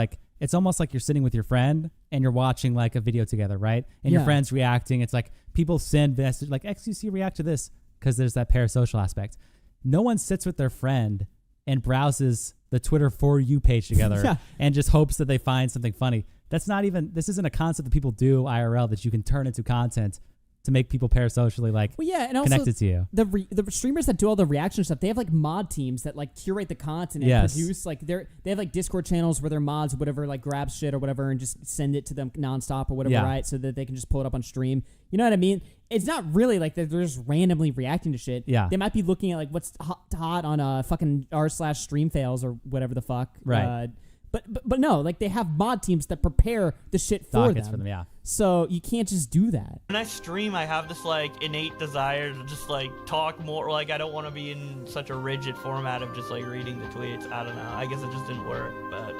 it's almost like you're sitting with your friend and you're watching like a video together, right? And your friend's reacting. It's like people send messages like XQC react to this because there's that parasocial aspect. No one sits with their friend and browses the Twitter For You page together and just hopes that they find something funny. This isn't a concept that people do IRL that you can turn into content to make people parasocially and also connected to you. The streamers that do all the reaction stuff, they have like mod teams that like curate the content and produce like they have like Discord channels where their mods whatever like grab shit or whatever and just send it to them nonstop or whatever, right? So that they can just pull it up on stream. You know what I mean? It's not really like they're just randomly reacting to shit. Yeah. They might be looking at like what's hot on fucking r/stream fails or whatever the fuck. Right. But no, like they have mod teams that prepare the shit for them. Yeah. So you can't just do that. When I stream, I have this like innate desire to just like talk more. Like I don't want to be in such a rigid format of just like reading the tweets. I don't know. I guess it just didn't work. But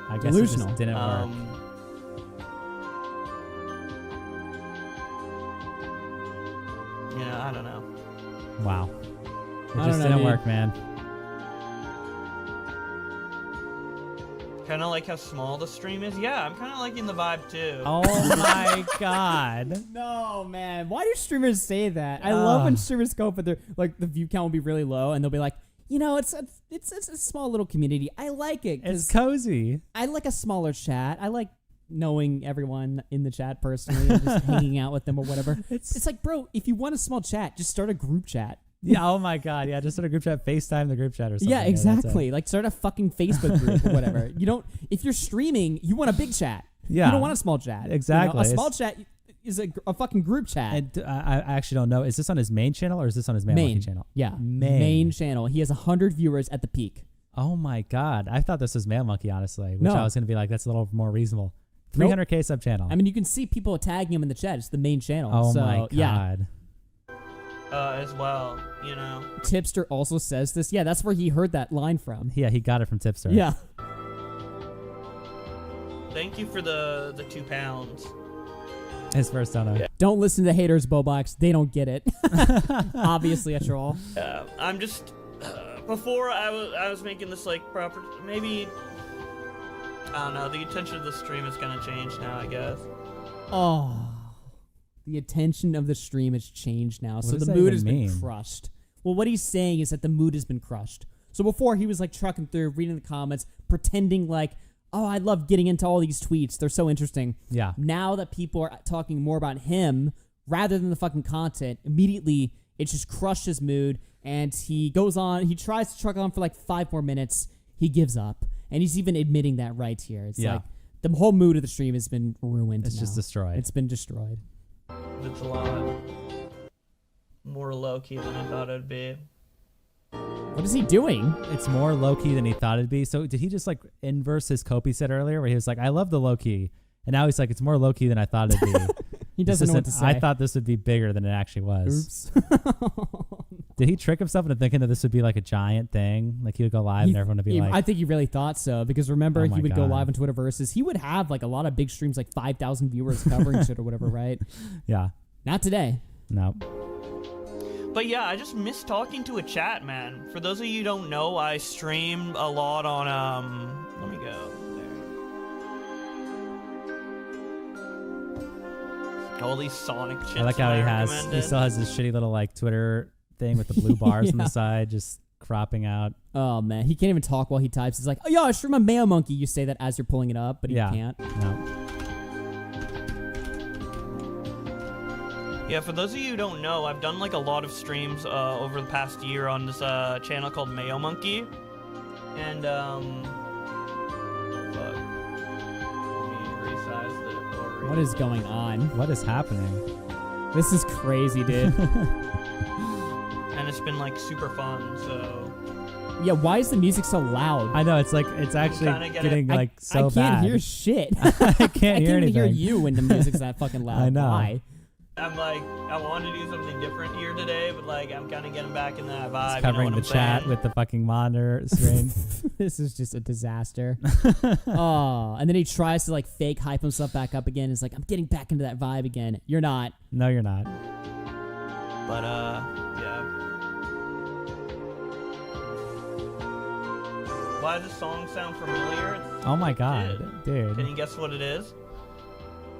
I guess it just didn't work. I don't know. Wow. It I just don't know, didn't dude. work, man. Kind of like how small the stream is. Yeah, I'm kind of liking the vibe too. Oh my god. No, man. Why do streamers say that? I love when streamers go, but they're like the view count will be really low, and they'll be like, it's a small little community. I like it. It's cozy. I like a smaller chat. I like knowing everyone in the chat personally and just hanging out with them or whatever. It's like, bro, if you want a small chat, just start a group chat. Yeah, oh my god, yeah, just start a group chat, FaceTime the group chat or something. Yeah, exactly. Like start a fucking Facebook group or whatever. If you're streaming, you want a big chat. Yeah. You don't want a small chat. Exactly. A small chat is a fucking group chat. And I actually don't know. Is this on his main channel or is this on his main channel? Yeah. Main channel. He has 100 viewers at the peak. Oh my god. I thought this was Mail Monkey, honestly. Which No. I was gonna be like, that's a little more reasonable. 300k sub channel. I mean, you can see people tagging him in the chat. It's the main channel. Oh so, my god. Yeah. As well, Tipster also says this. Yeah, that's where he heard that line from. Yeah, he got it from Tipster. Yeah. Thank you for the £2. His first donor. Yeah. Don't listen to haters, Bowblax. They don't get it. Obviously, after all. I'm just before I was making this like proper. Maybe I don't know. The attention of the stream is gonna change now, I guess. Oh. The attention of the stream has changed now. So does the that mood even has mean? been crushed. Well, what he's saying is that the mood has been crushed. So before he was like trucking through, reading the comments, pretending like, oh, I love getting into all these tweets. They're so interesting. Yeah. Now that people are talking more about him rather than the fucking content, immediately it just crushed his mood. And he goes on, he tries to truck on for like 5 more minutes. He gives up. And he's even admitting that right here. It's like the whole mood of the stream has been ruined. It's just destroyed. It's been destroyed. It's a lot more low-key than I thought it'd be. What is he doing? It's more low-key than he thought it'd be. So did he just like inverse his Kopi said earlier where he was like, I love the low-key. And now he's like, it's more low-key than I thought it'd be. He doesn't know what to say. I thought this would be bigger than it actually was. Oops. Did he trick himself into thinking that this would be like a giant thing? Like he would go live and everyone would be like... I think he really thought so because remember Oh he my would go God. live on Twitterverses. He would have like a lot of big streams, like 5,000 viewers covering shit or whatever, right? Yeah. Not today. No. But yeah, I just miss talking to a chat, man. For those of you who don't know, I stream a lot on let me go there. All these Sonic chits. I like how he still has this shitty little like Twitter thing with the blue bars on the side just cropping out. Oh man, he can't even talk while he types. He's like, "Oh yeah, I stream a Mayo Monkey." You say that as you're pulling it up, but he can't. No. Yeah, for those of you who don't know, I've done like a lot of streams over the past year on this channel called Mayo Monkey, and fuck. Let me resize the. What is going on? What is happening? This is crazy, dude. And it's been like super fun. So yeah, why is the music so loud? I know it's like it's actually getting like so I bad. can't hear shit. I can't hear I can't even anything. hear you when the music's that fucking loud. I know. Why? I'm like, I wanted to do something different here today, but like I'm kind of getting back in that vibe. It's covering the chat with the fucking monitor screen. This is just a disaster. Oh, and then he tries to like fake hype himself back up again. It's like, I'm getting back into that vibe again. You're not. No, you're not. But yeah. Why does this song sound familiar? It's Oh my god, dude. Can you guess what it is?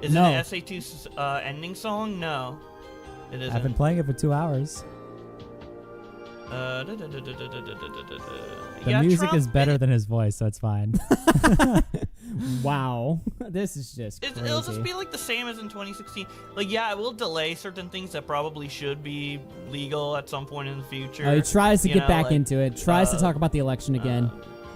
Is No. it an SA2's ending song? No, it isn't. I've been playing it for 2 hours. The The music is better than his voice, so it's fine. Wow. This is just It'll just crazy. be like the same as in 2016. Like, yeah, it will delay certain things that probably should be legal at some point in the future. He tries to You get know, back like, into it. Tries to talk about the election again.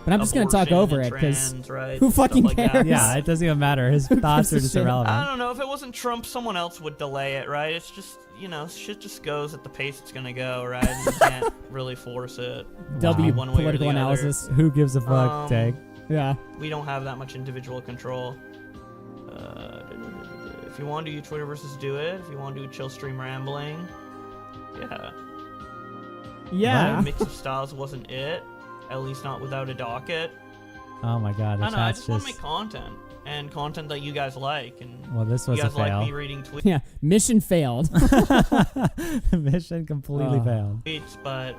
But I'm just gonna talk abortion over and it because trans, right, who stuff fucking like that. cares? Yeah, it doesn't even matter. His thoughts are gives a just shit? irrelevant. I don't know. If it wasn't Trump, someone else would delay it, right? It's just, shit just goes at the pace it's gonna go, right? And you can't really force it. W one way or the political other. analysis. Who gives a fuck, Tag? Yeah. We don't have that much individual control. If you want to do Twitter versus do it. If you want to do chill stream rambling, yeah. Yeah. Mix of styles wasn't it. At least not without a docket. Oh my god, the I don't know. I chat's just want to make content and content that you guys like, and Well, this was you a guys like fail. me reading tweets. Yeah. Mission failed. Mission completely failed. But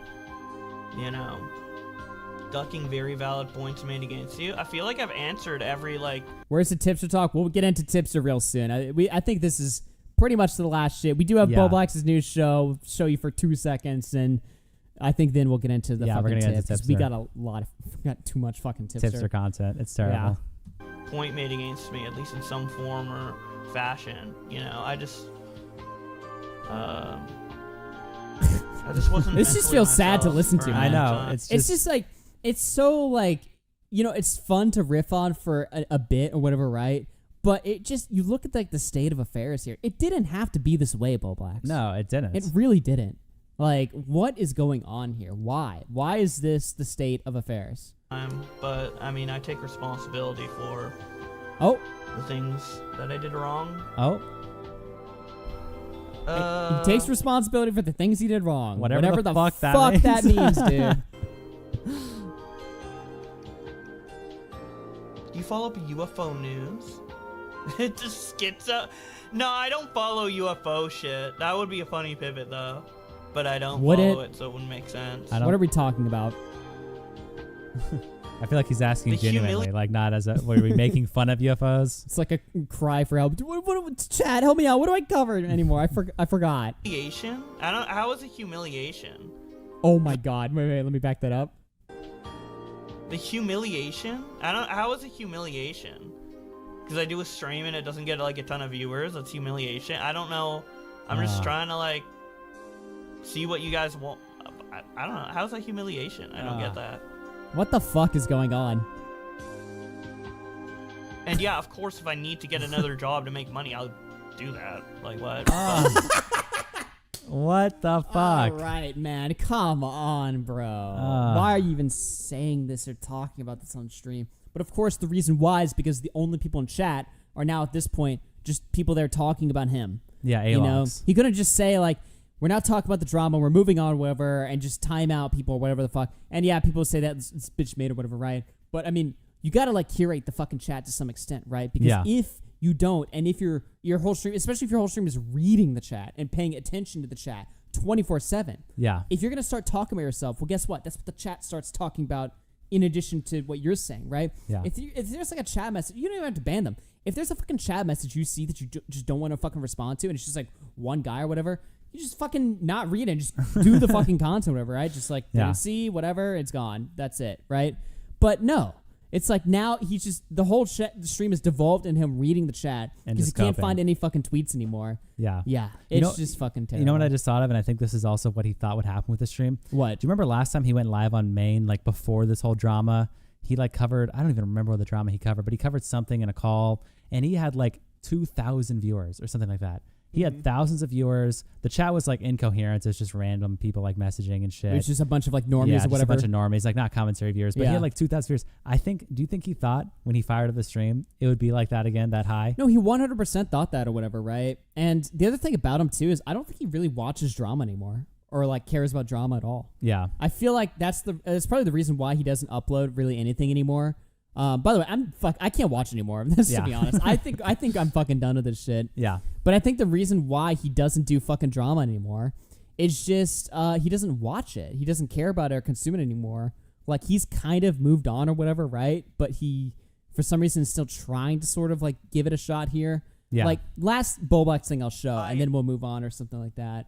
ducking very valid points made against you. I feel like I've answered every Where's the tipster talk? We'll get into tipster real soon. I think this is pretty much the last shit. We do have Yeah. Bowblax's news show. We'll show you for 2 seconds, and I think then we'll get into the Yeah, we're fucking gonna get into tips. We tipster. got too much fucking tipster. Tipster content. It's terrible. point made against me, at least in some form or fashion. I just wasn't. This just mentally feels sad to myself listen to, for a man. I long know. time. It's It's just like it's so like it's fun to riff on for a bit or whatever, right? But it just you look at the state of affairs here. It didn't have to be this way, Bowblax. no, it didn't. It really didn't. Like, what is going on here? Why? Why is this the state of affairs? But I take responsibility for Oh, the things that I did wrong. oh, he takes responsibility for the things he did wrong. Whatever the fuck that fuck that means. means, dude. You follow up UFO news? It just schizo. No, I don't follow UFO shit. That would be a funny pivot though, but I don't Would follow it? it, so it wouldn't make sense. I don't. What are we talking about? I feel like he's asking The genuinely, like not as a. Were we making fun of UFOs? It's like a cry for help. Chad, help me out. What do I cover anymore? I forgot. Humiliation? I don't. How is it humiliation? Oh my god. Wait. Let me back that up. The humiliation? I don't. How is it humiliation? Because I do a stream and it doesn't get a ton of viewers. That's humiliation. I don't know. I'm just trying to see what you guys want. I don't know. How's that humiliation? I don't get that. What the fuck is going on? And yeah, of course, if I need to get another job to make money, I'll do that. Like what? What the fuck? All right, man. Come on, bro. Why are you even saying this or talking about this on stream? But of course, the reason why is because the only people in chat are now at this point just people there talking about him. Yeah, You know, A-logs. he couldn't just say we're not talking about the drama, we're moving on, whatever, and just time out people or whatever the fuck. And yeah, people say that it's bitch made or whatever, right? But I mean, you gotta curate the fucking chat to some extent, right? Because if you don't, and if your whole stream, especially if your whole stream is reading the chat and paying attention to the chat 24/7, Yeah. if you're gonna start talking about yourself, well, guess what? That's what the chat starts talking about. In addition to what you're saying, right? Yeah. If there's a chat message, you don't even have to ban them. If there's a fucking chat message you see that you just don't want to fucking respond to, and it's just one guy or whatever, you just fucking not read it and just do the fucking content or whatever, right? Just didn't see, whatever, it's gone. That's it, right? But no. It's now he's just, the whole the stream has devolved in him reading the chat And because he just can't copying. find any fucking tweets anymore. Yeah. Yeah. It's just fucking terrible. You know what I just thought of, and I think this is also what he thought would happen with the stream? What? Do you remember last time he went live on Main, before this whole drama? He covered, I don't even remember what the drama he covered, but he covered something in a call, and he had 2,000 viewers or something like that. He had thousands of viewers. The chat was incoherent. It's just random people messaging and shit. It was just a bunch of normies yeah, or just whatever. a bunch of normies, not commentary viewers. But he Yeah. had 2,000 viewers. Do you think he thought when he fired up the stream, it would be like that again, that high? No, he 100% thought that or whatever, right? And the other thing about him too is I don't think he really watches drama anymore or cares about drama at all. Yeah. I feel like that's probably the reason why he doesn't upload really anything anymore. By the way, I can't watch anymore of this to be honest. I think I'm fucking done with this shit. Yeah. But I think the reason why he doesn't do fucking drama anymore is just he doesn't watch it. He doesn't care about it or consume it anymore. He's kind of moved on or whatever, right? But he for some reason is still trying to sort of like give it a shot here. Yeah. Like last Bowblax thing I'll show, and then we'll move on or something like that.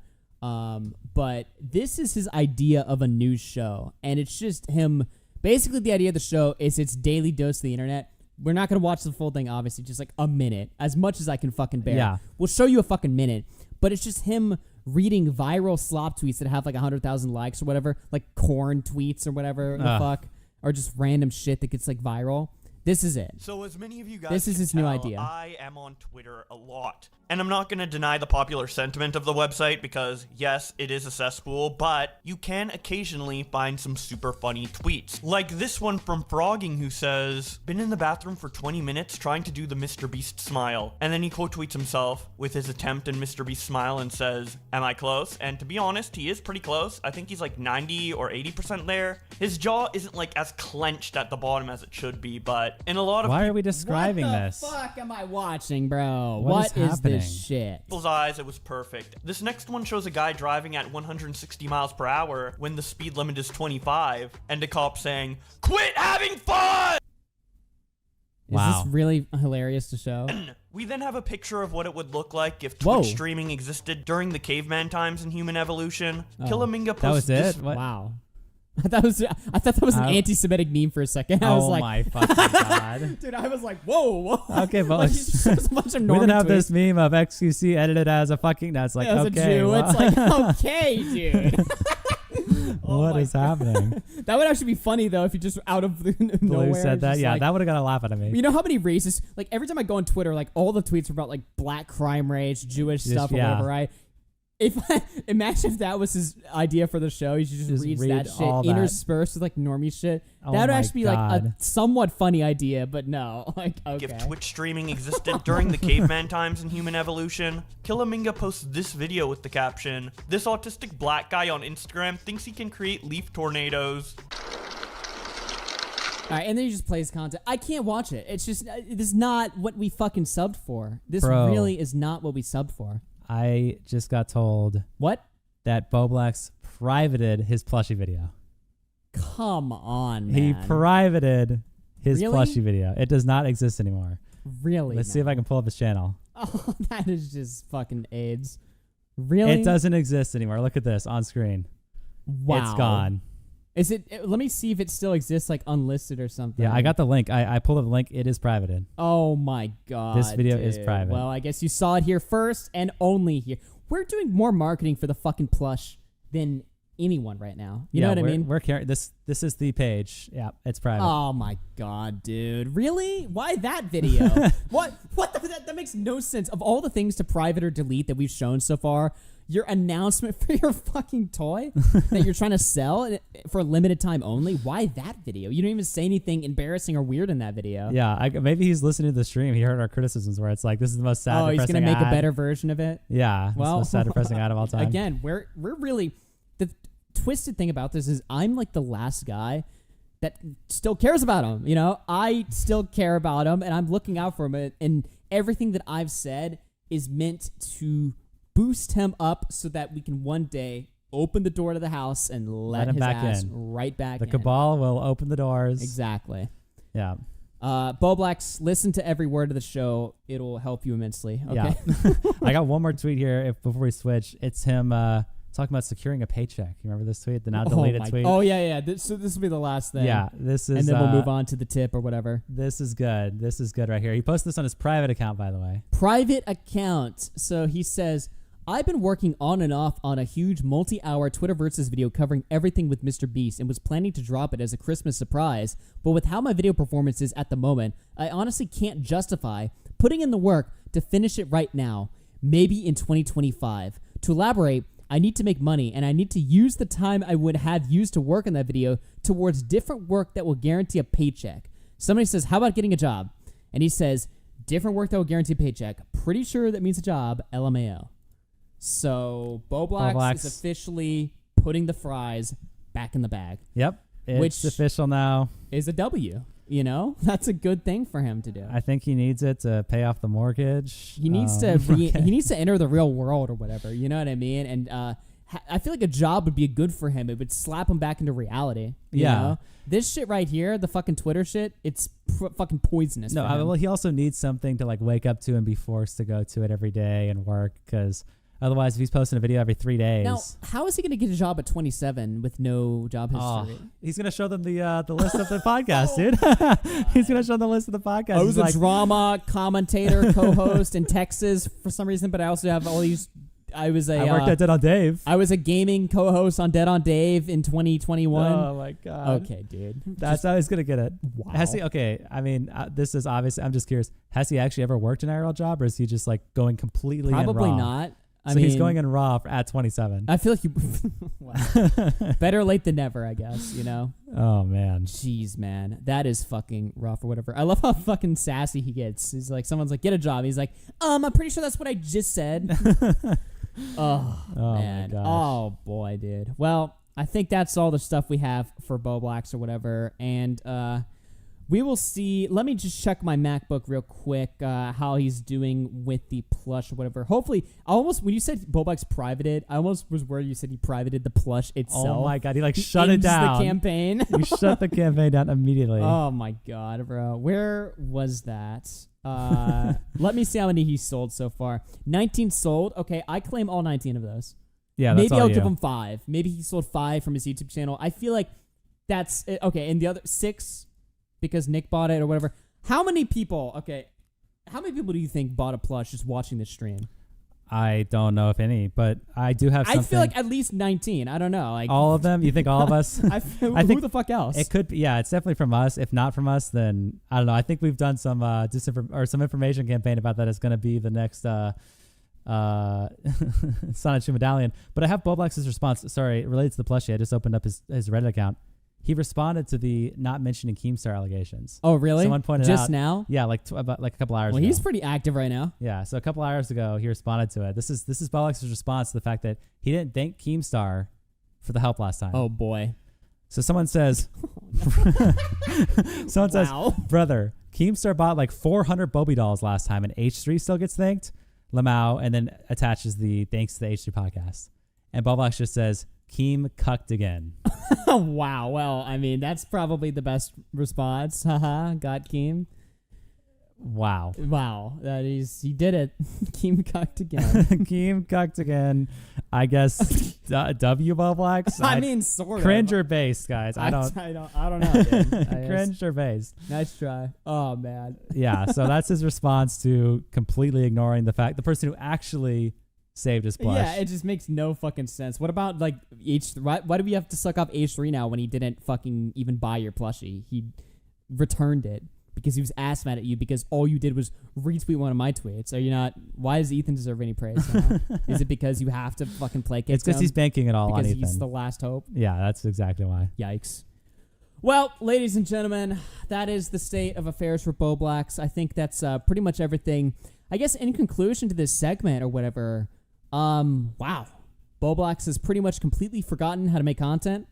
But this is his idea of a news show, and it's just him. Basically, the idea of the show is it's daily dose of the internet. We're not gonna watch the full thing, obviously, just like a minute, as much as I can fucking bear. Yeah. We'll show you a fucking minute, but it's just him reading viral slop tweets that have like 100,000 likes or whatever, like corn tweets or whatever the fuck, or just random shit that gets like viral. This is it. So as many of you guys This is can his new tell, idea. I am on Twitter a lot. And I'm not going to deny the popular sentiment of the website because, yes, it is a cesspool, but you can occasionally find some super funny tweets. Like this one from Frogging who says, been in the bathroom for 20 minutes trying to do the Mr. Beast smile. And then he quote tweets himself with his attempt in Mr. Beast smile and says, am I close? And to be honest, he is pretty close. I think he's like 90 or 80% there. His jaw isn't like as clenched at the bottom as it should be, but in a lot of Why are we describing what the this? fuck am I watching, bro? What is is happening? this shit? people's eyes, it was perfect. This next one shows a guy driving at 160 miles per hour when the speed limit is 25, and a cop saying, quit having fun! Is Wow. this really hilarious to show? We then have a picture of what it would look like if Twitch Whoa. streaming existed during the caveman times in human evolution. Oh. Killaminga That was posted this. it? What? Wow. I thought that was an anti-Semitic meme for a second. I was Oh like, my fucking god. dude, I was like, whoa. Okay, but Like, he just shows a bunch of we Norman didn't have tweets. this meme of XQC edited as a fucking. That's like As okay. a Jew, well, it's like, okay, dude. Oh what my is happening? That would actually be funny though if you just out of the nowhere Blue said that. just Yeah, like, that would have got a laugh out of me. You know how many races? Like every time I go on Twitter, like all the tweets are about like black crime rates, Jewish Just- stuff, or yeah. whatever. Right? Imagine if that was his idea for the show. He just reads read that shit all that. interspersed with like normie shit. Oh that would my actually be like a God. somewhat funny idea, but no, like okay. If Twitch streaming existed during the caveman times in human evolution, Killaminga posts this video with the caption, this autistic black guy on Instagram thinks he can create leaf tornadoes. All right, and then he just plays content. I can't watch it. It's just this is not what we fucking subbed for. This Bro. really is not what we subbed for. I just got told What? that Bowblax privated his plushie video. Come on, man. He privated his Really? plushie video. It does not exist anymore. Really? Let's see if I can pull up his channel. Oh, that is just fucking AIDS. Really? It doesn't exist anymore. Look at this on screen. Wow. It's gone. Is it? Let me see if it still exists, like unlisted or something. Yeah, I got the link. I pulled up the link. It is privated. Oh my god. This video is dude. private. Well, I guess you saw it here first and only here. We're doing more marketing for the fucking plush than anyone right now. You know what I mean? We're carrying this. This is the page. Yeah, it's private. Oh my god, dude! Really? Why that video? What? That makes no sense. Of all the things to private or delete that we've shown so far, your announcement for your fucking toy that you're trying to sell for a limited time only. Why that video? You don't even say anything embarrassing or weird in that video. Yeah, maybe he's listening to the stream. He heard our criticisms where it's like, this is the most sad, Oh, he's depressing gonna make ad. a better version of it. Yeah, it's the Well, most sad, depressing ad of all time. Again, we're really the twisted thing about this is I'm like the last guy that still cares about him. You know, I still care about him, and I'm looking out for him. And everything that I've said is meant to boost him up so that we can one day open the door to the house and let him his back ass in. right back The in. cabal will open the doors. Exactly. Yeah. Bowblax, listen to every word of the show. It'll help you immensely. Okay. Yeah. I got one more tweet here before we switch. It's him talking about securing a paycheck. You remember this tweet? The now deleted tweet? Oh, yeah. This will be the last thing. Yeah, this is. And then we'll move on to the tip or whatever. This is good. This is good right here. He posted this on his private account, by the way. Private account. So he says, I've been working on and off on a huge multi-hour Twitter Versus video covering everything with Mr. Beast and was planning to drop it as a Christmas surprise, but with how my video performance is at the moment, I honestly can't justify putting in the work to finish it right now, maybe in 2025. To elaborate, I need to make money and I need to use the time I would have used to work on that video towards different work that will guarantee a paycheck. Somebody says, how about getting a job? And he says, different work that will guarantee a paycheck. Pretty sure that means a job, LMAO. So Bowblax is officially putting the fries back in the bag. Yep. It's Which official now. Is a W. You know, that's a good thing for him to do. I think he needs it to pay off the mortgage. He needs to he needs to enter the real world or whatever. You know what I mean? And I feel like a job would be good for him. It would slap him back into reality. You know? This shit right here, the fucking Twitter shit, it's fucking poisonous. No, for him. well, he also needs something to like wake up to and be forced to go to it every day and work, because otherwise, if he's posting a video every 3 days, Now, how is he going to get a job at 27 with no job history? he's gonna show them the list of the podcast, dude. He's gonna show them the list of the podcast. I was He's a drama commentator, co-host in Texas for some reason, but I also have all these. I worked at Dead on Dave. I was a gaming co-host on Dead on Dave in 2021. Oh my god. Okay, dude. That's how he's gonna get it. Wow. Has he? Okay, I mean, this is obvious. I'm just curious. Has he actually ever worked an IRL job, or is he just like going completely Probably in raw? not. I So mean, he's going in raw at 27. I feel like you. Wow. Better late than never, I guess. You know. Oh man. Jeez, man, that is fucking rough or whatever. I love how fucking sassy he gets. He's like, someone's like, get a job. He's like, I'm pretty sure that's what I just said. Oh man. my gosh. Oh boy, dude. Well, I think that's all the stuff we have for Bowblax or whatever, and we will see. Let me just check my MacBook real quick. How he's doing with the plush or whatever. Hopefully, when you said Bowblax privated, I almost was worried you said he privated the plush itself. Oh my god, he like He shut it ends down. The campaign. You shut the campaign down immediately. Oh my god, bro. Where was that? Let me see how many he sold so far. 19 sold. Okay, I claim all 19 of those. Yeah, that's Maybe all I'll you. give him 5. Maybe he sold 5 from his YouTube channel. I feel like that's it. Okay, and the other 6 because Nick bought it or whatever. How many people do you think bought a plush just watching this stream? I don't know if any, but I do have something. I feel like at least 19. I don't know. Like all of them? You think all of us? I think who the fuck else? It could be. Yeah, it's definitely from us. If not from us, then I don't know. I think we've done some some information campaign about that. It's going to be the next Sonic Medallion. But I have Bowblax's response. Sorry, related to the plushie. I just opened up his Reddit account. He responded to the not mentioning Keemstar allegations. Oh, really? Someone pointed just out now. Yeah, about a couple hours Well, ago. he's pretty active right now. Yeah, so a couple hours ago, he responded to it. This is Bowblax's response to the fact that he didn't thank Keemstar for the help last time. Oh boy. So someone says, says, brother, Keemstar bought like 400 Bobby dolls last time, and H3 still gets thanked. Lamau, and then attaches the thanks to the H3 podcast. And Bowblax just says, Keem cucked again. Wow. Well, I mean, that's probably the best response. Haha. Got Keem. Wow. Wow. He did it. Keem cucked again. Keem cucked again. I guess W Bowblax. I mean, sort of. Cringe or base, guys. I don't know, dude. Cringe or base. Nice try. Oh, man. Yeah, so that's his response to completely ignoring the person who actually saved his plush. Yeah, it just makes no fucking sense. What about like H3? Why do we have to suck off H3 now when he didn't fucking even buy your plushie? He returned it because he was ass mad at you because all you did was retweet one of my tweets. Are you not? Why does Ethan deserve any praise now? Is it because you have to fucking placate him? It's because he's banking it all on Ethan. Because he's the last hope? Yeah, that's exactly why. Yikes. Well, ladies and gentlemen, that is the state of affairs for Bowblax. I think that's pretty much everything. I guess in conclusion to this segment or whatever, wow. Bowblax has pretty much completely forgotten how to make content.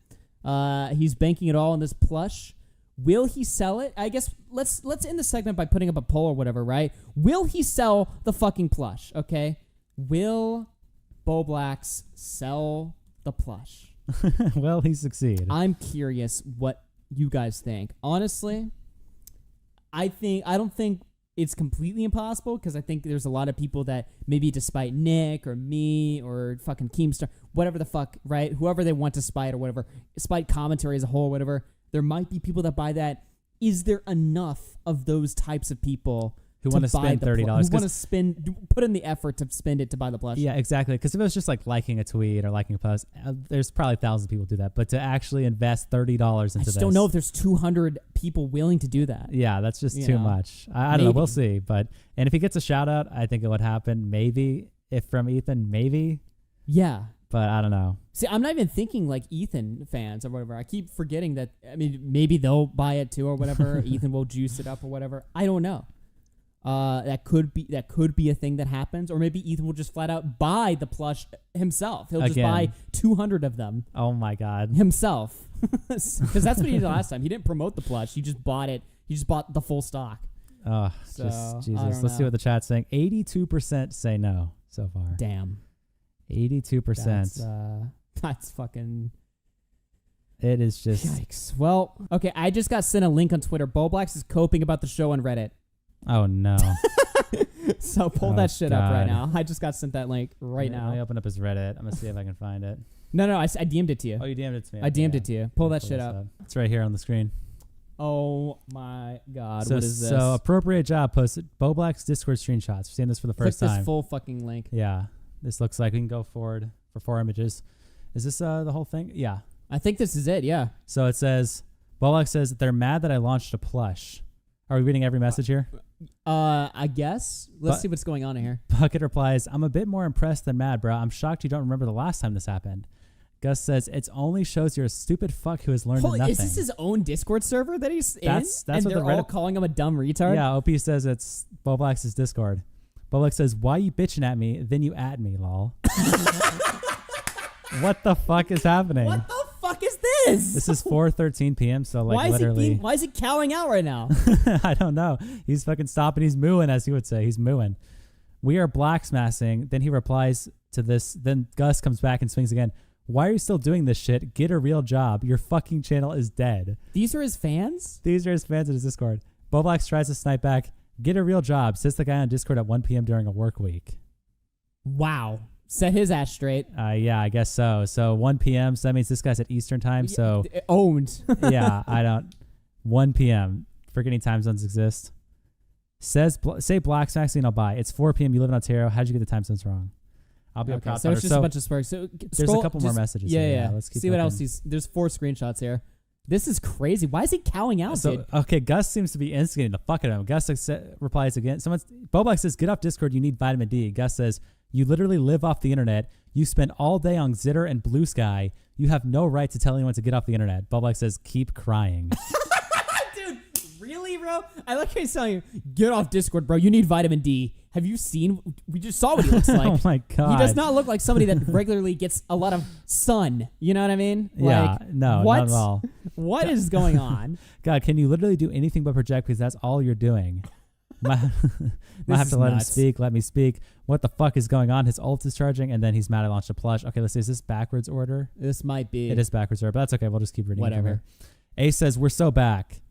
He's banking it all on this plush. Will he sell it? I guess let's end the segment by putting up a poll or whatever, right? Will he sell the fucking plush, okay? Will Bowblax sell the plush? Will he succeed? I'm curious what you guys think. Honestly, I don't think it's completely impossible because I think there's a lot of people that maybe despite Nick or me or fucking Keemstar, whatever the fuck, right? Whoever they want to spite or whatever, spite commentary as a whole or whatever, there might be people that buy that. Is there enough of those types of people who want to spend $30? Who want to put in the effort to spend it to buy the plush? Yeah, exactly. Because if it was just like liking a tweet or liking a post, there's probably thousands of people do that. But to actually invest $30 into this, I just don't know if there's 200 people willing to do that. Yeah, that's just too much. I don't know. We'll see. And if he gets a shout out, I think it would happen. Maybe if from Ethan, maybe. Yeah. But I don't know. See, I'm not even thinking like Ethan fans or whatever. I keep forgetting that. I mean, maybe they'll buy it too or whatever. Ethan will juice it up or whatever. I don't know. That could be a thing that happens, or maybe Ethan will just flat out buy the plush himself. He'll just buy 200 of them. Oh my god, himself, because that's what he did last time. He didn't promote the plush. He just bought it. He just bought the full stock. Oh, so, just Jesus. Let's see what the chat's saying. 82% say no so far. Damn. 82%. That's fucking. It is just. Yikes. Well, okay, I just got sent a link on Twitter. Bowblax is coping about the show on Reddit. Oh no. So pull Oh, that shit up right God. now. I just got sent that link right Let now. me open up his Reddit. I'm gonna see if I can find it. No, I DM'd it to you. Oh, you DM'd it to me. I DM'd it to you. Pull that shit this up. It's right here on the screen. Oh my God, So, what is this? So appropriate job posted Bowblax Discord screenshots. We're seeing this for the Click first time. this full fucking link. Yeah, this looks like we can go forward for 4 images. Is this the whole thing? Yeah. I think this is it, yeah. So it says, Bowblax says that they're mad that I launched a plush. Are we reading every message here? I guess. Let's see what's going on in here. Bucket replies, I'm a bit more impressed than mad, bro. I'm shocked you don't remember the last time this happened. Gus says, it only shows you're a stupid fuck who has learned nothing. Is this his own Discord server that he's That's in? And what they're the all Reddit- calling him a dumb retard? Yeah, OP says it's Bowblax's Discord. Bowblax says, why you bitching at me? Then you at me, lol. What the fuck is happening? What the fuck is this? This is 4:13 p.m. So like why is literally, why is he cowing out right now? I don't know. He's fucking stopping. He's mooing, as he would say. He's mooing. We are blacksmashing. Then he replies to this. Then Gus comes back and swings again. Why are you still doing this shit? Get a real job. Your fucking channel is dead. These are his fans? These are his fans in his Discord. Bowblax tries to snipe back. Get a real job. Says the guy on Discord at 1 p.m. during a work week. Wow. Set his ass straight. Yeah, I guess so. So 1 p.m. So that means this guy's at Eastern time. So Owned. yeah, I don't. 1 p.m. Forgetting time zones exist. Say blacksmashing and I'll buy. It's 4 p.m. You live in Ontario. How'd you get the time zones wrong? I'll be a proud so it's just a bunch of sparks. So there's a couple more messages. Yeah, here. yeah. Let's keep see what else looking. there's 4 screenshots here. This is crazy. Why is he cowing out, dude? Okay, Gus seems to be instigating the fuck out of him. Gus replies again. Bowblax says, "Get off Discord. You need vitamin D." Gus says, "You literally live off the internet. You spend all day on Zitter and Blue Sky. You have no right to tell anyone to get off the internet." Bowblax says, "Keep crying." Dude, really, bro? I like how he's telling you, get off Discord, bro. You need vitamin D. Have you seen? We just saw what he looks like. Oh my God. He does not look like somebody that regularly gets a lot of sun. You know what I mean? Yeah, Like, no, what? not at all. What is going on? God, can you literally do anything but project because that's all you're doing? Might have to let him speak. Let me speak. What the fuck is going on? His ult is charging, and then he's mad I launched a plush. Okay, let's see. Is this backwards order? This might be. It is backwards order, but that's okay. We'll just keep reading. Whatever. It from here. Ace says, we're so back.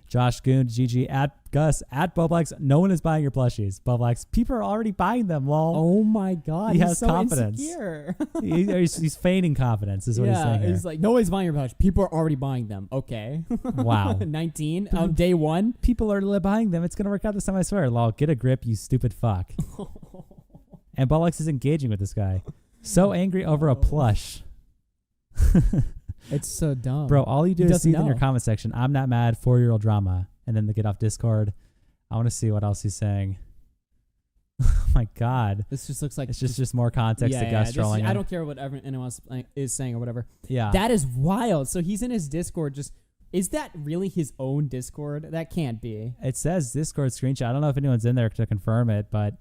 Josh Goon, GG, at Gus, at Bowblax. No one is buying your plushies. Bowblax, people are already buying them, lol. Oh my God. He he's has so confidence. Insecure. He's feigning confidence, is what he's saying here. He's like, nobody's buying your plush. People are already buying them. Okay. Wow. 19 on day 1. People are buying them. It's going to work out this time, I swear. Lol, get a grip, you stupid fuck. And Bowblax is engaging with this guy. So angry over a plush. It's so dumb. Bro, all you do He is see doesn't in your know. comment section, I'm not mad, 4-year-old drama. And then they get off Discord. I want to see what else he's saying. Oh my God. This just looks like It's just more context to Gus trolling him. I don't care what anyone else is saying or whatever. Yeah. That is wild. So he's in his Discord. Is that really his own Discord? That can't be. It says Discord screenshot. I don't know if anyone's in there to confirm it, but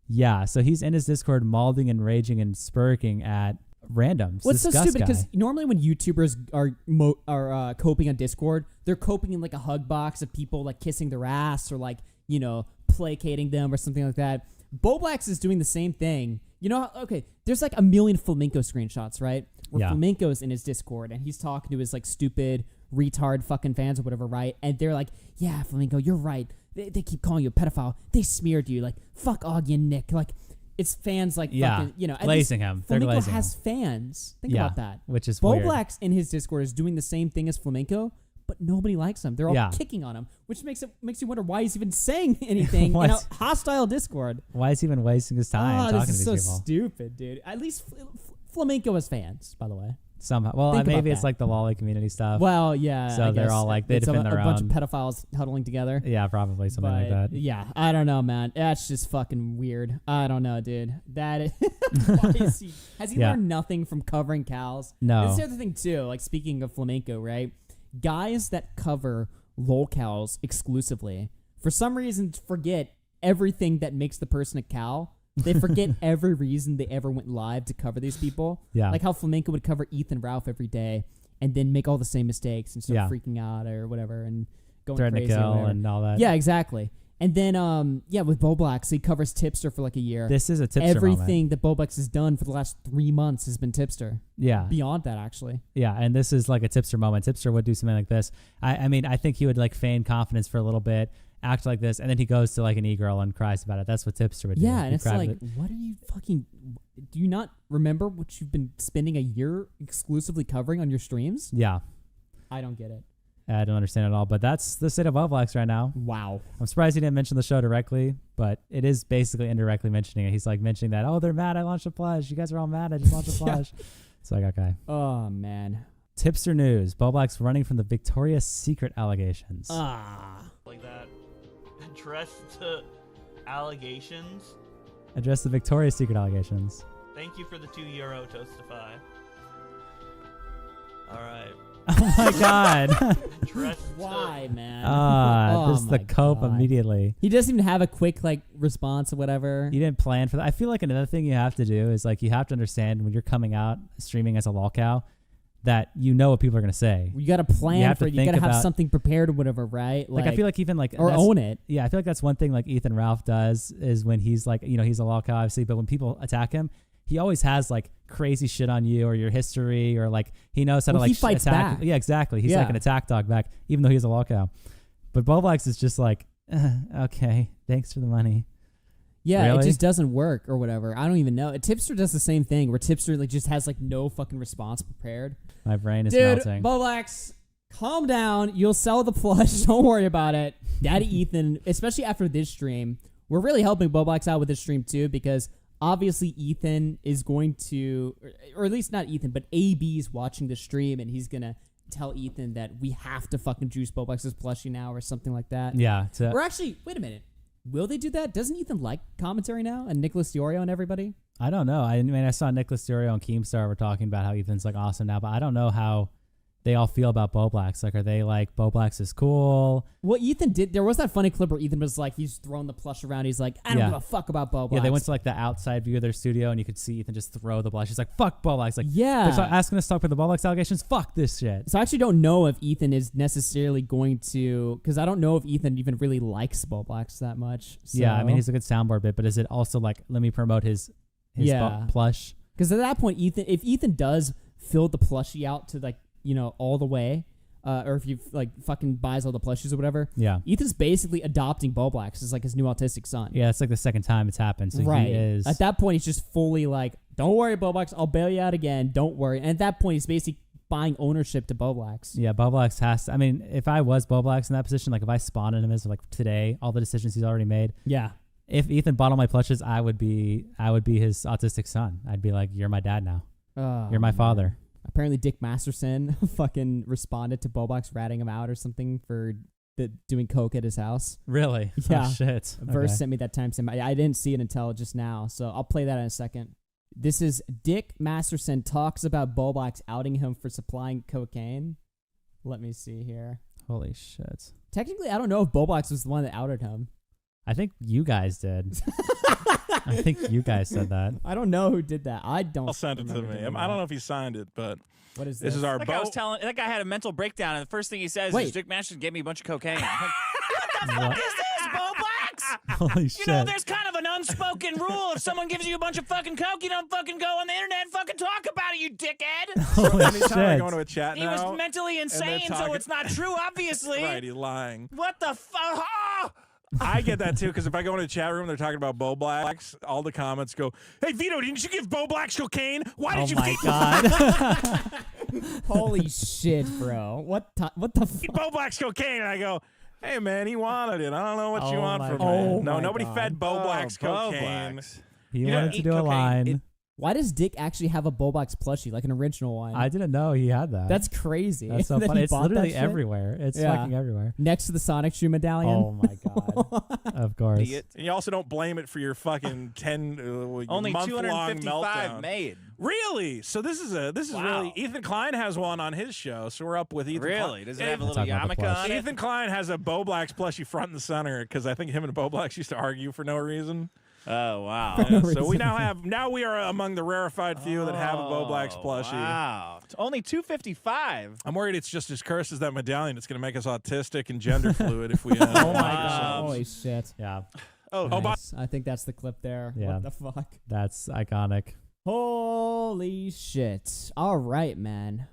yeah. So he's in his Discord malding and raging and spurking at randoms. What's so This Gus stupid? guy. Because normally when YouTubers are coping on Discord, they're coping in like a hug box of people like kissing their ass or like, you know, placating them or something like that. Bowblax is doing the same thing. You know, okay, there's like a million flamenco screenshots, right? Where Yeah. flamenco's in his Discord and he's talking to his like stupid retard fucking fans or whatever, right? And they're like, yeah, flamenco, you're right. They keep calling you a pedophile. They smeared you. Like, fuck Augie and Nick. Like, it's fans like fucking, you know. glazing him. They're Flamenco glazing has him. fans. Think Yeah, about that. which is weird. Bowblax in his Discord is doing the same thing as Flamenco, but nobody likes him. They're all Yeah. kicking on him, which makes you wonder why he's even saying anything in What? a hostile Discord. Why is he even wasting his time talking this to is these so people? stupid, dude. At least Flamenco has fans, by the way. Somehow. Well, Think maybe about it's that. like the lolly community stuff. Well, yeah. So I they're guess all like, they it's defend their a bunch of own. pedophiles huddling together. Yeah, probably something like But, that. yeah, I don't know, man. That's just fucking weird. I don't know, dude. That is, why is he, has he Yeah. learned nothing from covering cows? No. This is the other thing too. Like speaking of flamenco, right? Guys that cover lolcows exclusively, for some reason, forget everything that makes the person a cow. They forget every reason they ever went live to cover these people. Yeah. Like how flamenco would cover Ethan Ralph every day and then make all the same mistakes and start Yeah. freaking out or whatever and going Threatening crazy. to or kill whatever. and all that. Yeah, exactly. And then, with Bowblax, he covers Tipster for like a year. This is a Tipster Everything moment. that Bowblax has done for the last 3 months has been Tipster. Yeah. Beyond that, actually. Yeah, and this is like a Tipster moment. Tipster would do something like this. I mean, I think he would like feign confidence for a little bit, act like this, and then he goes to like an e-girl and cries about it. That's what Tipster would do. Yeah, and He'd it's cry like, about it. what are you fucking... Do you not remember what you've been spending a year exclusively covering on your streams? Yeah. I don't get it. I don't understand it all, but that's the state of Bowblax right now. Wow. I'm surprised he didn't mention the show directly, but it is basically indirectly mentioning it. He's like mentioning that, oh, they're mad I launched a plush. You guys are all mad I just launched a plush. It's like, okay. Oh, man. Tipster news. Bowblax running from the Victoria's Secret allegations. Like that. Address the allegations. Address the Victoria's Secret allegations. Thank you for the €2 Toastify. All right. Oh my God. Address Why, man? This is the cope God. immediately. He doesn't even have a quick like response or whatever. You didn't plan for that. I feel like another thing you have to do is like you have to understand when you're coming out streaming as a lolcow that you know what people are going to say. You got to plan have for to it. You think got to have about- something prepared or whatever, right? Like I feel like even like or that's- own it. Yeah, I feel like that's one thing like Ethan Ralph does is when he's like, you know, he's a lolcow obviously, but when people attack him, he always has like crazy shit on you or your history or like he knows how to Well, like he fights attack. back. Yeah, exactly. He's Yeah. like an attack dog back, even though he's a lolcow. But Bowblax is just like, okay, thanks for the money. Yeah, Really? it just doesn't work or whatever. I don't even know. Tipster does the same thing where Tipster like just has like no fucking response prepared. My brain is Dude, melting. Bowblax, calm down. You'll sell the plush. Don't worry about it. Daddy Ethan, especially after this stream, we're really helping Bowblax out with this stream too because obviously Ethan is going to, or at least not Ethan, but AB's watching the stream and he's going to tell Ethan that we have to fucking juice Bowblax's plushie now or something like that. Yeah. Or actually, wait a minute. Will they do that? Doesn't Ethan like commentary now and Nicholas Diorio and everybody? I don't know. I mean, I saw Nicholas Diorio and Keemstar were talking about how Ethan's like awesome now, but I don't know how they all feel about Bowblax. Like, are they like, Bowblax is cool? Well, Ethan did. There was that funny clip where Ethan was like, he's throwing the plush around. He's like, I don't Yeah. give a fuck about Bowblax. Yeah, they went to like the outside view of their studio and you could see Ethan just throw the blush. He's like, fuck Bowblax. Like, Yeah. they're asking us to talk about the Bowblax allegations. Fuck this shit. So I actually don't know if Ethan is necessarily going to, because I don't know if Ethan even really likes Bowblax that much. So. Yeah, I mean, he's a good soundboard bit, but is it also like, let me promote his Yeah. plush? Because at that point, if Ethan does fill the plushie out to like, you know, all the way, or if you like fucking buys all the plushies or whatever, Yeah. Ethan's basically adopting Bowblax as like his new autistic son. Yeah, it's like the second time it's happened. So right. he is. At that point, he's just fully like, don't worry, Bowblax, I'll bail you out again. Don't worry. And at that point, he's basically buying ownership to Bowblax. Yeah, Bowblax has to. I mean, if I was Bowblax in that position, like if I spawned him as like today, all the decisions he's already made. Yeah. If Ethan bought all my plushes, I would be his autistic son. I'd be like, you're my dad now. Oh, You're my man. father. Apparently, Dick Masterson fucking responded to Bowblax ratting him out or something for doing coke at his house. Really? Yeah. Oh, shit. Verse Okay. sent me that timestamp. I didn't see it until just now, so I'll play that in a second. This is Dick Masterson talks about Bowblax outing him for supplying cocaine. Let me see here. Holy shit. Technically, I don't know if Bowblax was the one that outed him. I think you guys did. I think you guys said that. I don't know who did that. I don't. I'll send it to remember me. doing I don't that. know if he signed it, but What is this this? is our That guy bow. was telling. That guy had a mental breakdown, and the first thing he says Wait. is, "Dick Masterson gave me a bunch of cocaine." I'm like, What? what is this, Bowblax? Holy shit. You know, there's kind of an unspoken rule. If someone gives you a bunch of fucking coke, you don't fucking go on the internet and fucking talk about it, you dickhead. Holy Anytime I shit. go into a chat He now, was mentally insane, so talking- it's not true, obviously. right, he's lying. What the fuck? Oh! I get that too, because if I go into a chat room, they're talking about Bowblax. All the comments go, "Hey Vito, didn't you give Bowblax cocaine? Why Oh did you my feed god. Holy shit, bro! What the fuck? Bowblax cocaine?" And I go, "Hey man, he wanted it. I don't know what you Oh want my from God. me." Oh No, my nobody God. fed Bowblax cocaine. He You don't wanted to eat do a cocaine. line. Why does Dick actually have a Bowblax plushie, like an original one? I didn't know he had that. That's crazy. That's so that funny. he It's bought that literally shit? everywhere. It's Yeah. fucking everywhere. Next to the Sonic Shoe medallion. Oh my god. Of course. Idiot. And you also don't blame it for your fucking 10 Only month-long 255 meltdown. made. Really? So this is Wow. really Ethan Klein has one on his show, so we're up with Ethan. Really? Does it have a Talk little about the yarmulke plush. on it? Ethan Klein has a Bowblax plushie front and center because I think him and Bowblax used to argue for no reason. Oh wow! For no So we reason. now we are among the rarefied few that have a Bowblax plushie. Wow, it's only $255. I'm worried it's just as cursed as that medallion. It's going to make us autistic and gender fluid if we. Oh my god! Holy shit! Yeah, Oh, Nice. I think that's the clip there. Yeah. What the fuck? that's iconic. Holy shit! All right, man.